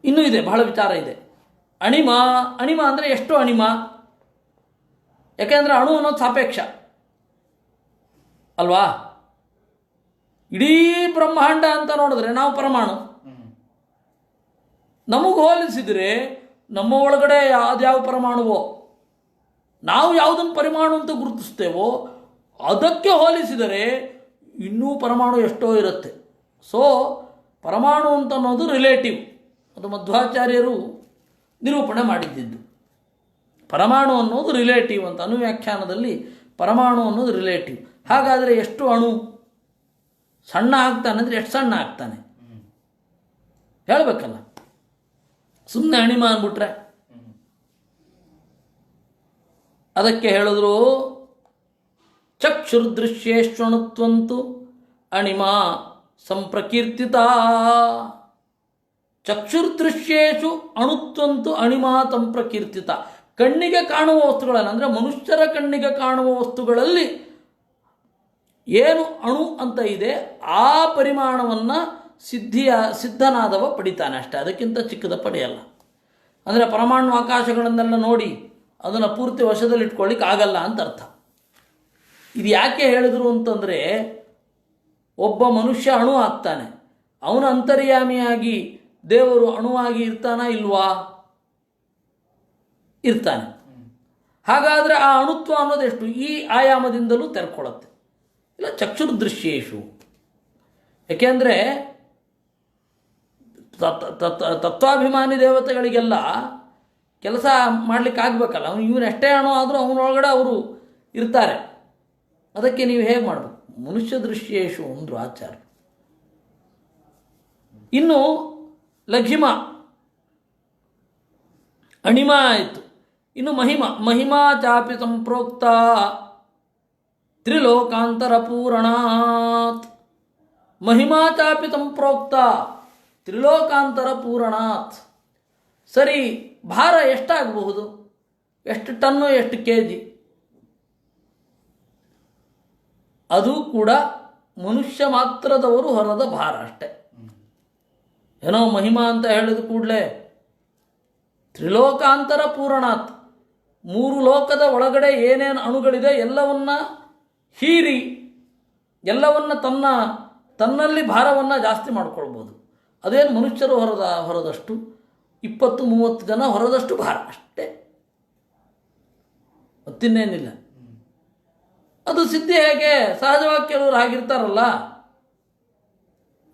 ಇನ್ನೂ ಇದೆ, ಬಹಳ ವಿಚಾರ ಇದೆ. ಅಣಿಮ ಅಂದರೆ ಎಷ್ಟು ಅಣಿಮ? ಯಾಕೆಂದರೆ ಅಣು ಅನ್ನೋದು ಸಾಪೇಕ್ಷ ಅಲ್ವಾ? ಇಡೀ ಬ್ರಹ್ಮಾಂಡ ಅಂತ ನೋಡಿದ್ರೆ ನಾವು ಪರಮಾಣು. ನಮಗೆ ಹೋಲಿಸಿದರೆ ನಮ್ಮ ಒಳಗಡೆ ಯಾವ ಪರಮಾಣುವೋ, ನಾವು ಯಾವುದನ್ನು ಪರಮಾಣು ಅಂತ ಗುರುತಿಸ್ತೇವೋ ಅದಕ್ಕೆ ಹೋಲಿಸಿದರೆ ಇನ್ನೂ ಪರಮಾಣು ಎಷ್ಟೋ ಇರುತ್ತೆ. ಸೊ ಪರಮಾಣು ಅಂತ ಅನ್ನೋದು ರಿಲೇಟಿವ್. ಅದು ಮಧ್ವಾಚಾರ್ಯರು ನಿರೂಪಣೆ ಮಾಡಿದ್ದಿದ್ದು. ಪರಮಾಣು ಅನ್ನೋದು ರಿಲೇಟಿವ್ ಅಂತ ಅನುವ್ಯಾಖ್ಯಾನದಲ್ಲಿ ಪರಮಾಣು ಅನ್ನೋದು ರಿಲೇಟಿವ್. ಹಾಗಾದರೆ ಎಷ್ಟು ಅಣು ಸಣ್ಣ ಆಗ್ತಾನೆ ಅಂದರೆ ಎಷ್ಟು ಸಣ್ಣ ಆಗ್ತಾನೆ ಹೇಳಬೇಕಲ್ಲ. ಸುಮ್ಮನೆ ಅಣಿಮ ಅಂದ್ಬಿಟ್ರೆ ಅದಕ್ಕೆ ಹೇಳಿದ್ರು ಚಕ್ಷುರ್ದೃಶ್ಯೇಶ್ವಣುತ್ವಂತು ಅಣಿಮ ಸಂಪ್ರಕೀರ್ತಿತ. ಚಕ್ಷುರ್ದೃಶ್ಯೇಶು ಅಣುತ್ವಂತು ಅಣಿಮ ಸಂಪ್ರಕೀರ್ತಿತ. ಕಣ್ಣಿಗೆ ಕಾಣುವ ವಸ್ತುಗಳಲ್ಲಿ ಅಂದರೆ ಮನುಷ್ಯರ ಕಣ್ಣಿಗೆ ಕಾಣುವ ವಸ್ತುಗಳಲ್ಲಿ ಏನು ಅಣು ಅಂತ ಇದೆ ಆ ಪರಿಮಾಣವನ್ನು ಸಿದ್ಧನಾದವ ಪಡಿತಾನೆ ಅಷ್ಟೇ, ಅದಕ್ಕಿಂತ ಚಿಕ್ಕದ ಪಡೆಯಲ್ಲ. ಅಂದರೆ ಪರಮಾಣು ಆಕಾಶಗಳನ್ನೆಲ್ಲ ನೋಡಿ ಅದನ್ನು ಪೂರ್ತಿ ವಶದಲ್ಲಿಟ್ಕೊಳ್ಳಿಕ್ಕೆ ಆಗಲ್ಲ ಅಂತ ಅರ್ಥ. ಇದು ಯಾಕೆ ಹೇಳಿದ್ರು ಅಂತಂದರೆ, ಒಬ್ಬ ಮನುಷ್ಯ ಅಣು ಆಗ್ತಾನೆ, ಅವನ ಅಂತರ್ಯಾಮಿಯಾಗಿ ದೇವರು ಅಣುವಾಗಿ ಇರ್ತಾನ ಇಲ್ವಾ? ಇರ್ತಾನೆ. ಹಾಗಾದರೆ ಆ ಅಣುತ್ವ ಅನ್ನೋದೆಷ್ಟು ಈ ಆಯಾಮದಿಂದಲೂ ತೆರ್ಕೊಳ್ಳುತ್ತೆ. ಇಲ್ಲ ಚಕ್ಷುರ್ದೃಶ್ಯೇಶು. ಏಕೆಂದರೆ ತತ್ವಾಭಿಮಾನಿ ದೇವತೆಗಳಿಗೆಲ್ಲ ಕೆಲಸ ಮಾಡಲಿಕ್ಕೆ ಆಗಬೇಕಲ್ಲ. ಇವನು ಎಷ್ಟೇ ಅಣು ಆದರೂ ಅವನೊಳಗಡೆ ಅವರು ಇರ್ತಾರೆ. ಅದಕ್ಕೆ ನೀವು ಹೇಗೆ ಮಾಡಬೇಕು? ಮನುಷ್ಯ ದೃಶ್ಯೇಶು ಅಂದರು ಆಚಾರ್ಯ. ಇನ್ನು ಲಘಿಮ ಅಣಿಮ ಆಯಿತು. ಇನ್ನು ಮಹಿಮಾ ಚಾಪಿ ಸಂಪ್ರೋಕ್ತ ತ್ರಿಲೋಕಾಂತರ ಪೂರಣಾತ್. ಮಹಿಮಾ ಚಾಪಿ ಸಂಪ್ರೋಕ್ತ ತ್ರಿಲೋಕಾಂತರ ಪೂರಣಾತ್. ಸರಿ, ಭಾರ ಎಷ್ಟಾಗಬಹುದು? ಎಷ್ಟು ಟನ್ನು, ಎಷ್ಟು ಕೆ ಜಿ? ಅದು ಕೂಡ ಮನುಷ್ಯ ಮಾತ್ರದವರು ಹೊರದ ಭಾರ ಅಷ್ಟೆ. ಏನೋ ಮಹಿಮಾ ಅಂತ ಹೇಳಿದ ಕೂಡಲೇ ತ್ರಿಲೋಕಾಂತರ ಪೂರಣಾತ್, 3 ಲೋಕದ ಒಳಗಡೆ ಏನೇನು ಅಣುಗಳಿದೆ ಎಲ್ಲವನ್ನ ಹೀರಿ ಎಲ್ಲವನ್ನ ತನ್ನಲ್ಲಿ ಭಾರವನ್ನು ಜಾಸ್ತಿ ಮಾಡ್ಕೊಳ್ಬೋದು. ಅದೇನು ಮನುಷ್ಯರು ಹೊರದಷ್ಟು 20-30 ಜನ ಹೊರದಷ್ಟು ಭಾರ ಅಷ್ಟೇ, ಮತ್ತಿನ್ನೇನಿಲ್ಲ. ಅದು ಸಿದ್ಧಿ ಹೇಗೆ? ಸಹಜವಾಗಿ ಕೆಲವರು ಹಾಗಿರ್ತಾರಲ್ಲ.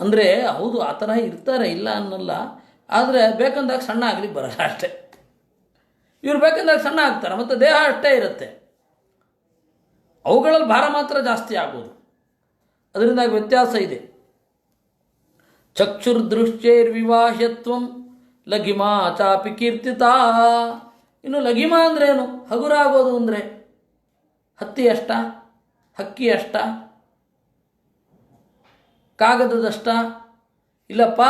ಅಂದರೆ ಹೌದು, ಆ ಥರ ಇರ್ತಾರೆ, ಇಲ್ಲ ಅನ್ನಲ್ಲ. ಆದರೆ ಬೇಕಂದಾಗ ಸಣ್ಣ ಆಗ್ಲಿಕ್ಕೆ ಬರಲ್ಲ ಅಷ್ಟೇ. ಇವ್ರು ಬೇಕಂದಾಗ ಸಣ್ಣ ಆಗ್ತಾರೆ, ಮತ್ತು ದೇಹ ಅಷ್ಟೇ ಇರುತ್ತೆ. ಅವುಗಳಲ್ಲಿ ಭಾರ ಮಾತ್ರ ಜಾಸ್ತಿ ಆಗೋದು. ಅದರಿಂದಾಗಿ ವ್ಯತ್ಯಾಸ ಇದೆ. ಚಕ್ಷುರ್ದೃಶ್ಯೈರ್ವಿವಾಹ್ಯತ್ವಂ ಲಘಿಮಾ ಚಾಪಿ ಕೀರ್ತಿತ. ಇನ್ನು ಲಘಿಮಾ ಅಂದ್ರೇನು? ಹಗುರ ಆಗೋದು ಅಂದರೆ ಹತ್ತಿ ಅಷ್ಟ, ಹಕ್ಕಿ ಅಷ್ಟ, ಕಾಗದದಷ್ಟ? ಇಲ್ಲಪ್ಪ,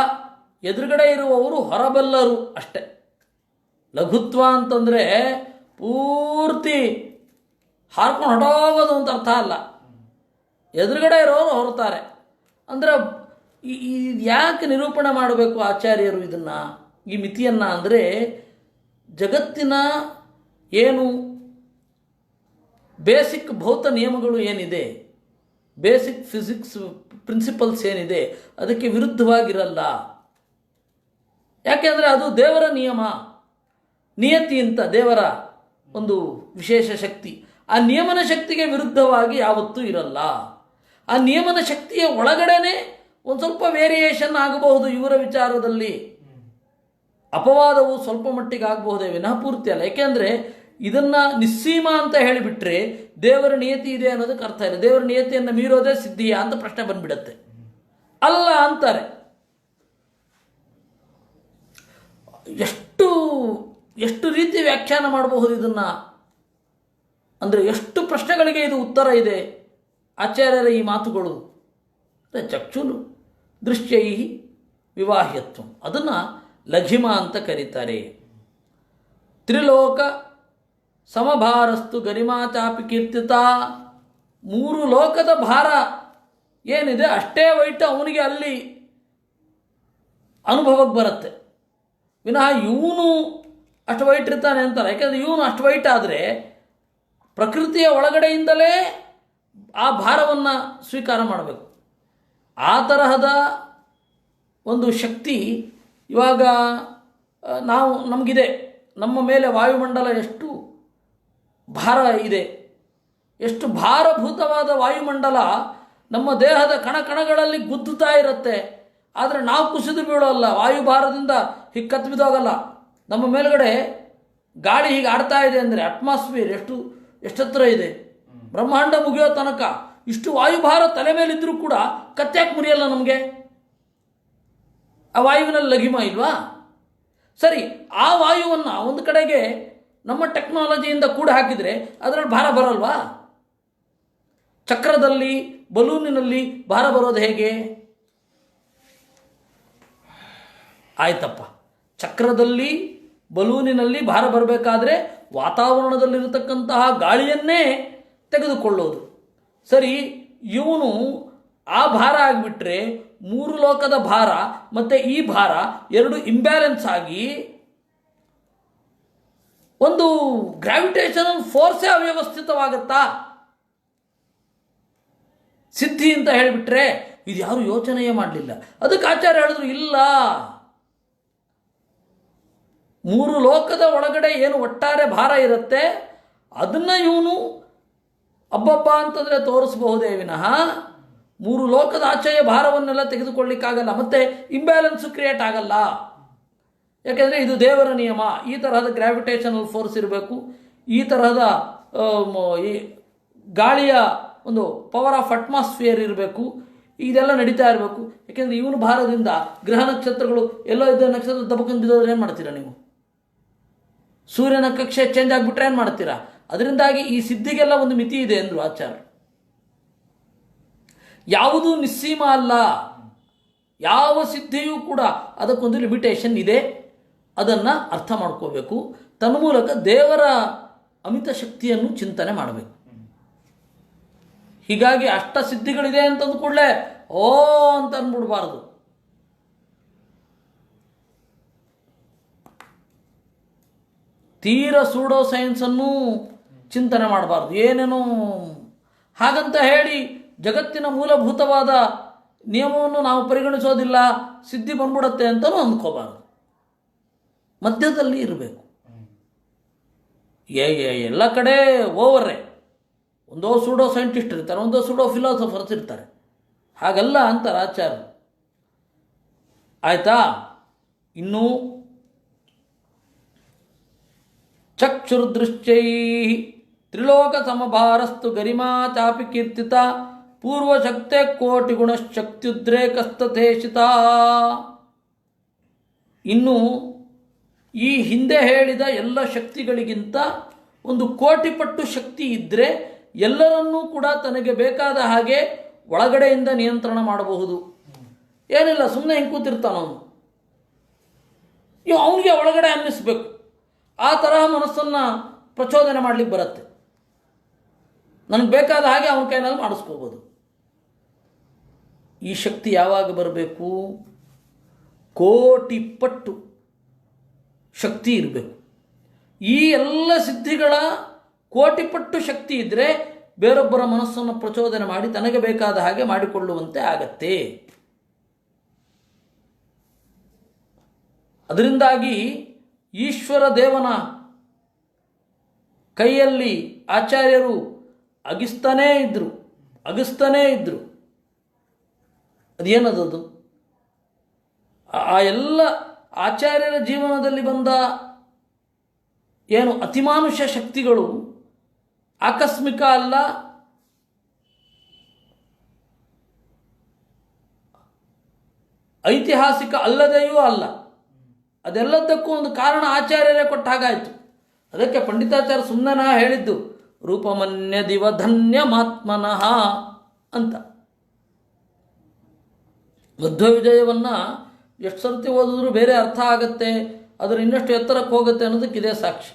ಎದುರುಗಡೆ ಇರುವವರು ಹೊರಬಲ್ಲರು ಅಷ್ಟೆ. ಲಘುತ್ವ ಅಂತಂದರೆ ಪೂರ್ತಿ ಹಾರ್ಕೊಂಡು ಹೊಡೋಗೋದು ಅಂತ ಅರ್ಥ ಅಲ್ಲ. ಎದುರುಗಡೆ ಇರೋರು ಹೊರತಾರೆ ಅಂದರೆ ಯಾಕೆ ನಿರೂಪಣೆ ಮಾಡಬೇಕು ಆಚಾರ್ಯರು ಇದನ್ನು, ಈ ಮಿತಿಯನ್ನು? ಅಂದರೆ ಜಗತ್ತಿನ ಏನು ಬೇಸಿಕ್ ಭೌತ ನಿಯಮಗಳು ಏನಿದೆ, ಬೇಸಿಕ್ ಫಿಸಿಕ್ಸ್ ಪ್ರಿನ್ಸಿಪಲ್ಸ್ ಏನಿದೆ, ಅದಕ್ಕೆ ವಿರುದ್ಧವಾಗಿರಲ್ಲ. ಯಾಕೆಂದರೆ ಅದು ದೇವರ ನಿಯತಿ ಅಂತ, ದೇವರ ಒಂದು ವಿಶೇಷ ಶಕ್ತಿ. ಆ ನಿಯಮನ ಶಕ್ತಿಗೆ ವಿರುದ್ಧವಾಗಿ ಯಾವತ್ತೂ ಇರಲ್ಲ. ಆ ನಿಯಮನ ಶಕ್ತಿಯ ಒಳಗಡೆನೆ ಒಂದು ಸ್ವಲ್ಪ ವೇರಿಯೇಷನ್ ಆಗಬಹುದು. ಇವರ ವಿಚಾರದಲ್ಲಿ ಅಪವಾದವು ಸ್ವಲ್ಪ ಮಟ್ಟಿಗೆ ಆಗಬಹುದೇ ವಿನಃ ಪೂರ್ತಿ ಅಲ್ಲ. ಯಾಕೆಂದರೆ ಇದನ್ನು ನಿಸ್ಸೀಮ ಅಂತ ಹೇಳಿಬಿಟ್ರೆ ದೇವರ ನಿಯತಿ ಇದೆ ಅನ್ನೋದಕ್ಕೆ ಅರ್ಥ ಇಲ್ಲ. ದೇವರ ನಿಯತಿಯನ್ನು ಮೀರೋದೇ ಸಿದ್ಧಿಯಾ ಅಂತ ಪ್ರಶ್ನೆ ಬಂದ್ಬಿಡತ್ತೆ. ಅಲ್ಲ ಅಂತಾರೆ. ಎಷ್ಟು ರೀತಿ ವ್ಯಾಖ್ಯಾನ ಮಾಡಬಹುದು ಇದನ್ನು ಅಂದರೆ ಎಷ್ಟು ಪ್ರಶ್ನೆಗಳಿಗೆ ಇದು ಉತ್ತರ ಇದೆ ಆಚಾರ್ಯರ ಈ ಮಾತುಗಳು. ಚಕ್ಷುರು ದೃಶ್ಯೈ ವಿವಾಹ್ಯತ್ವ, ಅದನ್ನು ಲಘಿಮ ಅಂತ ಕರೀತಾರೆ. ತ್ರಿಲೋಕ ಸಮಭಾರಸ್ತು ಗರಿಮಾ ಚಾಪಿ ಕೀರ್ತಿತ. 3 ಲೋಕದ ಭಾರ ಏನಿದೆ ಅಷ್ಟೇ ವೈಟ್ ಅವನಿಗೆ ಅಲ್ಲಿ ಅನುಭವಕ್ಕೆ ಬರುತ್ತೆ ವಿನಃ ಇವನು ಅಷ್ಟು ವೈಟ್ ಇರ್ತಾನೆ ಅಂತಾರೆ. ಯಾಕೆಂದರೆ ಇವನು ಅಷ್ಟು ವೈಟ್ ಆದರೆ ಪ್ರಕೃತಿಯ ಒಳಗಡೆಯಿಂದಲೇ ಆ ಭಾರವನ್ನು ಸ್ವೀಕಾರ ಮಾಡಬೇಕು. ಆ ತರಹದ ಒಂದು ಶಕ್ತಿ ಇವಾಗ ನಮಗಿದೆ. ನಮ್ಮ ಮೇಲೆ ವಾಯುಮಂಡಲ ಎಷ್ಟು ಭಾರ ಇದೆ, ಎಷ್ಟು ಭಾರಭೂತವಾದ ವಾಯುಮಂಡಲ ನಮ್ಮ ದೇಹದ ಕಣಕಣಗಳಲ್ಲಿ ಗುದ್ದುತ್ತಾ ಇರುತ್ತೆ. ಆದರೆ ನಾವು ಕುಸಿದು ಬೀಳೋಲ್ಲ, ವಾಯುಭಾರದಿಂದ ಹೀಗೆ ಕತ್ತು ಬಿದ್ದೋಗಲ್ಲ. ನಮ್ಮ ಮೇಲುಗಡೆ ಗಾಳಿ ಹೀಗೆ ಆಡ್ತಾ ಇದೆ ಅಂದರೆ ಅಟ್ಮಾಸ್ಫಿಯರ್ ಎಷ್ಟತ್ರ ಇದೆ, ಬ್ರಹ್ಮಾಂಡ ಮುಗಿಯೋ ತನಕ ಇಷ್ಟು ವಾಯುಭಾರ ತಲೆ ಮೇಲಿದ್ದರೂ ಕೂಡ ಕತ್ತ್ಯಾಕೆ ಮುರಿಯಲ್ಲ ನಮಗೆ? ಆ ವಾಯುವಿನಲ್ಲಿ ಲಘಿಮ ಇಲ್ವಾ? ಸರಿ, ಆ ವಾಯುವನ್ನು ಒಂದು ಕಡೆಗೆ ನಮ್ಮ ಟೆಕ್ನಾಲಜಿಯಿಂದ ಕೂಡ ಹಾಕಿದರೆ ಅದರಲ್ಲಿ ಭಾರ ಬರಲ್ವಾ? ಚಕ್ರದಲ್ಲಿ ಬಲೂನಿನಲ್ಲಿ ಭಾರ ಬರೋದು ಹೇಗೆ? ಆಯ್ತಪ್ಪ, ಚಕ್ರದಲ್ಲಿ ಬಲೂನಿನಲ್ಲಿ ಭಾರ ಬರಬೇಕಾದ್ರೆ ವಾತಾವರಣದಲ್ಲಿರತಕ್ಕಂತಹ ಗಾಳಿಯನ್ನೇ ತೆಗೆದುಕೊಳ್ಳೋದು. ಸರಿ, ಇವನು ಆ ಭಾರ ಆಗಿಬಿಟ್ರೆ 3 ಲೋಕದ ಭಾರ ಮತ್ತು ಈ ಭಾರ ಎರಡು ಇಂಬ್ಯಾಲೆನ್ಸ್ ಆಗಿ ಒಂದು ಗ್ರಾವಿಟೇಷನಲ್ ಫೋರ್ಸೇ ಅವ್ಯವಸ್ಥಿತವಾಗುತ್ತಾ? ಸಿದ್ಧಿ ಅಂತ ಹೇಳಿಬಿಟ್ರೆ ಇದು ಯಾರು ಯೋಚನೆಯೇ ಮಾಡಲಿಲ್ಲ. ಅದಕ್ಕೆ ಆಚಾರ್ಯ ಹೇಳಿದ್ರು, ಇಲ್ಲ, 3 ಲೋಕದ ಒಳಗಡೆ ಏನು ಒಟ್ಟಾರೆ ಭಾರ ಇರುತ್ತೆ ಅದನ್ನು ಇವನು ಅಬ್ಬಬ್ಬ ಅಂತಂದರೆ ತೋರಿಸಬಹುದೇ ವಿನಃ 3 ಲೋಕದ ಆಚೆಯ ಭಾರವನ್ನೆಲ್ಲ ತೆಗೆದುಕೊಳ್ಳಿಕ್ಕಾಗಲ್ಲ. ಮತ್ತು ಇಂಬ್ಯಾಲೆನ್ಸು ಕ್ರಿಯೇಟ್ ಆಗಲ್ಲ. ಯಾಕೆಂದರೆ ಇದು ದೇವರ ನಿಯಮ. ಈ ತರಹದ ಗ್ರಾವಿಟೇಷನಲ್ ಫೋರ್ಸ್ ಇರಬೇಕು, ಈ ತರಹದ ಈ ಗಾಳಿಯ ಒಂದು ಪವರ್ ಆಫ್ ಅಟ್ಮಾಸ್ಫಿಯರ್ ಇರಬೇಕು, ಇದೆಲ್ಲ ನಡೀತಾ ಇರಬೇಕು. ಯಾಕೆಂದರೆ ಇವನು ಭಾರದಿಂದ ಗ್ರಹ ನಕ್ಷತ್ರಗಳು ಎಲ್ಲೋ ಇದ್ದ ನಕ್ಷತ್ರ ದಬಕೊಂಡು ಬಿದ್ದೋದ್ರೆ ಏನು ಮಾಡ್ತೀರಾ ನೀವು? ಸೂರ್ಯನ ಕಕ್ಷೆ ಚೇಂಜ್ ಆಗಿಬಿಟ್ರೆ ಏನು ಮಾಡ್ತೀರಾ? ಅದರಿಂದಾಗಿ ಈ ಸಿದ್ಧಿಗೆಲ್ಲ ಒಂದು ಮಿತಿ ಇದೆ ಅಂದರು ಆಚಾರ್ಯ. ಯಾವುದೂ ನಿಸ್ಸೀಮ ಅಲ್ಲ, ಯಾವ ಸಿದ್ಧಿಯೂ ಕೂಡ ಅದಕ್ಕೊಂದು ಲಿಮಿಟೇಷನ್ ಇದೆ. ಅದನ್ನು ಅರ್ಥ ಮಾಡ್ಕೋಬೇಕು. ತನ್ಮೂಲಕ ದೇವರ ಅಮಿತ ಶಕ್ತಿಯನ್ನು ಚಿಂತನೆ ಮಾಡಬೇಕು. ಹೀಗಾಗಿ ಅಷ್ಟ ಸಿದ್ಧಿಗಳಿದೆ ಅಂತಂದು ಕೂಡಲೇ ಓ ಅಂತ ಅಂದ್ಬಿಡ್ಬಾರ್ದು. ತೀರ ಸೂಡೋ ಸೈನ್ಸನ್ನು ಚಿಂತನೆ ಮಾಡಬಾರ್ದು. ಏನೇನೋ ಹಾಗಂತ ಹೇಳಿ ಜಗತ್ತಿನ ಮೂಲಭೂತವಾದ ನಿಯಮವನ್ನು ನಾವು ಪರಿಗಣಿಸೋದಿಲ್ಲ, ಸಿದ್ಧಿ ಬಂದ್ಬಿಡುತ್ತೆ ಅಂತಲೂ ಅಂದ್ಕೋಬಾರ್ದು. ಮಧ್ಯದಲ್ಲಿ ಇರಬೇಕು. ಎಲ್ಲ ಕಡೆ ಓವರೇ, ಒಂದೋ ಸೂಡೋ ಸೈಂಟಿಸ್ಟ್ ಇರ್ತಾರೆ, ಒಂದೋ ಸೂಡೋ ಫಿಲಾಸಫರ್ಸ್ ಇರ್ತಾರೆ. ಹಾಗಲ್ಲ ಅಂತಾರೆ ಆಚಾರ್ಯ. ಆಯ್ತಾ? ಇನ್ನು ಚಕ್ಷುರ್ದೃಶ್ಚೈ ತ್ರಿಲೋಕ ಸಮಭಾರಸ್ತು ಗರಿಮಾ ಚಾಪಿ ಕೀರ್ತಿತ ಪೂರ್ವಶಕ್ತೆ ಕೋಟಿ ಗುಣಶಕ್ತ್ಯುದ್ರೇಕಸ್ತಥೇಷಿತ. ಇನ್ನು ಈ ಹಿಂದೆ ಹೇಳಿದ ಎಲ್ಲ ಶಕ್ತಿಗಳಿಗಿಂತ ಒಂದು ಕೋಟಿಪಟ್ಟು ಶಕ್ತಿ ಇದ್ದರೆ ಎಲ್ಲರನ್ನೂ ಕೂಡ ತನಗೆ ಬೇಕಾದ ಹಾಗೆ ಒಳಗಡೆಯಿಂದ ನಿಯಂತ್ರಣ ಮಾಡಬಹುದು. ಏನಿಲ್ಲ, ಸುಮ್ಮನೆ ಹಿಂಗೆ ಕೂತಿರ್ತಾನವನು, ಅವನಿಗೆ ಒಳಗಡೆ ಅನ್ನಿಸ್ಬೇಕು. ಆ ತರಹ ಮನಸ್ಸನ್ನು ಪ್ರಚೋದನೆ ಮಾಡಲಿಕ್ಕೆ ಬರುತ್ತೆ. ನನಗೆ ಬೇಕಾದ ಹಾಗೆ ಅವನ ಕೈನಲ್ಲಿ ಮಾಡಿಸ್ಕೋಬೋದು. ಈ ಶಕ್ತಿ ಯಾವಾಗ ಬರಬೇಕು? ಕೋಟಿ ಪಟ್ಟು ಶಕ್ತಿ ಇರಬೇಕು. ಈ ಎಲ್ಲ ಸಿದ್ಧಿಗಳ ಕೋಟಿಪಟ್ಟು ಶಕ್ತಿ ಇದ್ದರೆ ಬೇರೊಬ್ಬರ ಮನಸ್ಸನ್ನು ಪ್ರಚೋದನೆ ಮಾಡಿ ತನಗೆ ಬೇಕಾದ ಹಾಗೆ ಮಾಡಿಕೊಳ್ಳುವಂತೆ ಆಗತ್ತೆ. ಅದರಿಂದಾಗಿ ಈಶ್ವರ ದೇವನ ಕೈಯಲ್ಲಿ ಆಚಾರ್ಯರು ಅಗಿಸ್ತಾನೇ ಇದ್ರು. ಅದೇನದು? ಆ ಎಲ್ಲ ಆಚಾರ್ಯರ ಜೀವನದಲ್ಲಿ ಬಂದ ಏನು ಅತಿಮಾನುಷ ಶಕ್ತಿಗಳು ಆಕಸ್ಮಿಕ ಅಲ್ಲ, ಐತಿಹಾಸಿಕ ಅಲ್ಲದೆಯೂ ಅಲ್ಲ. ಅದೆಲ್ಲದಕ್ಕೂ ಒಂದು ಕಾರಣ ಆಚಾರ್ಯರೇ ಕೊಟ್ಟ ಹಾಗಾಯಿತು. ಅದಕ್ಕೆ ಪಂಡಿತಾಚಾರ್ಯ ಸುಮ್ಮನೆ ಹೇಳಿದ್ದು ರೂಪಮನ್ಯ ದಿವ ಧನ್ಯಮಾತ್ಮನಃ ಅಂತ. ಮಧ್ವ ವಿಜಯವನ್ನು ಎಷ್ಟು ಸರ್ತಿ ಓದಿದ್ರೂ ಬೇರೆ ಅರ್ಥ ಆಗತ್ತೆ, ಅದರ ಇನ್ನಷ್ಟು ಎತ್ತರಕ್ಕೆ ಹೋಗುತ್ತೆ ಅನ್ನೋದಕ್ಕೆ ಇದೇ ಸಾಕ್ಷಿ.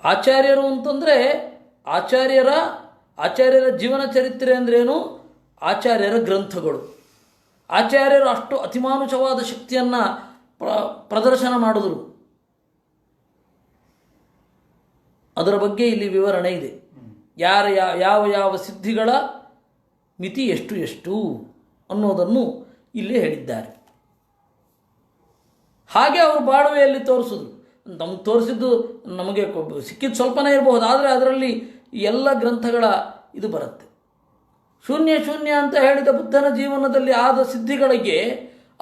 ಆಚಾರ್ಯರು ಅಂತಂದರೆ ಆಚಾರ್ಯರ ಜೀವನ ಚರಿತ್ರೆ ಅಂದ್ರೇನು? ಆಚಾರ್ಯರ ಗ್ರಂಥಗಳು. ಆಚಾರ್ಯರು ಅಷ್ಟು ಅತಿಮಾನುಷವಾದ ಶಕ್ತಿಯನ್ನು ಪ್ರದರ್ಶನ ಮಾಡಿದ್ರು. ಅದರ ಬಗ್ಗೆ ಇಲ್ಲಿ ವಿವರಣೆ ಇದೆ. ಯಾವ ಸಿದ್ಧಿಗಳ ಮಿತಿ ಎಷ್ಟು ಅನ್ನೋದನ್ನು ಇಲ್ಲಿ ಹೇಳಿದ್ದಾರೆ. ಹಾಗೆ ಅವರು ಬಾಳುವೆಯಲ್ಲಿ ತೋರಿಸಿದ್ರು. ನಮಗೆ ತೋರಿಸಿದ್ದು ನಮಗೆ ಸಿಕ್ಕಿದ್ದು ಸ್ವಲ್ಪನೇ ಇರಬಹುದು, ಆದರೆ ಅದರಲ್ಲಿ ಎಲ್ಲ ಗ್ರಂಥಗಳ ಇದು ಬರುತ್ತೆ. ಶೂನ್ಯ ಅಂತ ಹೇಳಿದ ಬುದ್ಧನ ಜೀವನದಲ್ಲಿ ಆದ ಸಿದ್ಧಿಗಳಿಗೆ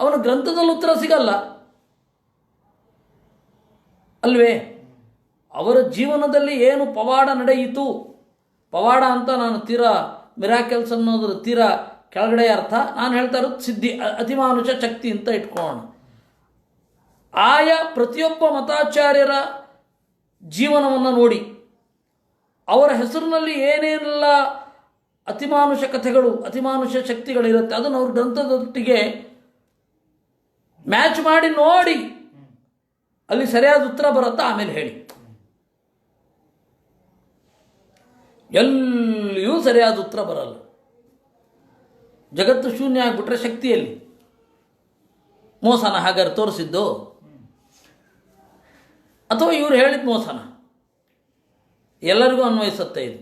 ಅವನ ಗ್ರಂಥದಲ್ಲಿ ಉತ್ತರ ಸಿಗಲ್ಲ ಅಲ್ವೇ? ಅವರ ಜೀವನದಲ್ಲಿ ಏನು ಪವಾಡ ನಡೆಯಿತು, ಪವಾಡ ಅಂತ ನಾನು ತೀರಾ ಮಿರಾಕೆಲ್ಸ್ ಅನ್ನೋದ್ರ ತೀರಾ ಕೆಳಗಡೆ ಅರ್ಥ, ನಾನು ಹೇಳ್ತಾ ಇರೋದು ಸಿದ್ಧಿ, ಅತಿಮಾನುಷ ಶಕ್ತಿ ಅಂತ ಇಟ್ಕೊಳ್ಳೋಣ. ಆಯಾ ಪ್ರತಿಯೊಬ್ಬ ಮತಾಚಾರ್ಯರ ಜೀವನವನ್ನು ನೋಡಿ ಅವರ ಹೆಸರಿನಲ್ಲಿ ಏನೇನೆಲ್ಲ ಅತಿಮಾನುಷ ಕಥೆಗಳು, ಅತಿಮಾನುಷ ಶಕ್ತಿಗಳಿರುತ್ತೆ, ಅದನ್ನು ಅವ್ರ ಗ್ರಂಥದೊಟ್ಟಿಗೆ ಮ್ಯಾಚ್ ಮಾಡಿ ನೋಡಿ ಅಲ್ಲಿ ಸರಿಯಾದ ಉತ್ತರ ಬರುತ್ತಾ ಆಮೇಲೆ ಹೇಳಿ. ಎಲ್ಲಿಯೂ ಸರಿಯಾದ ಉತ್ತರ ಬರಲ್ಲ. ಜಗತ್ತು ಶೂನ್ಯ ಆಗಿಬಿಟ್ರೆ ಶಕ್ತಿಯಲ್ಲಿ ಮೋಸನ ಹಾಗಾದ್ರೆ ತೋರಿಸಿದ್ದು, ಅಥವಾ ಇವರು ಹೇಳಿದ ಮೋಸನ? ಎಲ್ಲರಿಗೂ ಅನ್ವಯಿಸುತ್ತೆ ಇದು.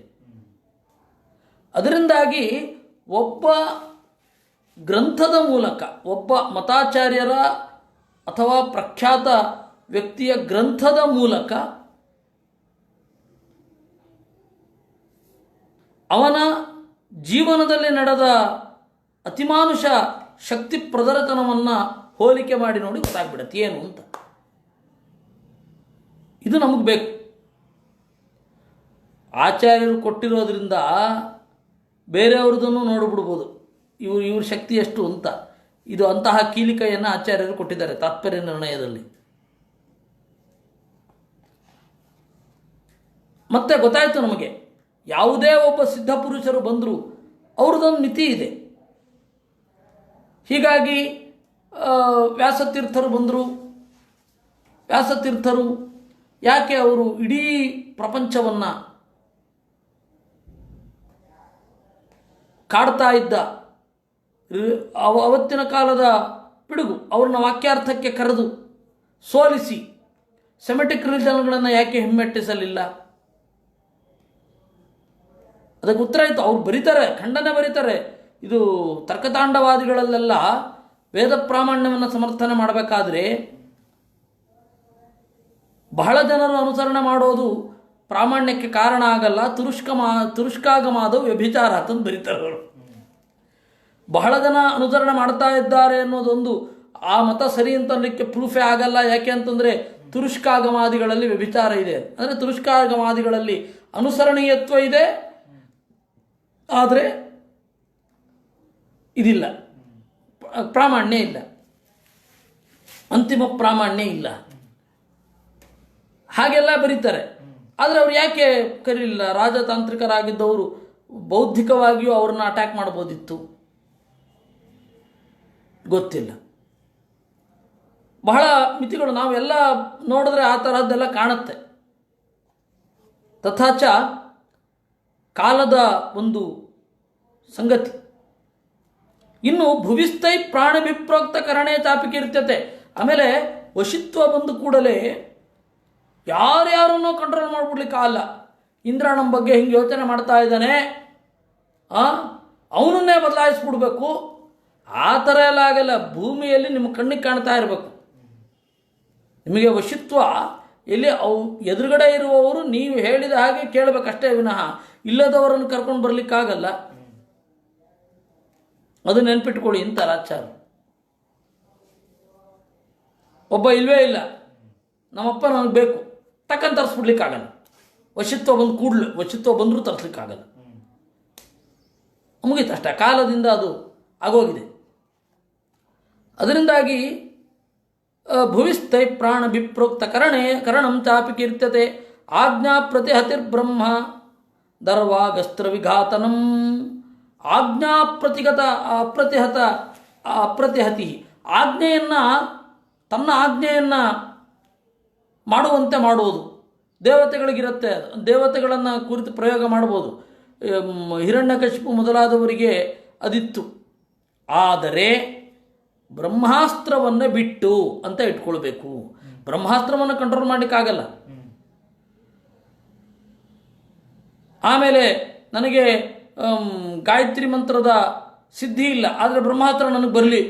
ಅದರಿಂದಾಗಿ ಒಬ್ಬ ಗ್ರಂಥದ ಮೂಲಕ, ಒಬ್ಬ ಮತಾಚಾರ್ಯರ ಅಥವಾ ಪ್ರಖ್ಯಾತ ವ್ಯಕ್ತಿಯ ಗ್ರಂಥದ ಮೂಲಕ ಅವನ ಜೀವನದಲ್ಲಿ ನಡೆದ ಅತಿಮಾನುಷ ಶಕ್ತಿ ಪ್ರದರ್ಶನವನ್ನು ಹೋಲಿಕೆ ಮಾಡಿ ನೋಡಿ ಗೊತ್ತಾಗ್ಬಿಡತ್ತೆ ಏನು ಅಂತ. ಇದು ನಮಗೆ ಬೇಕು. ಆಚಾರ್ಯರು ಕೊಟ್ಟಿರೋದ್ರಿಂದ ಬೇರೆಯವ್ರದನ್ನು ನೋಡಿಬಿಡ್ಬೋದು, ಇವ್ರ ಶಕ್ತಿ ಎಷ್ಟು ಅಂತ. ಇದು ಅಂತಹ ಕೀಲಿಕೆಯನ್ನು ಆಚಾರ್ಯರು ಕೊಟ್ಟಿದ್ದಾರೆ ತಾತ್ಪರ್ಯ ನಿರ್ಣಯದಲ್ಲಿ. ಮತ್ತೆ ಗೊತ್ತಾಯಿತು ನಮಗೆ, ಯಾವುದೇ ಒಬ್ಬ ಸಿದ್ಧ ಪುರುಷರು ಬಂದರೂ ಅವ್ರದ್ದೊಂದು ಮಿತಿ ಇದೆ. ಹೀಗಾಗಿ ವ್ಯಾಸತೀರ್ಥರು ಬಂದರು. ವ್ಯಾಸತೀರ್ಥರು ಯಾಕೆ ಅವರು ಇಡೀ ಪ್ರಪಂಚವನ್ನು ಕಾಡ್ತಾ ಇದ್ದ ಅವತ್ತಿನ ಕಾಲದ ಪಿಡುಗು ಅವ್ರನ್ನ ವಾಕ್ಯಾರ್ಥಕ್ಕೆ ಕರೆದು ಸೋಲಿಸಿ ಸೆಮೆಟಿಕ್ ರಿಲಿಜನ್ಗಳನ್ನು ಯಾಕೆ ಹಿಮ್ಮೆಟ್ಟಿಸಲಿಲ್ಲ? ಅದಕ್ಕೆ ಉತ್ತರ ಇತ್ತು. ಅವ್ರು ಬರೀತಾರೆ, ಖಂಡನೆ ಬರೀತಾರೆ. ಇದು ತರ್ಕತಾಂಡವಾದಿಗಳಲ್ಲೆಲ್ಲ ವೇದ ಪ್ರಾಮಾಣ್ಯವನ್ನು ಸಮರ್ಥನೆ ಮಾಡಬೇಕಾದ್ರೆ ಬಹಳ ಜನರು ಅನುಸರಣೆ ಮಾಡೋದು ಪ್ರಾಮಾಣ್ಯಕ್ಕೆ ಕಾರಣ ಆಗಲ್ಲ, ತುರುಷ್ಕಾಗಮಾದ ವ್ಯಭಿಚಾರ ಅಂತಂದು ಬರೀತಾರೆ ಅವರು. ಬಹಳ ಜನ ಅನುಸರಣೆ ಮಾಡ್ತಾ ಇದ್ದಾರೆ ಅನ್ನೋದೊಂದು ಆ ಮತ ಸರಿ ಅಂತಲಿಕ್ಕೆ ಪ್ರೂಫೇ ಆಗಲ್ಲ. ಯಾಕೆ ಅಂತಂದರೆ ತುರುಷ್ಕಾಗಮಾದಿಗಳಲ್ಲಿ ವ್ಯಭಿಚಾರ ಇದೆ. ಅಂದರೆ ತುರುಷ್ಕಾಗಮಾದಿಗಳಲ್ಲಿ ಅನುಸರಣೀಯತ್ವ ಇದೆ, ಆದರೆ ಇದಿಲ್ಲ, ಪ್ರಾಮಾಣ್ಯ ಇಲ್ಲ, ಅಂತಿಮ ಪ್ರಾಮಾಣ್ಯ ಇಲ್ಲ, ಹಾಗೆಲ್ಲ ಬರೀತಾರೆ. ಆದರೆ ಅವ್ರು ಯಾಕೆ ಕರೀಲಿಲ್ಲ? ರಾಜತಾಂತ್ರಿಕರಾಗಿದ್ದವರು ಬೌದ್ಧಿಕವಾಗಿಯೂ ಅವ್ರನ್ನ ಅಟ್ಯಾಕ್ ಮಾಡ್ಬೋದಿತ್ತು, ಗೊತ್ತಿಲ್ಲ. ಬಹಳ ಮಿತಿಗಳು ನಾವೆಲ್ಲ ನೋಡಿದ್ರೆ ಆ ತರಹದ್ದೆಲ್ಲ ಕಾಣುತ್ತೆ. ತಥಾಚ ಕಾಲದ ಒಂದು ಸಂಗತಿ. ಇನ್ನು ಭುವಿಸ್ಥೈ ಪ್ರಾಣಿಭಿಪ್ರೋಕ್ತ ಕರಣೆ ಚಾಪಿಕೀರ್ತ್ಯತೆ. ಆಮೇಲೆ ವಶಿತ್ವ ಬಂದ ಕೂಡಲೇ ಯಾರ್ಯಾರನ್ನೋ ಕಂಟ್ರೋಲ್ ಮಾಡಿಬಿಡ್ಲಿಕ್ಕೆ ಆಗಲ್ಲ. ಇಂದ್ರ ನಮ್ಮ ಬಗ್ಗೆ ಹಿಂಗೆ ಯೋಚನೆ ಮಾಡ್ತಾ ಇದ್ದಾನೆ, ಅವನನ್ನೇ ಬದಲಾಯಿಸ್ಬಿಡ್ಬೇಕು, ಆ ಥರ ಎಲ್ಲ ಆಗಲ್ಲ. ಭೂಮಿಯಲ್ಲಿ ನಿಮ್ಮ ಕಣ್ಣಿಗೆ ಕಾಣ್ತಾ ಇರಬೇಕು. ನಿಮಗೆ ವಶಿತ್ವ ಎಲ್ಲಿ ಎದುರುಗಡೆ ಇರುವವರು ನೀವು ಹೇಳಿದ ಹಾಗೆ ಕೇಳಬೇಕಷ್ಟೇ ವಿನಃ ಇಲ್ಲದವರನ್ನು ಕರ್ಕೊಂಡು ಬರಲಿಕ್ಕಾಗಲ್ಲ. ಅದು ನೆನ್ಪಿಟ್ಕೊಳ್ಳಿ ಅಂತಾರೆ ಆಚಾರ್ಯ. ಒಬ್ಬ ಇಲ್ವೇ ಇಲ್ಲ, ನಮ್ಮಪ್ಪ ನನಗೆ ಬೇಕು, ಟಕ್ಕಂತ ತರಿಸ್ಬಿಡ್ಲಿಕ್ಕಾಗಲ್ಲ. ವಶಿತ್ವ ಬಂದು ಕೂಡಲೇ, ವಶಿತ್ವ ಬಂದರೂ ತರಿಸ್ಲಿಕ್ಕಾಗಲ್ಲ. ಮುಗೀತಷ್ಟೇ, ಕಾಲದಿಂದ ಅದು ಆಗೋಗಿದೆ. ಅದರಿಂದಾಗಿ ಭುವಿಸ್ಥೈ ಪ್ರಾಣ ವಿಪ್ರೋಕ್ತ ಕರಣಂ ಚಾಪಿ ಕೀರ್ತ್ಯತೆ ಆಜ್ಞಾ ಪ್ರತಿಹತಿರ್ಬ್ರಹ್ಮ ದರ್ವಾಗಸ್ತ್ರ ವಿಘಾತನಂ. ಆಜ್ಞಾ ಅಪ್ರತಿಹತಿ, ಆಜ್ಞೆಯನ್ನು, ತನ್ನ ಆಜ್ಞೆಯನ್ನು ಮಾಡುವಂತೆ ಮಾಡುವುದು. ದೇವತೆಗಳಿಗಿರುತ್ತೆ, ದೇವತೆಗಳನ್ನು ಕುರಿತು ಪ್ರಯೋಗ ಮಾಡ್ಬೋದು. ಹಿರಣ್ಯಕಶಿಪು ಮೊದಲಾದವರಿಗೆ ಅದಿತ್ತು. ಆದರೆ ಬ್ರಹ್ಮಾಸ್ತ್ರವನ್ನು ಬಿಟ್ಟು ಅಂತ ಇಟ್ಕೊಳ್ಬೇಕು. ಬ್ರಹ್ಮಾಸ್ತ್ರವನ್ನು ಕಂಟ್ರೋಲ್ ಮಾಡಲಿಕ್ಕಾಗಲ್ಲ. ಆಮೇಲೆ ನನಗೆ ಗಾಯತ್ರಿ ಮಂತ್ರದ ಸಿದ್ಧಿ ಇಲ್ಲ, ಆದರೆ ಬ್ರಹ್ಮಾಸ್ತ್ರ ನನಗೆ ಬರಲಿ,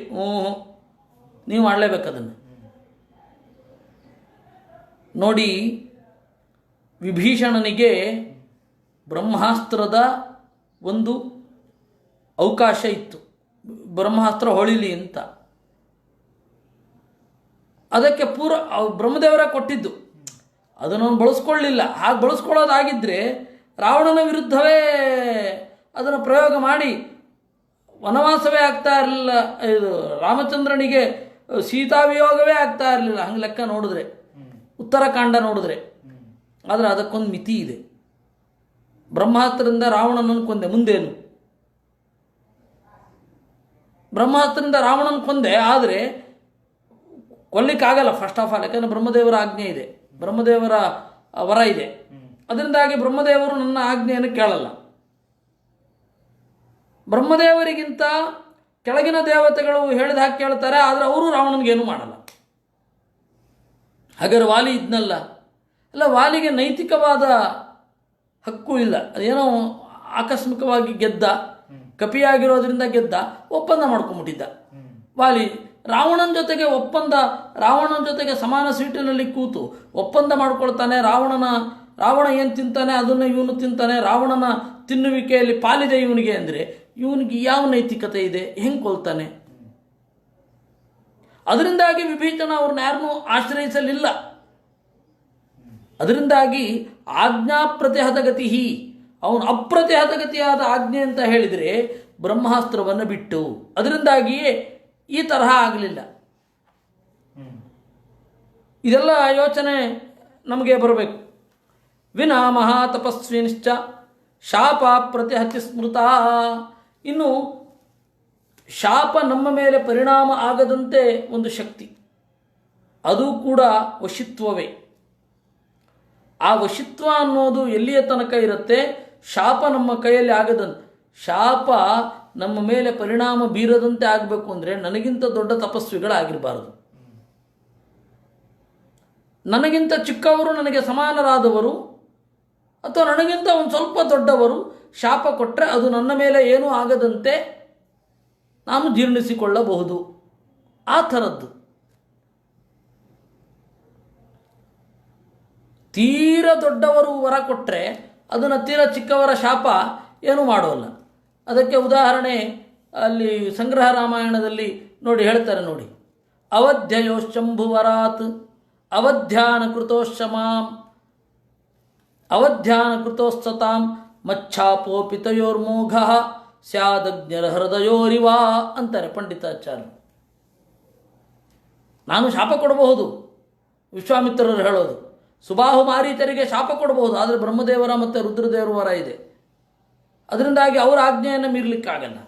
ನೀವು ಮಾಡಲೇಬೇಕು ಅದನ್ನು. ನೋಡಿ, ವಿಭೀಷಣನಿಗೆ ಬ್ರಹ್ಮಾಸ್ತ್ರದ ಒಂದು ಅವಕಾಶ ಇತ್ತು, ಬ್ರಹ್ಮಾಸ್ತ್ರ ಹೊಳಿಲಿ ಅಂತ. ಅದಕ್ಕೆ ಬ್ರಹ್ಮದೇವರ ಕೊಟ್ಟಿದ್ದು, ಅದನ್ನು ಬಳಸ್ಕೊಳ್ಳಿಲ್ಲ. ಹಾಗೆ ಬಳಸ್ಕೊಳ್ಳೋದಾಗಿದ್ದರೆ ರಾವಣನ ವಿರುದ್ಧವೇ ಅದನ್ನು ಪ್ರಯೋಗ ಮಾಡಿ ವನವಾಸವೇ ಆಗ್ತಾ ಇರಲಿಲ್ಲ, ಇದು ರಾಮಚಂದ್ರನಿಗೆ ಸೀತಾವಿಯೋಗವೇ ಆಗ್ತಾ ಇರಲಿಲ್ಲ. ಹಂಗೆ ಲೆಕ್ಕ ನೋಡಿದ್ರೆ, ಉತ್ತರಕಾಂಡ ನೋಡಿದ್ರೆ. ಆದರೆ ಅದಕ್ಕೊಂದು ಮಿತಿ ಇದೆ. ಬ್ರಹ್ಮಾಸ್ತ್ರದಿಂದ ರಾವಣನನ್ನು ಕೊಂದೆ, ಮುಂದೇನು? ಬ್ರಹ್ಮಾಸ್ತ್ರದಿಂದ ರಾವಣನ ಕೊಂದೆ, ಆದರೆ ಕೊಲ್ಲಿಕ್ಕಾಗಲ್ಲ ಫಸ್ಟ್ ಆಫ್ ಆಲ್. ಯಾಕಂದರೆ ಬ್ರಹ್ಮದೇವರ ಆಜ್ಞೆ ಇದೆ, ಬ್ರಹ್ಮದೇವರ ವರ ಇದೆ. ಅದರಿಂದಾಗಿ ಬ್ರಹ್ಮದೇವರು ನನ್ನ ಆಜ್ಞೆಯನ್ನು ಕೇಳಲ್ಲ. ಬ್ರಹ್ಮದೇವರಿಗಿಂತ ಕೆಳಗಿನ ದೇವತೆಗಳು ಹೇಳಿದ ಹಾಗೆ ಕೇಳ್ತಾರೆ, ಆದರೆ ಅವರು ರಾವಣನಿಗೇನು ಮಾಡಲ್ಲ. ಹಾಗಾದ್ರೆ ವಾಲಿ ಇದ್ನಲ್ಲ, ಅಲ್ಲ, ವಾಲಿಗೆ ನೈತಿಕವಾದ ಹಕ್ಕು ಇಲ್ಲ. ಅದೇನೋ ಆಕಸ್ಮಿಕವಾಗಿ ಗೆದ್ದ, ಕಪಿಯಾಗಿರೋದ್ರಿಂದ ಗೆದ್ದ, ಒಪ್ಪಂದ ಮಾಡ್ಕೊಂಬಿಟ್ಟಿದ್ದ ವಾಲಿ. ರಾವಣನ ಜೊತೆಗೆ ರಾವಣನ ಜೊತೆಗೆ ಸಮಾನ ಸೀಟಿನಲ್ಲಿ ಕೂತು ಒಪ್ಪಂದ ಮಾಡ್ಕೊಳ್ತಾನೆ. ರಾವಣ ಏನು ತಿಂತಾನೆ ಅದನ್ನು ಇವನು ತಿಂತಾನೆ. ರಾವಣನ ತಿನ್ನುವಿಕೆಯಲ್ಲಿ ಪಾಲಿದೆ ಇವನಿಗೆ ಅಂದರೆ ಇವನಿಗೆ ಯಾವ ನೈತಿಕತೆ ಇದೆ? ಹೆಂಗೆ ಕೊಲ್ತಾನೆ? ಅದರಿಂದಾಗಿ ವಿಭೀಷಣ ಅವ್ರನ್ನ ಯಾರನ್ನೂ ಆಶ್ರಯಿಸಲಿಲ್ಲ. ಅದರಿಂದಾಗಿ ಆಜ್ಞಾ ಪ್ರತಿಹತ ಗತಿ, ಅವನು ಅಪ್ರತಿಹತಗತಿಯಾದ ಆಜ್ಞೆ ಅಂತ ಹೇಳಿದರೆ ಬ್ರಹ್ಮಾಸ್ತ್ರವನ್ನು ಬಿಟ್ಟು, ಅದರಿಂದಾಗಿಯೇ ಈ ತರಹ ಆಗಲಿಲ್ಲ. ಇದೆಲ್ಲ ಯೋಚನೆ ನಮಗೆ ಬರಬೇಕು. ವಿನಾ ಮಹಾತಪಸ್ವಿನಿಶ್ಚ ಶಾಪ ಪ್ರತಿಹತಿ ಸ್ಮೃತ. ಇನ್ನು ಶಾಪ ನಮ್ಮ ಮೇಲೆ ಪರಿಣಾಮ ಆಗದಂತೆ ಒಂದು ಶಕ್ತಿ, ಅದು ಕೂಡ ವಶಿತ್ವವೇ. ಆ ವಶಿತ್ವ ಅನ್ನೋದು ಎಲ್ಲಿಯ ತನಕ ಇರುತ್ತೆ? ಶಾಪ ನಮ್ಮ ಕೈಯಲ್ಲಿ ಆಗದಂತೆ, ಶಾಪ ನಮ್ಮ ಮೇಲೆ ಪರಿಣಾಮ ಬೀರದಂತೆ ಆಗಬೇಕು ಅಂದರೆ ನನಗಿಂತ ದೊಡ್ಡ ತಪಸ್ವಿಗಳಾಗಿರಬಾರದು. ನನಗಿಂತ ಚಿಕ್ಕವರು, ನನಗೆ ಸಮಾನರಾದವರು ಅಥವಾ ನನಗಿಂತ ಒಂದು ಸ್ವಲ್ಪ ದೊಡ್ಡವರು ಶಾಪ ಕೊಟ್ಟರೆ ಅದು ನನ್ನ ಮೇಲೆ ಏನೂ ಆಗದಂತೆ ನಾನು ಜೀರ್ಣಿಸಿಕೊಳ್ಳಬಹುದು. ಆ ಥರದ್ದು. ತೀರ ದೊಡ್ಡವರು ವರ ಕೊಟ್ಟರೆ ಅದನ್ನು ತೀರ ಚಿಕ್ಕವರ ಶಾಪ ಏನೂ ಮಾಡೋಲ್ಲ. ಅದಕ್ಕೆ ಉದಾಹರಣೆ ಅಲ್ಲಿ ಸಂಗ್ರಹ ರಾಮಾಯಣದಲ್ಲಿ ನೋಡಿ ಹೇಳ್ತಾರೆ ನೋಡಿ, ಅವಧ್ಯಯೋಶ್ಚಂಭುವರಾತ್ ಅವಧ್ಯಾನ ಕೃತೋಶ್ಚಮಾಂ ಅವಧ್ಯಾನ ಕೃತೋಸ್ತತಾಂ ಮಚ್ಛಾಪೋಪಿತಯೋರ್ಮೋಘ ಸ್ಯಾದಜ್ಞರ ಹೃದಯೋರಿವಾ ಅಂತಾರೆ ಪಂಡಿತಾಚಾರ್ಯರು. ನಾನು ಶಾಪ ಕೊಡಬಹುದು, ವಿಶ್ವಾಮಿತ್ರರು ಹೇಳೋದು, ಸುಬಾಹು ಮಾರೀತರಿಗೆ ಶಾಪ ಕೊಡಬಹುದು, ಆದರೆ ಬ್ರಹ್ಮದೇವರ ಮತ್ತು ರುದ್ರದೇವರ ವರ ಇದೆ, ಅದರಿಂದಾಗಿ ಅವರ ಆಜ್ಞೆಯನ್ನು ಮೀರಲಿಕ್ಕಾಗಲ್ಲ.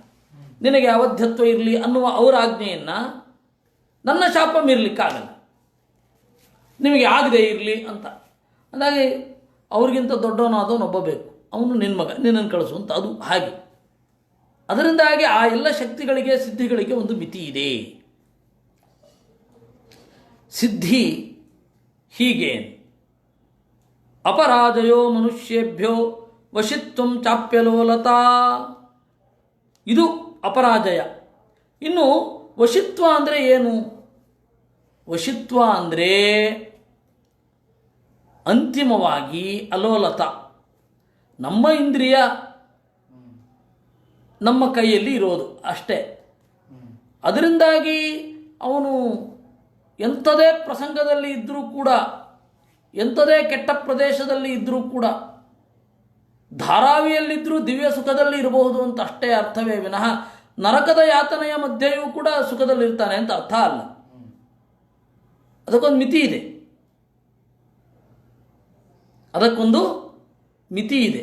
ನಿನಗೆ ಅವಧ್ಯತ್ವ ಇರಲಿ ಅನ್ನುವ ಅವರ ಆಜ್ಞೆಯನ್ನು ನನ್ನ ಶಾಪ ಮೀರಲಿಕ್ಕಾಗಲ್ಲ, ನಿಮಗೆ ಆಗದೆ ಇರಲಿ ಅಂತ. ಅಂದಾಗಿ ಅವ್ರಿಗಿಂತ ದೊಡ್ಡವನಾದವನೊಬ್ಬ ಬೇಕು, ಅವನು ನಿನ್ನ ಮಗ, ನಿನ್ನನ್ನು ಕಳಿಸು ಅಂತ. ಅದು ಹಾಗೆ. ಅದರಿಂದಾಗಿ ಆ ಎಲ್ಲ ಶಕ್ತಿಗಳಿಗೆ, ಸಿದ್ಧಿಗಳಿಗೆ ಒಂದು ಮಿತಿ ಇದೆ. ಸಿದ್ಧಿ ಹೀಗೆ, ಅಪರಾಜಯೋ ಮನುಷ್ಯೇಭ್ಯೋ ವಶಿತ್ವಂ ಚಾಪ್ಯಲೋಲತಾ, ಇದು ಅಪರಾಜಯ. ಇನ್ನು ವಶಿತ್ವ ಅಂದರೆ ಏನು? ವಶಿತ್ವ ಅಂದರೆ ಅಂತಿಮವಾಗಿ ಅಲೋಲತ, ನಮ್ಮ ಇಂದ್ರಿಯ ನಮ್ಮ ಕೈಯಲ್ಲಿ ಇರೋದು ಅಷ್ಟೇ. ಅದರಿಂದಾಗಿ ಅವನು ಎಂಥದೇ ಪ್ರಸಂಗದಲ್ಲಿ ಇದ್ದರೂ ಕೂಡ, ಎಂಥದೇ ಕೆಟ್ಟ ಪ್ರದೇಶದಲ್ಲಿ ಇದ್ದರೂ ಕೂಡ, ಧಾರಾವಿಯಲ್ಲಿದ್ದರೂ ದಿವ್ಯ ಸುಖದಲ್ಲಿ ಇರಬಹುದು ಅಂತ ಅಷ್ಟೇ ಅರ್ಥವೇ ವಿನಃ ನರಕದ ಯಾತನೆಯ ಮಧ್ಯೆಯೂ ಕೂಡ ಸುಖದಲ್ಲಿರ್ತಾನೆ ಅಂತ ಅರ್ಥ ಅಲ್ಲ. ಅದಕ್ಕೊಂದು ಮಿತಿ ಇದೆ, ಅದಕ್ಕೊಂದು ಮಿತಿ ಇದೆ.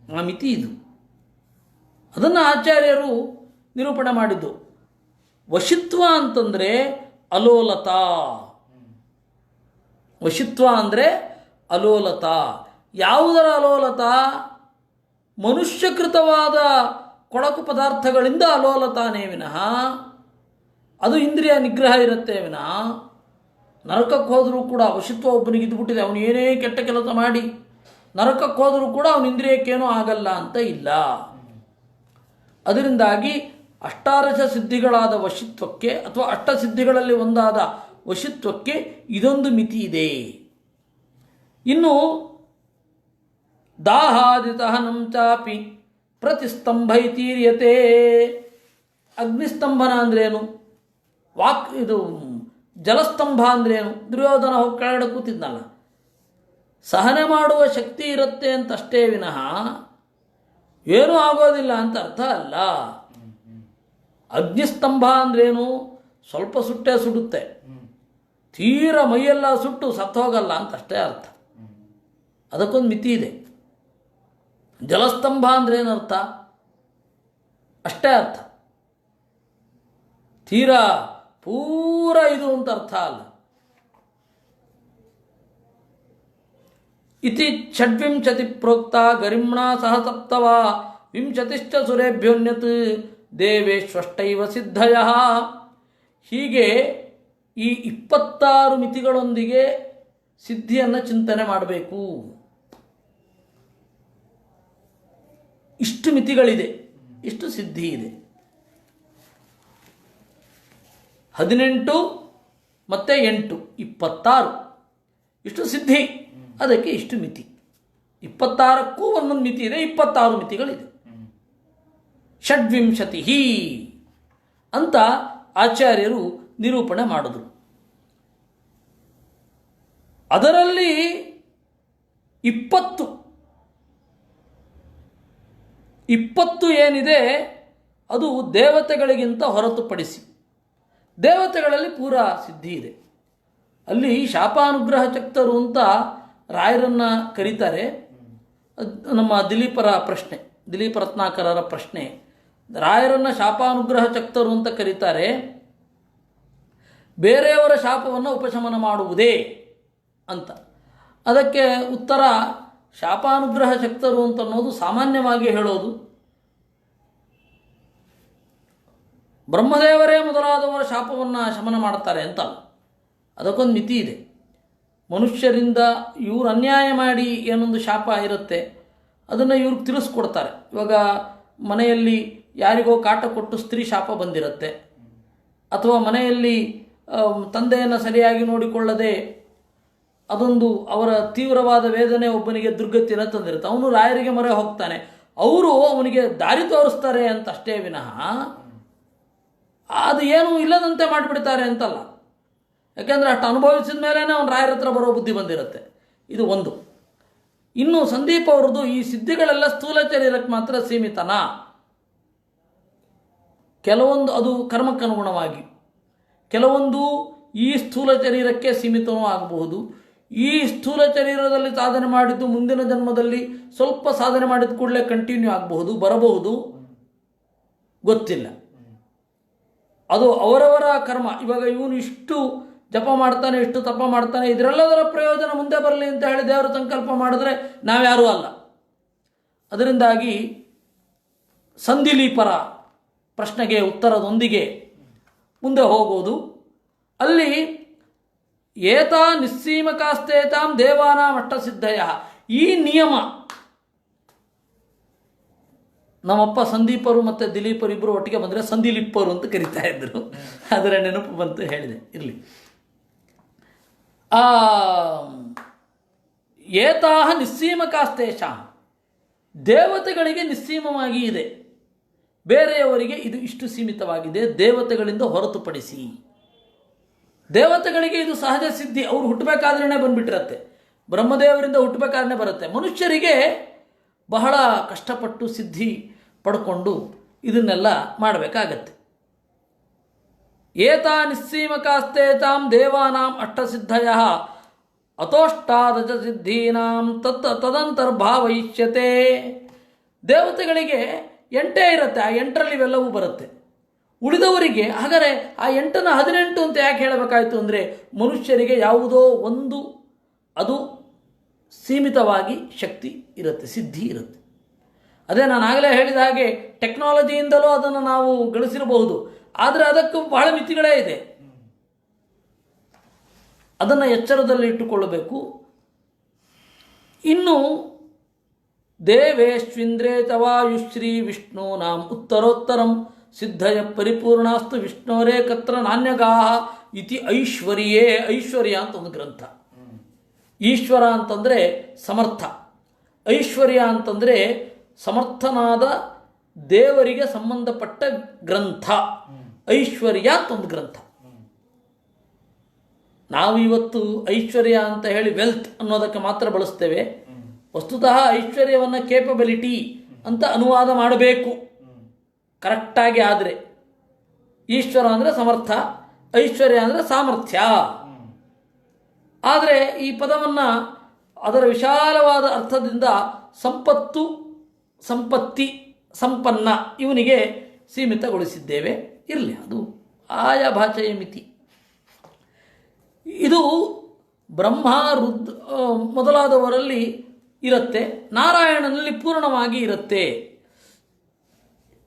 ಆ ಮಿತಿ ಇದು. ಅದನ್ನು ಆಚಾರ್ಯರು ನಿರೂಪಣೆ ಮಾಡಿದ್ದು. ವಶಿತ್ವ ಅಂತಂದರೆ ಅಲೋಲತ. ವಶಿತ್ವ ಅಂದರೆ ಅಲೋಲತ. ಯಾವುದರ ಅಲೋಲತ? ಮನುಷ್ಯಕೃತವಾದ ಕೊಳಕು ಪದಾರ್ಥಗಳಿಂದ ಅಲೋಲತಾನೇ ವಿನಃ ಅದು ಇಂದ್ರಿಯ ನಿಗ್ರಹ ಇರುತ್ತೆ ವಿನಃ ನರಕಕ್ಕೆ ಹೋದರೂ ಕೂಡ ವಶಿತ್ವ ಒಬ್ಬನಿಗೆ ಇದ್ದುಬಿಟ್ಟಿದೆ, ಅವನು ಏನೇ ಕೆಟ್ಟ ಕೆಲಸ ಮಾಡಿ ನರಕಕ್ಕೆ ಹೋದರೂ ಕೂಡ ಅವನ ಇಂದ್ರಿಯಕ್ಕೇನೂ ಆಗಲ್ಲ ಅಂತ ಇಲ್ಲ. ಅದರಿಂದಾಗಿ ಅಷ್ಟಾದಶ ಸಿದ್ಧಿಗಳಾದ ವಶಿತ್ವಕ್ಕೆ ಅಥವಾ ಅಷ್ಟಸಿದ್ಧಿಗಳಲ್ಲಿ ಒಂದಾದ ವಶಿತ್ವಕ್ಕೆ ಇದೊಂದು ಮಿತಿ ಇದೆ. ಇನ್ನು ದಾಹಾದಿತಹನಂ ಚಾಪಿ ಪ್ರತಿಸ್ತಂಭೈತೀರ್ಯತೆ. ಅಗ್ನಿಸ್ತಂಭನ ಅಂದ್ರೇನು? ಇದು ಜಲಸ್ತಂಭ ಅಂದ್ರೇನು? ದುರ್ಯೋಧನ ಹೋಗಿ ಕೆಳಗಡೆ ಕೂತಿದ್ನಲ್ಲ, ಸಹನೆ ಮಾಡುವ ಶಕ್ತಿ ಇರುತ್ತೆ ಅಂತಷ್ಟೇ ವಿನಃ ಏನೂ ಆಗೋದಿಲ್ಲ ಅಂತ ಅರ್ಥ ಅಲ್ಲ. ಅಗ್ನಿಸ್ತಂಭ ಅಂದ್ರೇನು? ಸ್ವಲ್ಪ ಸುಟ್ಟೇ ಸುಡುತ್ತೆ, ತೀರ ಮೈಯೆಲ್ಲ ಸುಟ್ಟು ಸತ್ತೋಗಲ್ಲ ಅಂತಷ್ಟೇ ಅರ್ಥ. ಅದಕ್ಕೊಂದು ಮಿತಿ ಇದೆ. ಜಲಸ್ತಂಭ ಅಂದ್ರೇನರ್ಥ? ಅಷ್ಟೇ ಅರ್ಥ, ತೀರಾ ಪೂರ ಇದು ಅಂತ ಅರ್ಥ ಅಲ್ಲ. ಇತಿ ಷಡ್ವಿಂಶತಿ ಪ್ರೋಕ್ತ ಗರಿಮ್ಣಾ ಸಹ ಸಪ್ತವ ವಿಂಶತಿಶ್ಚ ಸುರೇಭ್ಯೋನ್ಯತ್ ದೇವೇಶ್ವಷ್ಟೈವ ಸಿದ್ಧಯಃ. ಹೀಗೆ ಈ 26 ಮಿತಿಗಳೊಂದಿಗೆ ಸಿದ್ಧಿಯನ್ನು ಚಿಂತನೆ ಮಾಡಬೇಕು. ಇಷ್ಟು ಮಿತಿಗಳಿದೆ, ಇಷ್ಟು ಸಿದ್ಧಿ ಇದೆ. 18 ಮತ್ತು 8 26 ಇಷ್ಟು ಸಿದ್ಧಿ, ಅದಕ್ಕೆ ಇಷ್ಟು ಮಿತಿ. 26ಕ್ಕೂ ಒಂದೊಂದು ಮಿತಿ ಇದೆ, 26 ಮಿತಿಗಳಿದೆ. ಷಡ್ವಿಂಶತಿ ಅಂತ ಆಚಾರ್ಯರು ನಿರೂಪಣೆ ಮಾಡಿದ್ರು. ಅದರಲ್ಲಿ 20 20 ಏನಿದೆ ಅದು ದೇವತೆಗಳಿಗಿಂತ ಹೊರತುಪಡಿಸಿ. ದೇವತೆಗಳಲ್ಲಿ ಪೂರಾ ಸಿದ್ಧಿ ಇದೆ. ಅಲ್ಲಿ ಶಾಪಾನುಗ್ರಹ ಚಕ್ತರು ಅಂತ ರಾಯರನ್ನು ಕರೀತಾರೆ. ನಮ್ಮ ದಿಲೀಪರ ಪ್ರಶ್ನೆ, ದಿಲೀಪ ರತ್ನಾಕರರ ಪ್ರಶ್ನೆ, ರಾಯರನ್ನು ಶಾಪಾನುಗ್ರಹ ಚಕ್ತರು ಅಂತ ಕರೀತಾರೆ, ಬೇರೆಯವರ ಶಾಪವನ್ನು ಉಪಶಮನ ಮಾಡುವುದೇ ಅಂತ. ಅದಕ್ಕೆ ಉತ್ತರ, ಶಾಪಾನುಗ್ರಹ ಶಕ್ತರು ಅಂತ ಅನ್ನೋದು ಸಾಮಾನ್ಯವಾಗಿ ಹೇಳೋದು ಬ್ರಹ್ಮದೇವರೇ ಮೊದಲಾದವರ ಶಾಪವನ್ನು ಶಮನ ಮಾಡ್ತಾರೆ ಅಂತ. ಅದಕ್ಕೊಂದು ಮಿತಿ ಇದೆ. ಮನುಷ್ಯರಿಂದ ಇವರು ಅನ್ಯಾಯ ಮಾಡಿ ಏನೊಂದು ಶಾಪ ಇರುತ್ತೆ ಅದನ್ನು ಇವ್ರಿಗೆ ತಿಳಿಸ್ಕೊಡ್ತಾರೆ. ಇವಾಗ ಮನೆಯಲ್ಲಿ ಯಾರಿಗೋ ಕಾಟ ಕೊಟ್ಟು ಸ್ತ್ರೀ ಶಾಪ ಬಂದಿರುತ್ತೆ, ಅಥವಾ ಮನೆಯಲ್ಲಿ ತಂದೆಯನ್ನು ಸರಿಯಾಗಿ ನೋಡಿಕೊಳ್ಳದೆ ಅದೊಂದು ಅವರ ತೀವ್ರವಾದ ವೇದನೆ ಒಬ್ಬನಿಗೆ ದುರ್ಗತಿಯನ್ನು ತಂದಿರುತ್ತೆ. ಅವನು ರಾಯರಿಗೆ ಮೊರೆ ಹೋಗ್ತಾನೆ, ಅವರು ಅವನಿಗೆ ದಾರಿ ತೋರಿಸ್ತಾರೆ ಅಂತ ಅಷ್ಟೇ ವಿನಃ ಅದು ಏನೂ ಇಲ್ಲದಂತೆ ಮಾಡಿಬಿಡ್ತಾರೆ ಅಂತಲ್ಲ. ಯಾಕೆಂದರೆ ಅಷ್ಟು ಅನುಭವಿಸಿದ ಮೇಲೇ ಅವನು ರಾಯರ ಹತ್ರ ಬರೋ ಬುದ್ಧಿ ಬಂದಿರುತ್ತೆ. ಇದು ಒಂದು. ಇನ್ನು ಸಂದೀಪ್ ಅವ್ರದ್ದು ಈ ಸಿದ್ಧಿಗಳೆಲ್ಲ ಸ್ಥೂಲ ಶರೀರಕ್ಕೆ ಮಾತ್ರ ಸೀಮಿತನಾ? ಕೆಲವೊಂದು ಅದು ಕರ್ಮಕ್ಕನುಗುಣವಾಗಿ, ಕೆಲವೊಂದು ಈ ಸ್ಥೂಲ ಶರೀರಕ್ಕೆ ಸೀಮಿತವೂ ಆಗಬಹುದು. ಈ ಸ್ಥೂಲ ಶರೀರದಲ್ಲಿ ಸಾಧನೆ ಮಾಡಿದ್ದು ಮುಂದಿನ ಜನ್ಮದಲ್ಲಿ ಸ್ವಲ್ಪ ಸಾಧನೆ ಮಾಡಿದ ಕೂಡಲೇ ಕಂಟಿನ್ಯೂ ಆಗಬಹುದು, ಬರಬಹುದು, ಗೊತ್ತಿಲ್ಲ. ಅದು ಅವರವರ ಕರ್ಮ. ಇವಾಗ ಇವನು ಇಷ್ಟು ಜಪ ಮಾಡ್ತಾನೆ, ಇಷ್ಟು ತಪ ಮಾಡ್ತಾನೆ, ಇದರೆಲ್ಲದರ ಪ್ರಯೋಜನ ಮುಂದೆ ಬರಲಿ ಅಂತ ಹೇಳಿ ದೇವರು ಸಂಕಲ್ಪ ಮಾಡಿದ್ರೆ ನಾವ್ಯಾರೂ ಅಲ್ಲ. ಅದರಿಂದಾಗಿ ಸಂದಿಲೀಪರ ಪ್ರಶ್ನೆಗೆ ಉತ್ತರದೊಂದಿಗೆ ಮುಂದೆ ಹೋಗುವುದು. ಅಲ್ಲಿ ಏತಾ ನಿಸ್ಸೀಮಕಾಸ್ತೇತಾಂ ದೇವಾನಾಂ ಅಷ್ಟಸಿದ್ಧಯ, ಈ ನಿಯಮ ನಮ್ಮಪ್ಪ ಸಂದೀಪರು ಮತ್ತು ದಿಲೀಪರು ಇಬ್ಬರು ಒಟ್ಟಿಗೆ ಬಂದರೆ ಸಂದಿಲಿಪ್ಪರು ಅಂತ ಕರಿತಾ ಇದ್ದರು. ಅದರ ನೆನಪು ಬಂತು, ಹೇಳಿದೆ, ಇರಲಿ. ಏತಾಹ ನಿಸ್ಸೀಮಕಾಸ್ತೇಷಾಂ, ದೇವತೆಗಳಿಗೆ ನಿಸ್ಸೀಮವಾಗಿ ಇದೆ, ಬೇರೆಯವರಿಗೆ ಇದು ಇಷ್ಟು ಸೀಮಿತವಾಗಿದೆ, ದೇವತೆಗಳಿಂದ ಹೊರತುಪಡಿಸಿ. ದೇವತೆಗಳಿಗೆ ಇದು ಸಹಜ ಸಿದ್ಧಿ, ಅವರು ಹುಟ್ಟಬೇಕಾದ್ರೇ ಬಂದುಬಿಟ್ಟಿರತ್ತೆ, ಬ್ರಹ್ಮದೇವರಿಂದ ಹುಟ್ಟಬೇಕಾದ್ರೆ ಬರುತ್ತೆ. ಮನುಷ್ಯರಿಗೆ ಬಹಳ ಕಷ್ಟಪಟ್ಟು ಸಿದ್ಧಿ ಪಡ್ಕೊಂಡು ಇದನ್ನೆಲ್ಲ ಮಾಡಬೇಕಾಗತ್ತೆ. ಏತಾ ನಿಸ್ಸೀಮಕಾಸ್ತೇತಾಂ ದೇವಾನಾಂ ಅಷ್ಟಸಿದ್ಧಯ ಅತೋಷ್ಟಾದಶ ಸಿದ್ಧೀನಾಂ ತದಂತರ್ಭಾವಯಿಷ್ಯತೆ. ದೇವತೆಗಳಿಗೆ 8 ಇರುತ್ತೆ, ಆ 8ರಲ್ಲಿ ಇವೆಲ್ಲವೂ ಬರುತ್ತೆ. ಉಳಿದವರಿಗೆ ಹಾಗಾದರೆ ಆ 8ನ 18 ಅಂತ ಯಾಕೆ ಹೇಳಬೇಕಾಯಿತು ಅಂದರೆ, ಮನುಷ್ಯರಿಗೆ ಯಾವುದೋ ಒಂದು ಅದು ಸೀಮಿತವಾಗಿ ಶಕ್ತಿ ಇರುತ್ತೆ, ಸಿದ್ಧಿ ಇರುತ್ತೆ. ಅದೇ ನಾನು ಆಗಲೇ ಹೇಳಿದ ಹಾಗೆ ಟೆಕ್ನಾಲಜಿಯಿಂದಲೂ ಅದನ್ನು ನಾವು ಗಳಿಸಿರಬಹುದು, ಆದರೆ ಅದಕ್ಕೂ ಬಹಳ ಮಿತಿಗಳೇ ಇದೆ. ಅದನ್ನು ಎಚ್ಚರದಲ್ಲಿ ಇಟ್ಟುಕೊಳ್ಳಬೇಕು. ಇನ್ನು ದೇವೇಶ್ವಿಂದ್ರೇ ತವಾಯುಶ್ರೀ ವಿಷ್ಣು ನಾಂ ಉತ್ತರೋತ್ತರಂ ಸಿದ್ಧಯ ಪರಿಪೂರ್ಣಾಸ್ತು ವಿಷ್ಣೋರೇ ಕತ್ರ ನಾಣ್ಯಗಾಹ ಇತಿ ಐಶ್ವರ್ಯೇ. ಐಶ್ವರ್ಯ ಅಂತ ಒಂದು ಗ್ರಂಥ. ಈಶ್ವರ ಅಂತಂದರೆ ಸಮರ್ಥ, ಐಶ್ವರ್ಯ ಅಂತಂದರೆ ಸಮರ್ಥನಾದ ದೇವರಿಗೆ ಸಂಬಂಧಪಟ್ಟ ಗ್ರಂಥ. ಐಶ್ವರ್ಯ ಅಂತ ಒಂದು ಗ್ರಂಥ. ನಾವು ಇವತ್ತು ಐಶ್ವರ್ಯ ಅಂತ ಹೇಳಿ ವೆಲ್ತ್ ಅನ್ನೋದಕ್ಕೆ ಮಾತ್ರ ಬಳಸ್ತೇವೆ. ವಸ್ತುತಃ ಐಶ್ವರ್ಯವನ್ನು ಕೇಪಬಿಲಿಟಿ ಅಂತ ಅನುವಾದ ಮಾಡಬೇಕು ಕರೆಕ್ಟಾಗಿ. ಆದರೆ ಈಶ್ವರ ಅಂದರೆ ಸಮರ್ಥ, ಐಶ್ವರ್ಯ ಅಂದರೆ ಸಾಮರ್ಥ್ಯ. ಆದರೆ ಈ ಪದವನ್ನು ಅದರ ವಿಶಾಲವಾದ ಅರ್ಥದಿಂದ ಸಂಪತ್ತು, ಸಂಪತ್ತಿ, ಸಂಪನ್ನ ಇವನಿಗೆ ಸೀಮಿತಗೊಳಿಸಿದ್ದೇವೆ. ಇರಲಿ, ಅದು ಆಯಾ ಭಾಷೆಯ ಮಿತಿ. ಇದು ಬ್ರಹ್ಮ, ರುದ್ರ ಮೊದಲಾದವರಲ್ಲಿ ಇರುತ್ತೆ, ನಾರಾಯಣನಲ್ಲಿ ಪೂರ್ಣವಾಗಿ ಇರುತ್ತೆ.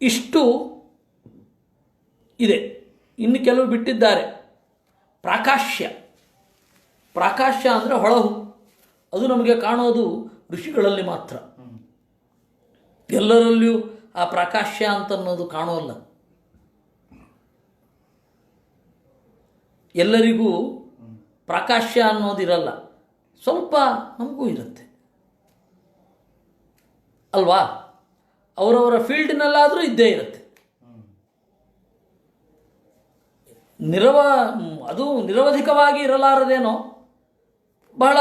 ಇಷ್ಟು ಇದೆ. ಇನ್ನು ಕೆಲವು ಬಿಟ್ಟಿದ್ದಾರೆ. ಪ್ರಾಕಾಶ್ಯ. ಪ್ರಾಕಾಶ್ಯ ಅಂದರೆ ಹೊಳಹು. ಅದು ನಮಗೆ ಕಾಣೋದು ಋಷಿಗಳಲ್ಲಿ ಮಾತ್ರ. ಎಲ್ಲರಲ್ಲಿಯೂ ಆ ಪ್ರಾಕಾಶ್ಯ ಅಂತನ್ನೋದು ಕಾಣೋಲ್ಲ. ಎಲ್ಲರಿಗೂ ಪ್ರಾಕಾಶ್ಯ ಅನ್ನೋದಿರಲ್ಲ, ಸ್ವಲ್ಪ ನಮಗೂ ಇರುತ್ತೆ ಅಲ್ವಾ? ಅವರವರ ಫೀಲ್ಡ್ನಲ್ಲಾದರೂ ಇದ್ದೇ ಇರುತ್ತೆ. ಅದು ನಿರವಧಿಕವಾಗಿ ಇರಲಾರದೇನೋ, ಬಹಳ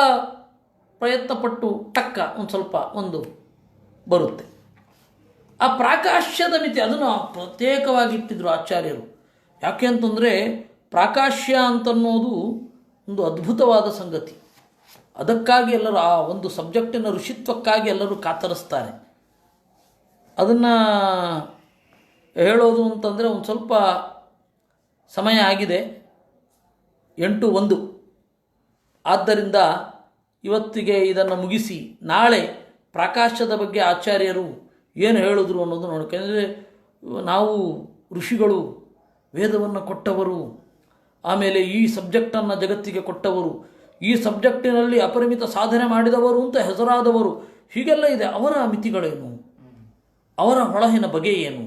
ಪ್ರಯತ್ನಪಟ್ಟು ಟಕ್ಕ ಒಂದು ಸ್ವಲ್ಪ ಒಂದು ಬರುತ್ತೆ. ಆ ಪ್ರಾಕಾಶ್ಯದ ಮಿತಿ ಅದನ್ನು ಪ್ರತ್ಯೇಕವಾಗಿ ಇಟ್ಟಿದ್ರು ಆಚಾರ್ಯರು. ಯಾಕೆ ಅಂತಂದರೆ ಪ್ರಾಕಾಶ್ಯ ಅಂತನ್ನೋದು ಒಂದು ಅದ್ಭುತವಾದ ಸಂಗತಿ. ಅದಕ್ಕಾಗಿ ಎಲ್ಲರೂ ಆ ಒಂದು ಸಬ್ಜೆಕ್ಟಿನ ಋಷಿತ್ವಕ್ಕಾಗಿ ಎಲ್ಲರೂ ಕಾತರಿಸ್ತಾರೆ. ಅದನ್ನು ಹೇಳೋದು ಅಂತಂದರೆ ಒಂದು ಸ್ವಲ್ಪ ಸಮಯ ಆಗಿದೆ, 8:01. ಆದ್ದರಿಂದ ಇವತ್ತಿಗೆ ಇದನ್ನು ಮುಗಿಸಿ ನಾಳೆ ಪ್ರಾಕಾಶ್ಯದ ಬಗ್ಗೆ ಆಚಾರ್ಯರು ಏನು ಹೇಳಿದ್ರು ಅನ್ನೋದು ನೋಡ್ಕೊಂಡ್ರೆ, ನಾವು ಋಷಿಗಳು ವೇದವನ್ನು ಕೊಟ್ಟವರು, ಆಮೇಲೆ ಈ ಸಬ್ಜೆಕ್ಟನ್ನು ಜಗತ್ತಿಗೆ ಕೊಟ್ಟವರು, ಈ ಸಬ್ಜೆಕ್ಟಿನಲ್ಲಿ ಅಪರಿಮಿತ ಸಾಧನೆ ಮಾಡಿದವರು ಅಂತ ಹೆಸರಾದವರು, ಹೀಗೆಲ್ಲ ಇದೆ. ಅವರ ಮಿತಿಗಳೇನು, ಅವರ ಹೊಳಹಿನ ಬಗೆ ಏನು,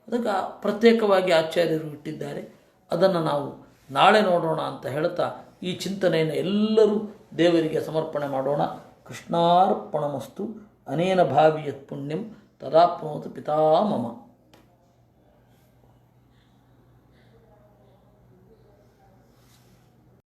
ಅದಕ್ಕೆ ಪ್ರತ್ಯೇಕವಾಗಿ ಆಚಾರ್ಯರು ಇಟ್ಟಿದ್ದಾರೆ. ಅದನ್ನು ನಾವು ನಾಳೆ ನೋಡೋಣ ಅಂತ ಹೇಳ್ತಾ ಈ ಚಿಂತನೆಯನ್ನು ಎಲ್ಲರೂ ದೇವರಿಗೆ ಸಮರ್ಪಣೆ ಮಾಡೋಣ. ಕೃಷ್ಣಾರ್ಪಣಮಸ್ತು. ಅನೇನ ಭಾವಿಯತ್ ಪುಣ್ಯಂ ತದಾಪ್ನೋತು ಪಿತಾಮಮ.